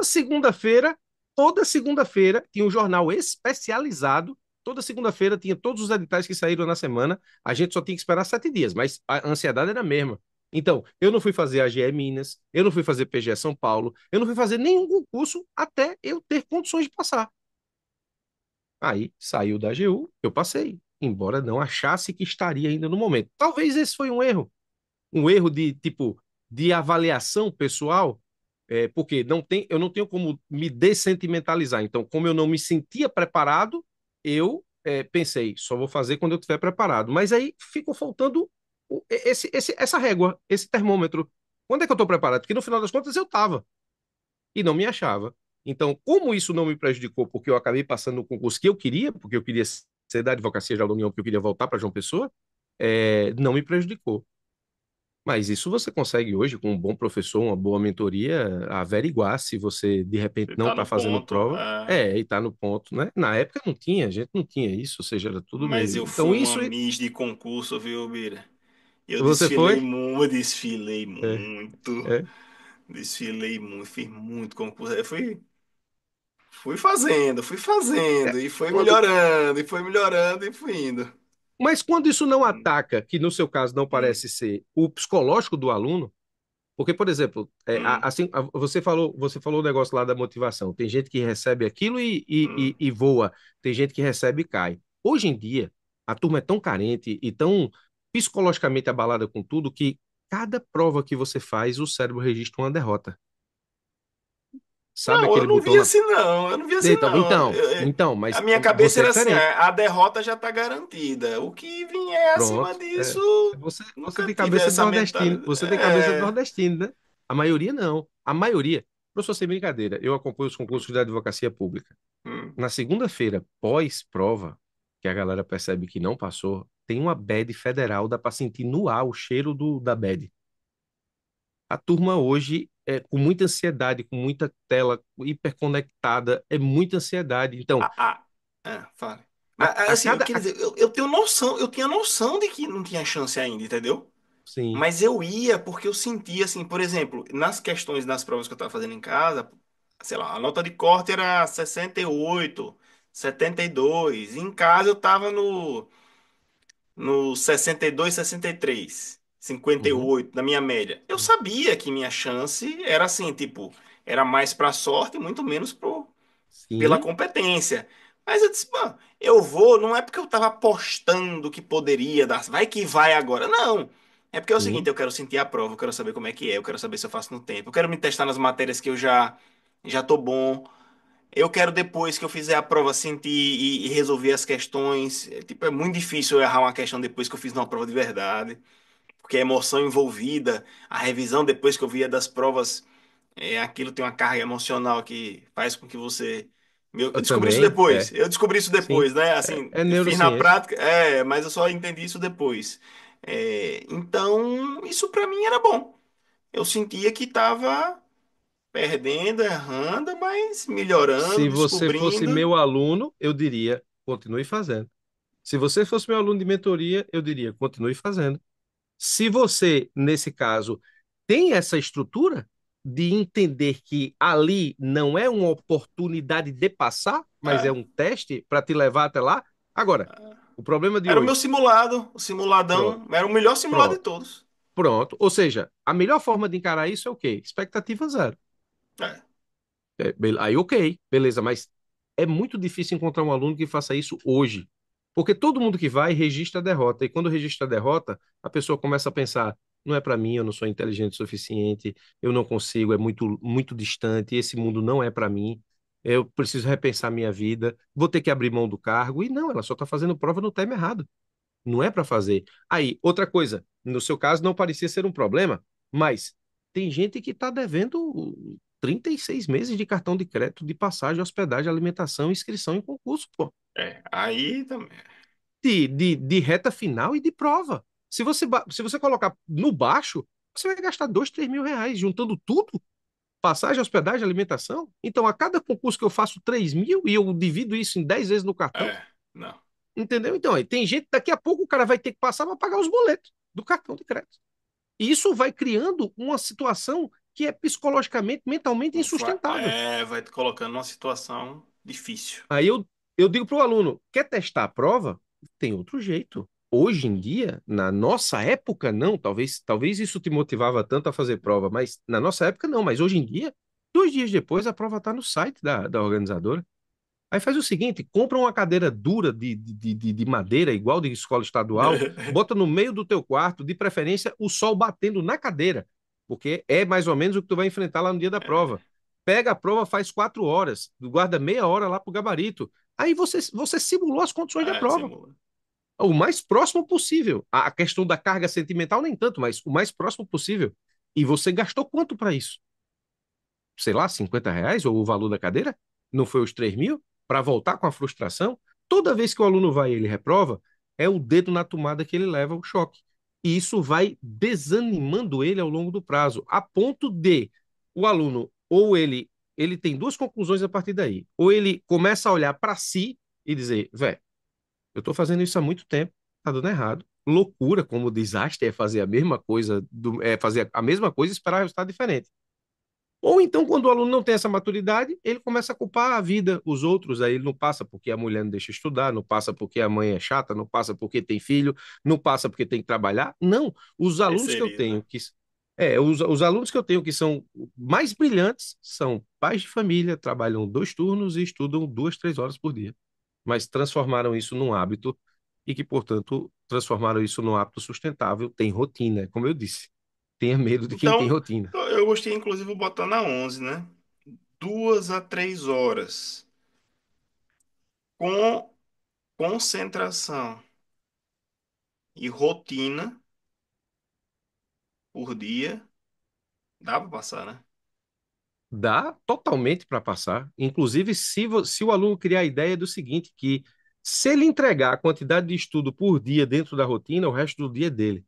toda segunda-feira tinha um jornal especializado, toda segunda-feira tinha todos os editais que saíram na semana, a gente só tinha que esperar 7 dias, mas a ansiedade era a mesma. Então, eu não fui fazer AGE Minas, eu não fui fazer PGE São Paulo, eu não fui fazer nenhum concurso até eu ter condições de passar. Aí saiu da AGU, eu passei, embora não achasse que estaria ainda no momento. Talvez esse foi um erro de tipo de avaliação pessoal, porque eu não tenho como me dessentimentalizar. Então, como eu não me sentia preparado, eu pensei, só vou fazer quando eu estiver preparado. Mas aí ficou faltando essa régua, esse termômetro. Quando é que eu estou preparado? Porque no final das contas eu estava e não me achava. Então, como isso não me prejudicou, porque eu acabei passando no concurso que eu queria, porque eu queria ser da Advocacia Geral da União, porque eu queria voltar para João Pessoa, não me prejudicou. Mas isso você consegue hoje, com um bom professor, uma boa mentoria, averiguar se você de repente Você não tá está no fazendo ponto. prova. E está no ponto, né? Na época não tinha, a gente não tinha isso, ou seja, era tudo Mas meio. eu Então, fui uma isso miss de concurso, viu, Bira? Eu você desfilei foi? muito, desfilei É, muito. é. Desfilei muito, fiz muito concurso. Fui É, fazendo, e foi quando, melhorando, e foi melhorando, e fui indo. mas quando isso não Hum, ataca, que no seu caso não hum, parece ser o psicológico do aluno, porque, por exemplo, hum, você falou o negócio lá da motivação. Tem gente que recebe aquilo hum. e voa, tem gente que recebe e cai. Hoje em dia, a turma é tão carente e tão psicologicamente abalada com tudo que cada prova que você faz, o cérebro registra uma derrota. Sabe Não, eu aquele não botão vi na. assim, não. Eu não vi assim, Então, não. então, então, A mas minha cabeça você é era assim, diferente. a derrota já tá garantida. O que vier acima Pronto. disso, Você nunca tem tive cabeça de essa nordestino. mentalidade. Você tem cabeça de nordestino, né? A maioria não. A maioria. Professor, sem brincadeira, eu acompanho os concursos da advocacia pública. Hum. Na segunda-feira, pós-prova, que a galera percebe que não passou, tem uma bad federal, dá para sentir no ar o cheiro da bad. A turma hoje é com muita ansiedade, com muita tela hiperconectada, é muita ansiedade. Então, Ah, ah, fale. a, Mas a assim, eu cada. queria dizer, eu tenho noção, eu tinha noção de que não tinha chance ainda, entendeu? Sim. Mas eu ia porque eu sentia assim, por exemplo, nas questões, nas provas que eu estava fazendo em casa, sei lá, a nota de corte era 68, 72. Em casa eu tava no 62, 63, Uhum. 58 na minha média. Eu sabia que minha chance era assim, tipo, era mais pra sorte, muito menos pela Sim, competência. Mas eu disse, mano, eu vou, não é porque eu tava apostando que poderia dar, vai que vai agora. Não. É porque é o seguinte, sim. eu quero sentir a prova, eu quero saber como é que é, eu quero saber se eu faço no tempo, eu quero me testar nas matérias que eu já tô bom. Eu quero depois que eu fizer a prova sentir e resolver as questões. Tipo, é muito difícil eu errar uma questão depois que eu fiz uma prova de verdade, porque a emoção envolvida, a revisão depois que eu via das provas, aquilo tem uma carga emocional que faz com que você. Eu Eu descobri isso também, depois. Eu descobri isso sim. depois, né? É, Assim, é fiz na neurociência. prática, mas eu só entendi isso depois. Então, isso pra mim era bom. Eu sentia que estava perdendo, errando, mas melhorando, Se você fosse descobrindo. meu aluno, eu diria, continue fazendo. Se você fosse meu aluno de mentoria, eu diria, continue fazendo. Se você, nesse caso, tem essa estrutura de entender que ali não é uma oportunidade de passar, mas é É, um teste para te levar até lá. Agora, o problema de era o meu hoje, simulado, o pronto, simuladão, era o melhor simulado de pronto, todos. pronto. Ou seja, a melhor forma de encarar isso é o quê? Expectativa zero. É, Aí, ok, beleza, mas é muito difícil encontrar um aluno que faça isso hoje. Porque todo mundo que vai registra a derrota. E quando registra a derrota, a pessoa começa a pensar: não é para mim, eu não sou inteligente o suficiente, eu não consigo, é muito, muito distante, esse mundo não é para mim, eu preciso repensar minha vida, vou ter que abrir mão do cargo. E não, ela só está fazendo prova no time errado. Não é para fazer. Aí, outra coisa, no seu caso não parecia ser um problema, mas tem gente que está devendo 36 meses de cartão de crédito de passagem, hospedagem, alimentação, inscrição em concurso, pô. aí também. De reta final e de prova. Se você colocar no baixo, você vai gastar 2, 3 mil reais juntando tudo, passagem, hospedagem, alimentação. Então, a cada concurso que eu faço 3 mil e eu divido isso em 10 vezes no cartão, Não. entendeu? Então, aí, tem gente, daqui a pouco o cara vai ter que passar para pagar os boletos do cartão de crédito. E isso vai criando uma situação que é psicologicamente, mentalmente insustentável. Vai te colocando numa situação difícil. Aí eu digo para o aluno: quer testar a prova? Tem outro jeito. Hoje em dia, na nossa época, não. Talvez isso te motivava tanto a fazer prova, mas na nossa época, não. Mas hoje em dia, 2 dias depois, a prova está no site da organizadora. Aí faz o seguinte: compra uma cadeira dura de madeira, igual de escola estadual, bota no meio do teu quarto, de preferência o sol batendo na cadeira, porque é mais ou menos o que tu vai enfrentar lá no dia da prova. Pega a prova, faz 4 horas, guarda meia hora lá pro gabarito. Aí você simulou as condições da prova. Simula. O mais próximo possível. A questão da carga sentimental, nem tanto, mas o mais próximo possível. E você gastou quanto para isso? Sei lá, R$ 50 ou o valor da cadeira? Não foi os 3 mil? Para voltar com a frustração? Toda vez que o aluno vai e ele reprova, é o dedo na tomada que ele leva o choque. E isso vai desanimando ele ao longo do prazo, a ponto de o aluno, ou ele tem duas conclusões a partir daí. Ou ele começa a olhar para si e dizer, velho, eu estou fazendo isso há muito tempo, tá dando errado. Loucura, como desastre é fazer a mesma coisa, é fazer a mesma coisa e esperar resultado diferente. Ou então, quando o aluno não tem essa maturidade, ele começa a culpar a vida, os outros, aí ele não passa porque a mulher não deixa estudar, não passa porque a mãe é chata, não passa porque tem filho, não passa porque tem que trabalhar. Não, os alunos que eu tenho Terceiriza. os alunos que eu tenho que são mais brilhantes são pais de família, trabalham 2 turnos e estudam 2, 3 horas por dia, mas transformaram isso num hábito e que, portanto, transformaram isso num hábito sustentável, tem rotina, como eu disse. Tenha medo de quem tem Então, rotina. eu gostei, inclusive, botando a 11, né? 2 a 3 horas. Com concentração e rotina por dia, dá para passar, né? Dá totalmente para passar. Inclusive, se o aluno criar a ideia do seguinte, que se ele entregar a quantidade de estudo por dia dentro da rotina, o resto do dia é dele.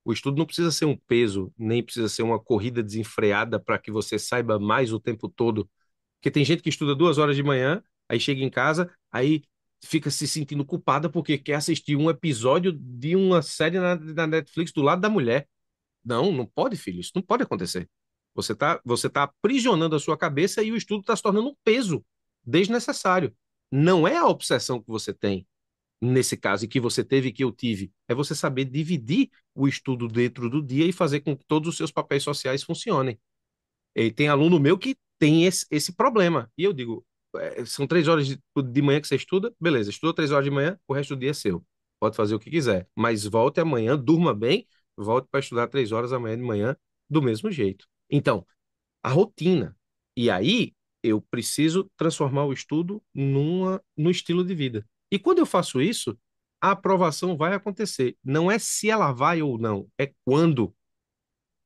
O estudo não precisa ser um peso, nem precisa ser uma corrida desenfreada para que você saiba mais o tempo todo. Porque tem gente que estuda 2 horas de manhã, aí chega em casa, aí fica se sentindo culpada porque quer assistir um episódio de uma série na Netflix do lado da mulher. Não, não pode, filho. Isso não pode acontecer. Você tá aprisionando a sua cabeça e o estudo está se tornando um peso desnecessário. Não é a obsessão que você tem, nesse caso, e que você teve e que eu tive. É você saber dividir o estudo dentro do dia e fazer com que todos os seus papéis sociais funcionem. E tem aluno meu que tem esse problema. E eu digo, são 3 horas de manhã que você estuda, beleza, estudou 3 horas de manhã, o resto do dia é seu. Pode fazer o que quiser. Mas volte amanhã, durma bem, volte para estudar 3 horas amanhã de manhã, do mesmo jeito. Então, a rotina. E aí, eu preciso transformar o estudo no estilo de vida. E quando eu faço isso, a aprovação vai acontecer. Não é se ela vai ou não, é quando.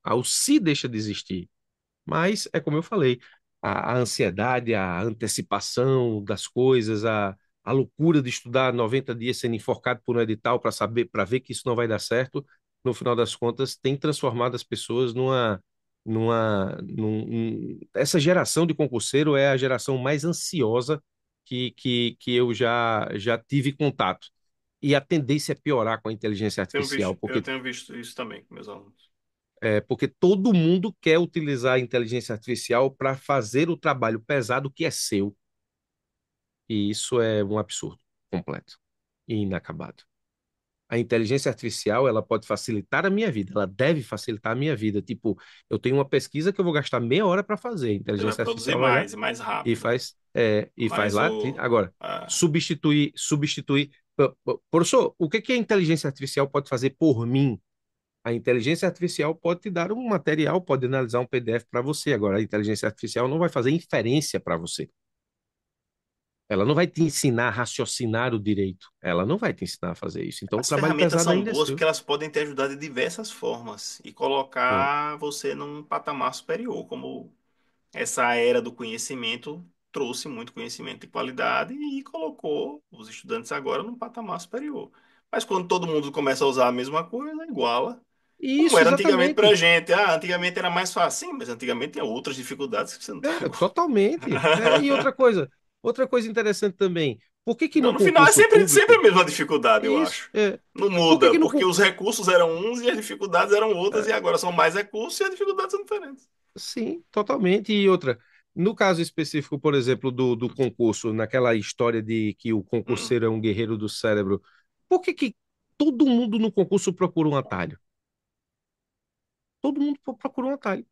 O se deixa de existir. Mas é como eu falei, a ansiedade, a antecipação das coisas, a loucura de estudar 90 dias sendo enforcado por um edital para saber, para ver que isso não vai dar certo, no final das contas, tem transformado as pessoas essa geração de concurseiro é a geração mais ansiosa que eu já tive contato. E a tendência é piorar com a inteligência artificial, Eu porque tenho visto isso também com meus alunos. porque todo mundo quer utilizar a inteligência artificial para fazer o trabalho pesado que é seu. E isso é um absurdo completo e inacabado. A inteligência artificial, ela pode facilitar a minha vida, ela deve facilitar a minha vida. Tipo, eu tenho uma pesquisa que eu vou gastar meia hora para fazer. A Ele vai inteligência produzir artificial vai lá mais e mais e rápido. faz Mas lá. Agora, substituir. Professor, o que a inteligência artificial pode fazer por mim? A inteligência artificial pode te dar um material, pode analisar um PDF para você. Agora, a inteligência artificial não vai fazer inferência para você. Ela não vai te ensinar a raciocinar o direito. Ela não vai te ensinar a fazer isso. Então, o as trabalho ferramentas pesado são ainda é boas seu. porque elas podem te ajudar de diversas formas e Hum. colocar você num patamar superior, como essa era do conhecimento trouxe muito conhecimento de qualidade e colocou os estudantes agora num patamar superior. Mas quando todo mundo começa a usar a mesma coisa, iguala. Como Isso, era antigamente pra exatamente. gente. Ah, antigamente era mais fácil. Sim, mas antigamente tinha outras dificuldades que você não tem agora. Totalmente. E outra coisa interessante também. Por que que Não, no no final é concurso sempre a público, mesma dificuldade, eu isso, acho. Não por que muda, que no porque con- os recursos eram uns e as dificuldades eram outras, é, e agora são mais recursos e as dificuldades são diferentes. sim, totalmente. E outra, no caso específico, por exemplo, do concurso, naquela história de que o Hum. concurseiro é um guerreiro do cérebro, por que que todo mundo no concurso procura um atalho. Todo mundo procura um atalho.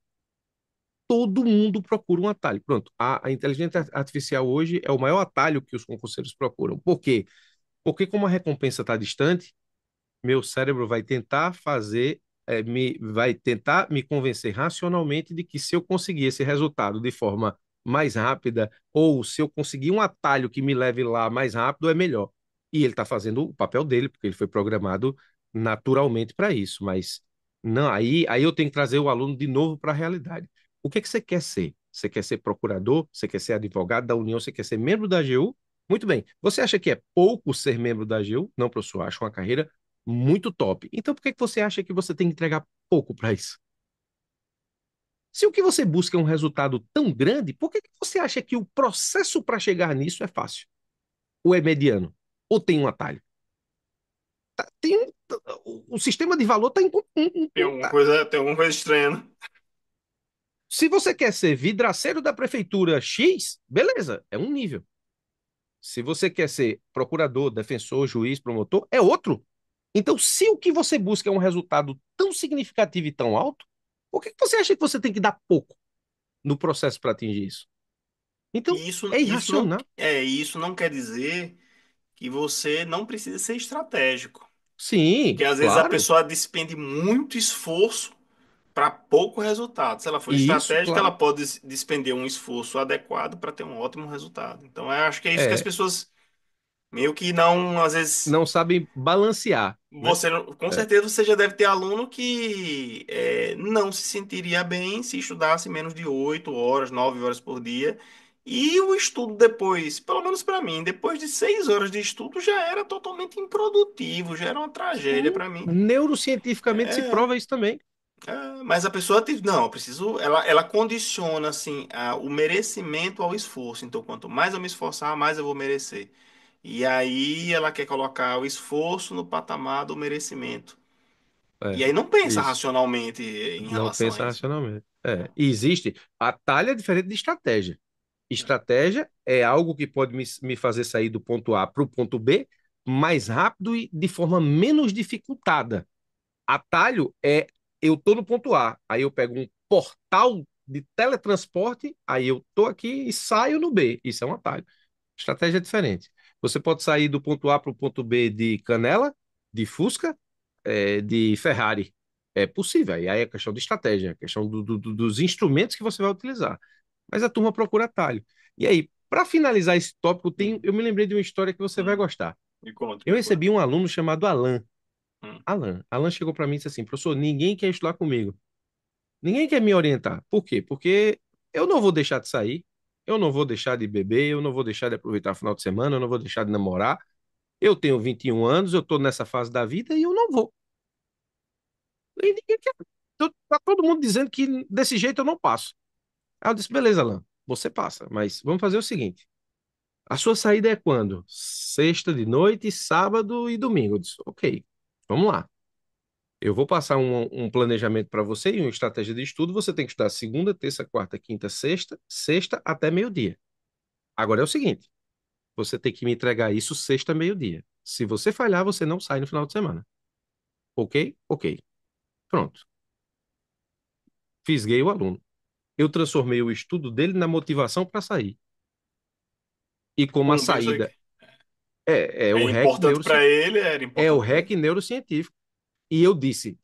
Todo mundo procura um atalho. Pronto, a inteligência artificial hoje é o maior atalho que os concurseiros procuram. Por quê? Porque como a recompensa está distante, meu cérebro vai tentar vai tentar me convencer racionalmente de que se eu conseguir esse resultado de forma mais rápida, ou se eu conseguir um atalho que me leve lá mais rápido, é melhor. E ele está fazendo o papel dele, porque ele foi programado naturalmente para isso. Mas não, aí eu tenho que trazer o aluno de novo para a realidade. O que é que você quer ser? Você quer ser procurador? Você quer ser advogado da União? Você quer ser membro da AGU? Muito bem. Você acha que é pouco ser membro da AGU? Não, professor. Acho uma carreira muito top. Então, por que que você acha que você tem que entregar pouco para isso? Se o que você busca é um resultado tão grande, por que que você acha que o processo para chegar nisso é fácil? Ou é mediano? Ou tem um atalho? Tem o sistema de valor está em. Tem alguma coisa estranha, né? Se você quer ser vidraceiro da prefeitura X, beleza, é um nível. Se você quer ser procurador, defensor, juiz, promotor, é outro. Então, se o que você busca é um resultado tão significativo e tão alto, por que você acha que você tem que dar pouco no processo para atingir isso? Então, E isso, é isso irracional. isso não quer dizer que você não precisa ser estratégico. Sim, Porque às vezes a claro. pessoa despende muito esforço para pouco resultado. Se ela for Isso, estratégica, ela claro. pode despender um esforço adequado para ter um ótimo resultado. Então, eu acho que é isso que as É, pessoas meio que não, às vezes, não sabem balancear, né? com É, certeza você já deve ter aluno que não se sentiria bem se estudasse menos de 8 horas, 9 horas por dia. E o estudo depois, pelo menos para mim, depois de 6 horas de estudo já era totalmente improdutivo, já era uma tragédia sim, para mim. neurocientificamente se É, prova isso também. mas a pessoa não, eu preciso, ela condiciona assim o merecimento ao esforço. Então, quanto mais eu me esforçar, mais eu vou merecer. E aí ela quer colocar o esforço no patamar do merecimento. E É, aí não pensa isso. racionalmente em Não relação a pensa isso. racionalmente. É, e existe. Atalho é diferente de estratégia. Estratégia é algo que pode me fazer sair do ponto A para o ponto B mais rápido e de forma menos dificultada. Atalho é eu tô no ponto A, aí eu pego um portal de teletransporte, aí eu tô aqui e saio no B. Isso é um atalho. Estratégia é diferente. Você pode sair do ponto A para o ponto B de Canela, de Fusca, de Ferrari. É possível. E aí é questão de estratégia, é questão dos instrumentos que você vai utilizar. Mas a turma procura atalho. E aí, para finalizar esse tópico, Hum, eu me lembrei de uma história que você vai hum. gostar. Me conta o Eu que foi. recebi um aluno chamado Alan. Hum. Alan chegou para mim e disse assim: professor, ninguém quer estudar comigo. Ninguém quer me orientar. Por quê? Porque eu não vou deixar de sair, eu não vou deixar de beber, eu não vou deixar de aproveitar o final de semana, eu não vou deixar de namorar. Eu tenho 21 anos, eu estou nessa fase da vida e eu não vou. E ninguém quer. Tá todo mundo dizendo que desse jeito eu não passo. Aí eu disse: beleza, Alan, você passa, mas vamos fazer o seguinte: a sua saída é quando? Sexta de noite, sábado e domingo. Eu disse: ok, vamos lá. Eu vou passar um planejamento para você e uma estratégia de estudo. Você tem que estudar segunda, terça, quarta, quinta, sexta, sexta até meio-dia. Agora é o seguinte: você tem que me entregar isso sexta, meio-dia. Se você falhar, você não sai no final de semana. Ok? Ok. Pronto. Fisguei o aluno. Eu transformei o estudo dele na motivação para sair. E como a Cumpriu isso aqui. saída é o Era REC importante para ele, era é o importante para REC ele. neurocientífico. E eu disse,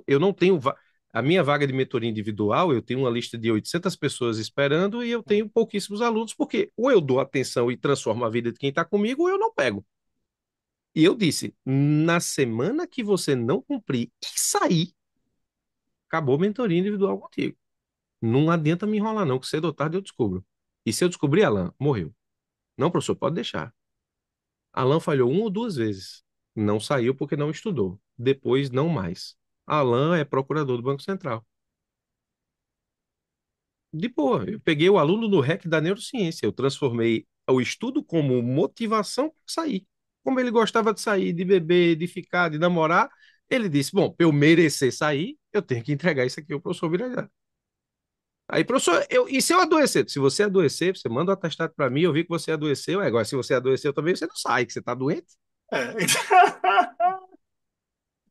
eu não tenho a minha vaga de mentoria individual, eu tenho uma lista de 800 pessoas esperando e eu Hum. tenho pouquíssimos alunos, porque ou eu dou atenção e transformo a vida de quem está comigo, ou eu não pego. E eu disse, na semana que você não cumprir e sair, acabou a mentoria individual contigo. Não adianta me enrolar não, que cedo ou tarde eu descubro. E se eu descobrir, Alan, morreu. Não, professor, pode deixar. Alan falhou uma ou duas vezes. Não saiu porque não estudou. Depois, não mais. Alan é procurador do Banco Central. De boa, eu peguei o aluno no REC da neurociência. Eu transformei o estudo como motivação para sair. Como ele gostava de sair, de beber, de ficar, de namorar, ele disse: bom, para eu merecer sair, eu tenho que entregar isso aqui ao professor Birajara. Aí, professor, e se eu adoecer? Se você adoecer, você manda um atestado para mim, eu vi que você adoeceu. Agora, se você adoeceu também, você não sai, que você está doente. É.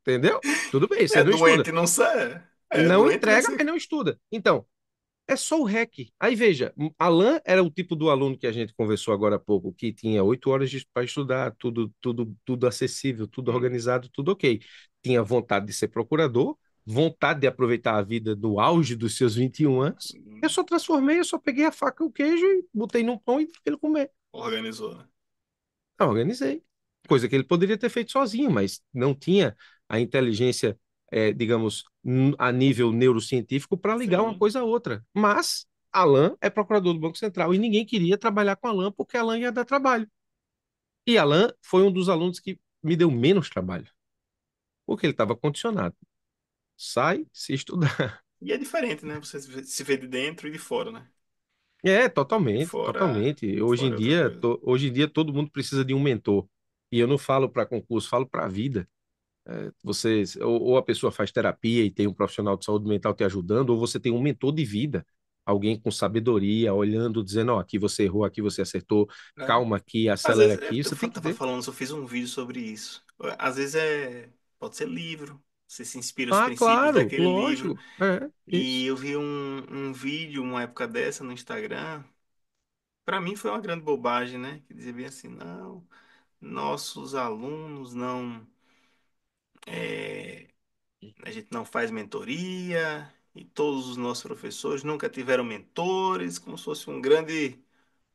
Entendeu? Tudo bem, você É não estuda. doente, não sai. É Não doente, vai entrega, ser. mas não estuda. Então, é só o REC. Aí veja, Alan era o tipo do aluno que a gente conversou agora há pouco, que tinha 8 horas para estudar, tudo acessível, tudo Hum, organizado, tudo ok. Tinha vontade de ser procurador, vontade de aproveitar a vida no auge dos seus 21 anos. Eu hum, só transformei, eu só peguei a faca e o queijo e botei num pão e dei pra ele comer. organizou, né? Eu organizei. Coisa que ele poderia ter feito sozinho, mas não tinha a inteligência, digamos, a nível neurocientífico para ligar uma Sim. coisa a outra. Mas Alan é procurador do Banco Central e ninguém queria trabalhar com Alan porque Alan ia dar trabalho. E Alan foi um dos alunos que me deu menos trabalho, porque ele estava condicionado. Sai, se estudar. E é diferente, né? Você se vê de dentro e de fora, né? É, De totalmente, fora, totalmente. de fora é outra coisa. Hoje em dia todo mundo precisa de um mentor. E eu não falo para concurso, falo para a vida. Você, ou a pessoa faz terapia e tem um profissional de saúde mental te ajudando, ou você tem um mentor de vida, alguém com sabedoria, olhando, dizendo, ó, aqui você errou, aqui você acertou, É. calma aqui, Às acelera vezes, aqui, você tem que tava ter. falando, eu fiz um vídeo sobre isso. Às vezes pode ser livro. Você se inspira nos Ah, princípios claro, daquele livro. lógico, E isso. eu vi um vídeo, uma época dessa, no Instagram. Para mim foi uma grande bobagem, né? Que dizia bem assim, não, nossos alunos não, é, a gente não faz mentoria e todos os nossos professores nunca tiveram mentores, como se fosse um grande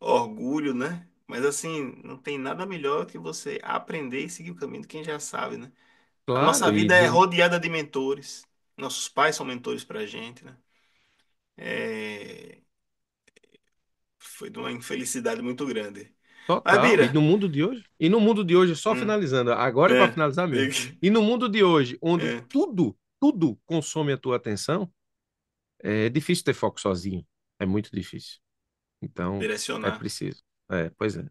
orgulho, né? Mas assim, não tem nada melhor que você aprender e seguir o caminho de quem já sabe, né? A nossa Claro, vida é rodeada de mentores. Nossos pais são mentores pra gente, né? É, foi de uma infelicidade muito grande. Mas, total. Bira, E no mundo de hoje, só hum, finalizando, agora é para finalizar mesmo. E no mundo de hoje, onde é, tudo consome a tua atenção, é difícil ter foco sozinho. É muito difícil. Então, é direcionar. preciso. Pois é.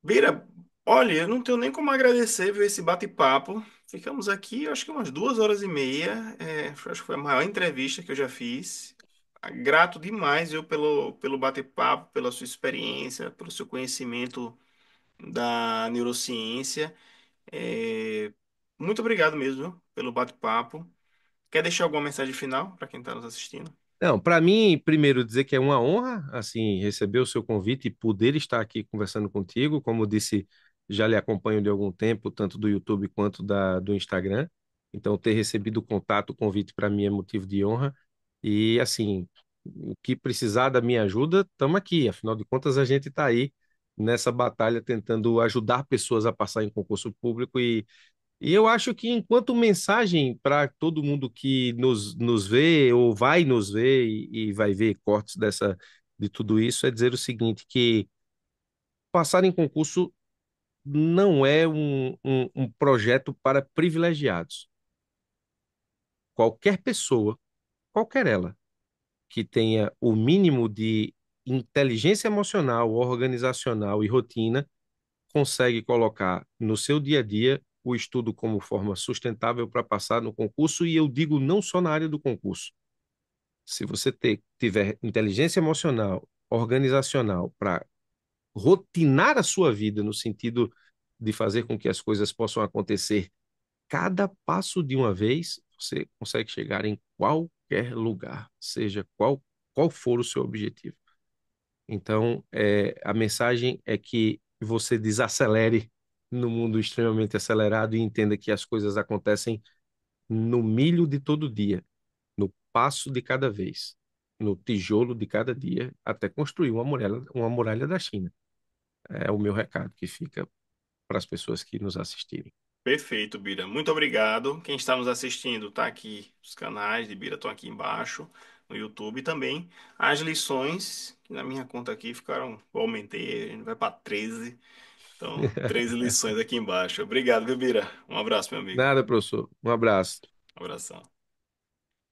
Bira, olha, eu não tenho nem como agradecer, viu, esse bate-papo. Ficamos aqui, eu acho que umas 2 horas e meia. Acho que foi a maior entrevista que eu já fiz. Grato demais, eu, pelo bate-papo, pela sua experiência, pelo seu conhecimento da neurociência. É, muito obrigado mesmo, viu, pelo bate-papo. Quer deixar alguma mensagem final para quem está nos assistindo? Não, para mim, primeiro dizer que é uma honra, assim, receber o seu convite e poder estar aqui conversando contigo. Como disse, já lhe acompanho de algum tempo, tanto do YouTube quanto do Instagram. Então, ter recebido o contato, o convite para mim é motivo de honra. E, assim, o que precisar da minha ajuda, estamos aqui. Afinal de contas, a gente está aí nessa batalha tentando ajudar pessoas a passar em concurso público e eu acho que enquanto mensagem para todo mundo que nos vê ou vai nos ver e vai ver cortes de tudo isso, é dizer o seguinte, que passar em concurso não é um projeto para privilegiados. Qualquer pessoa, qualquer ela, que tenha o mínimo de inteligência emocional, organizacional e rotina, consegue colocar no seu dia a dia o estudo como forma sustentável para passar no concurso, e eu digo não só na área do concurso. Se você tiver inteligência emocional, organizacional, para rotinar a sua vida no sentido de fazer com que as coisas possam acontecer cada passo de uma vez, você consegue chegar em qualquer lugar, seja qual for o seu objetivo. Então, a mensagem é que você desacelere no mundo extremamente acelerado e entenda que as coisas acontecem no milho de todo dia, no passo de cada vez, no tijolo de cada dia, até construir uma muralha da China. É o meu recado que fica para as pessoas que nos assistirem. Perfeito, Bira. Muito obrigado. Quem está nos assistindo, tá aqui. Os canais de Bira estão aqui embaixo no YouTube e também as lições, que na minha conta aqui ficaram, eu aumentei, a gente vai para 13. Então, 13 lições aqui embaixo. Obrigado, viu, Bira? Um abraço, meu amigo. Nada, professor. Um abraço. Um abração.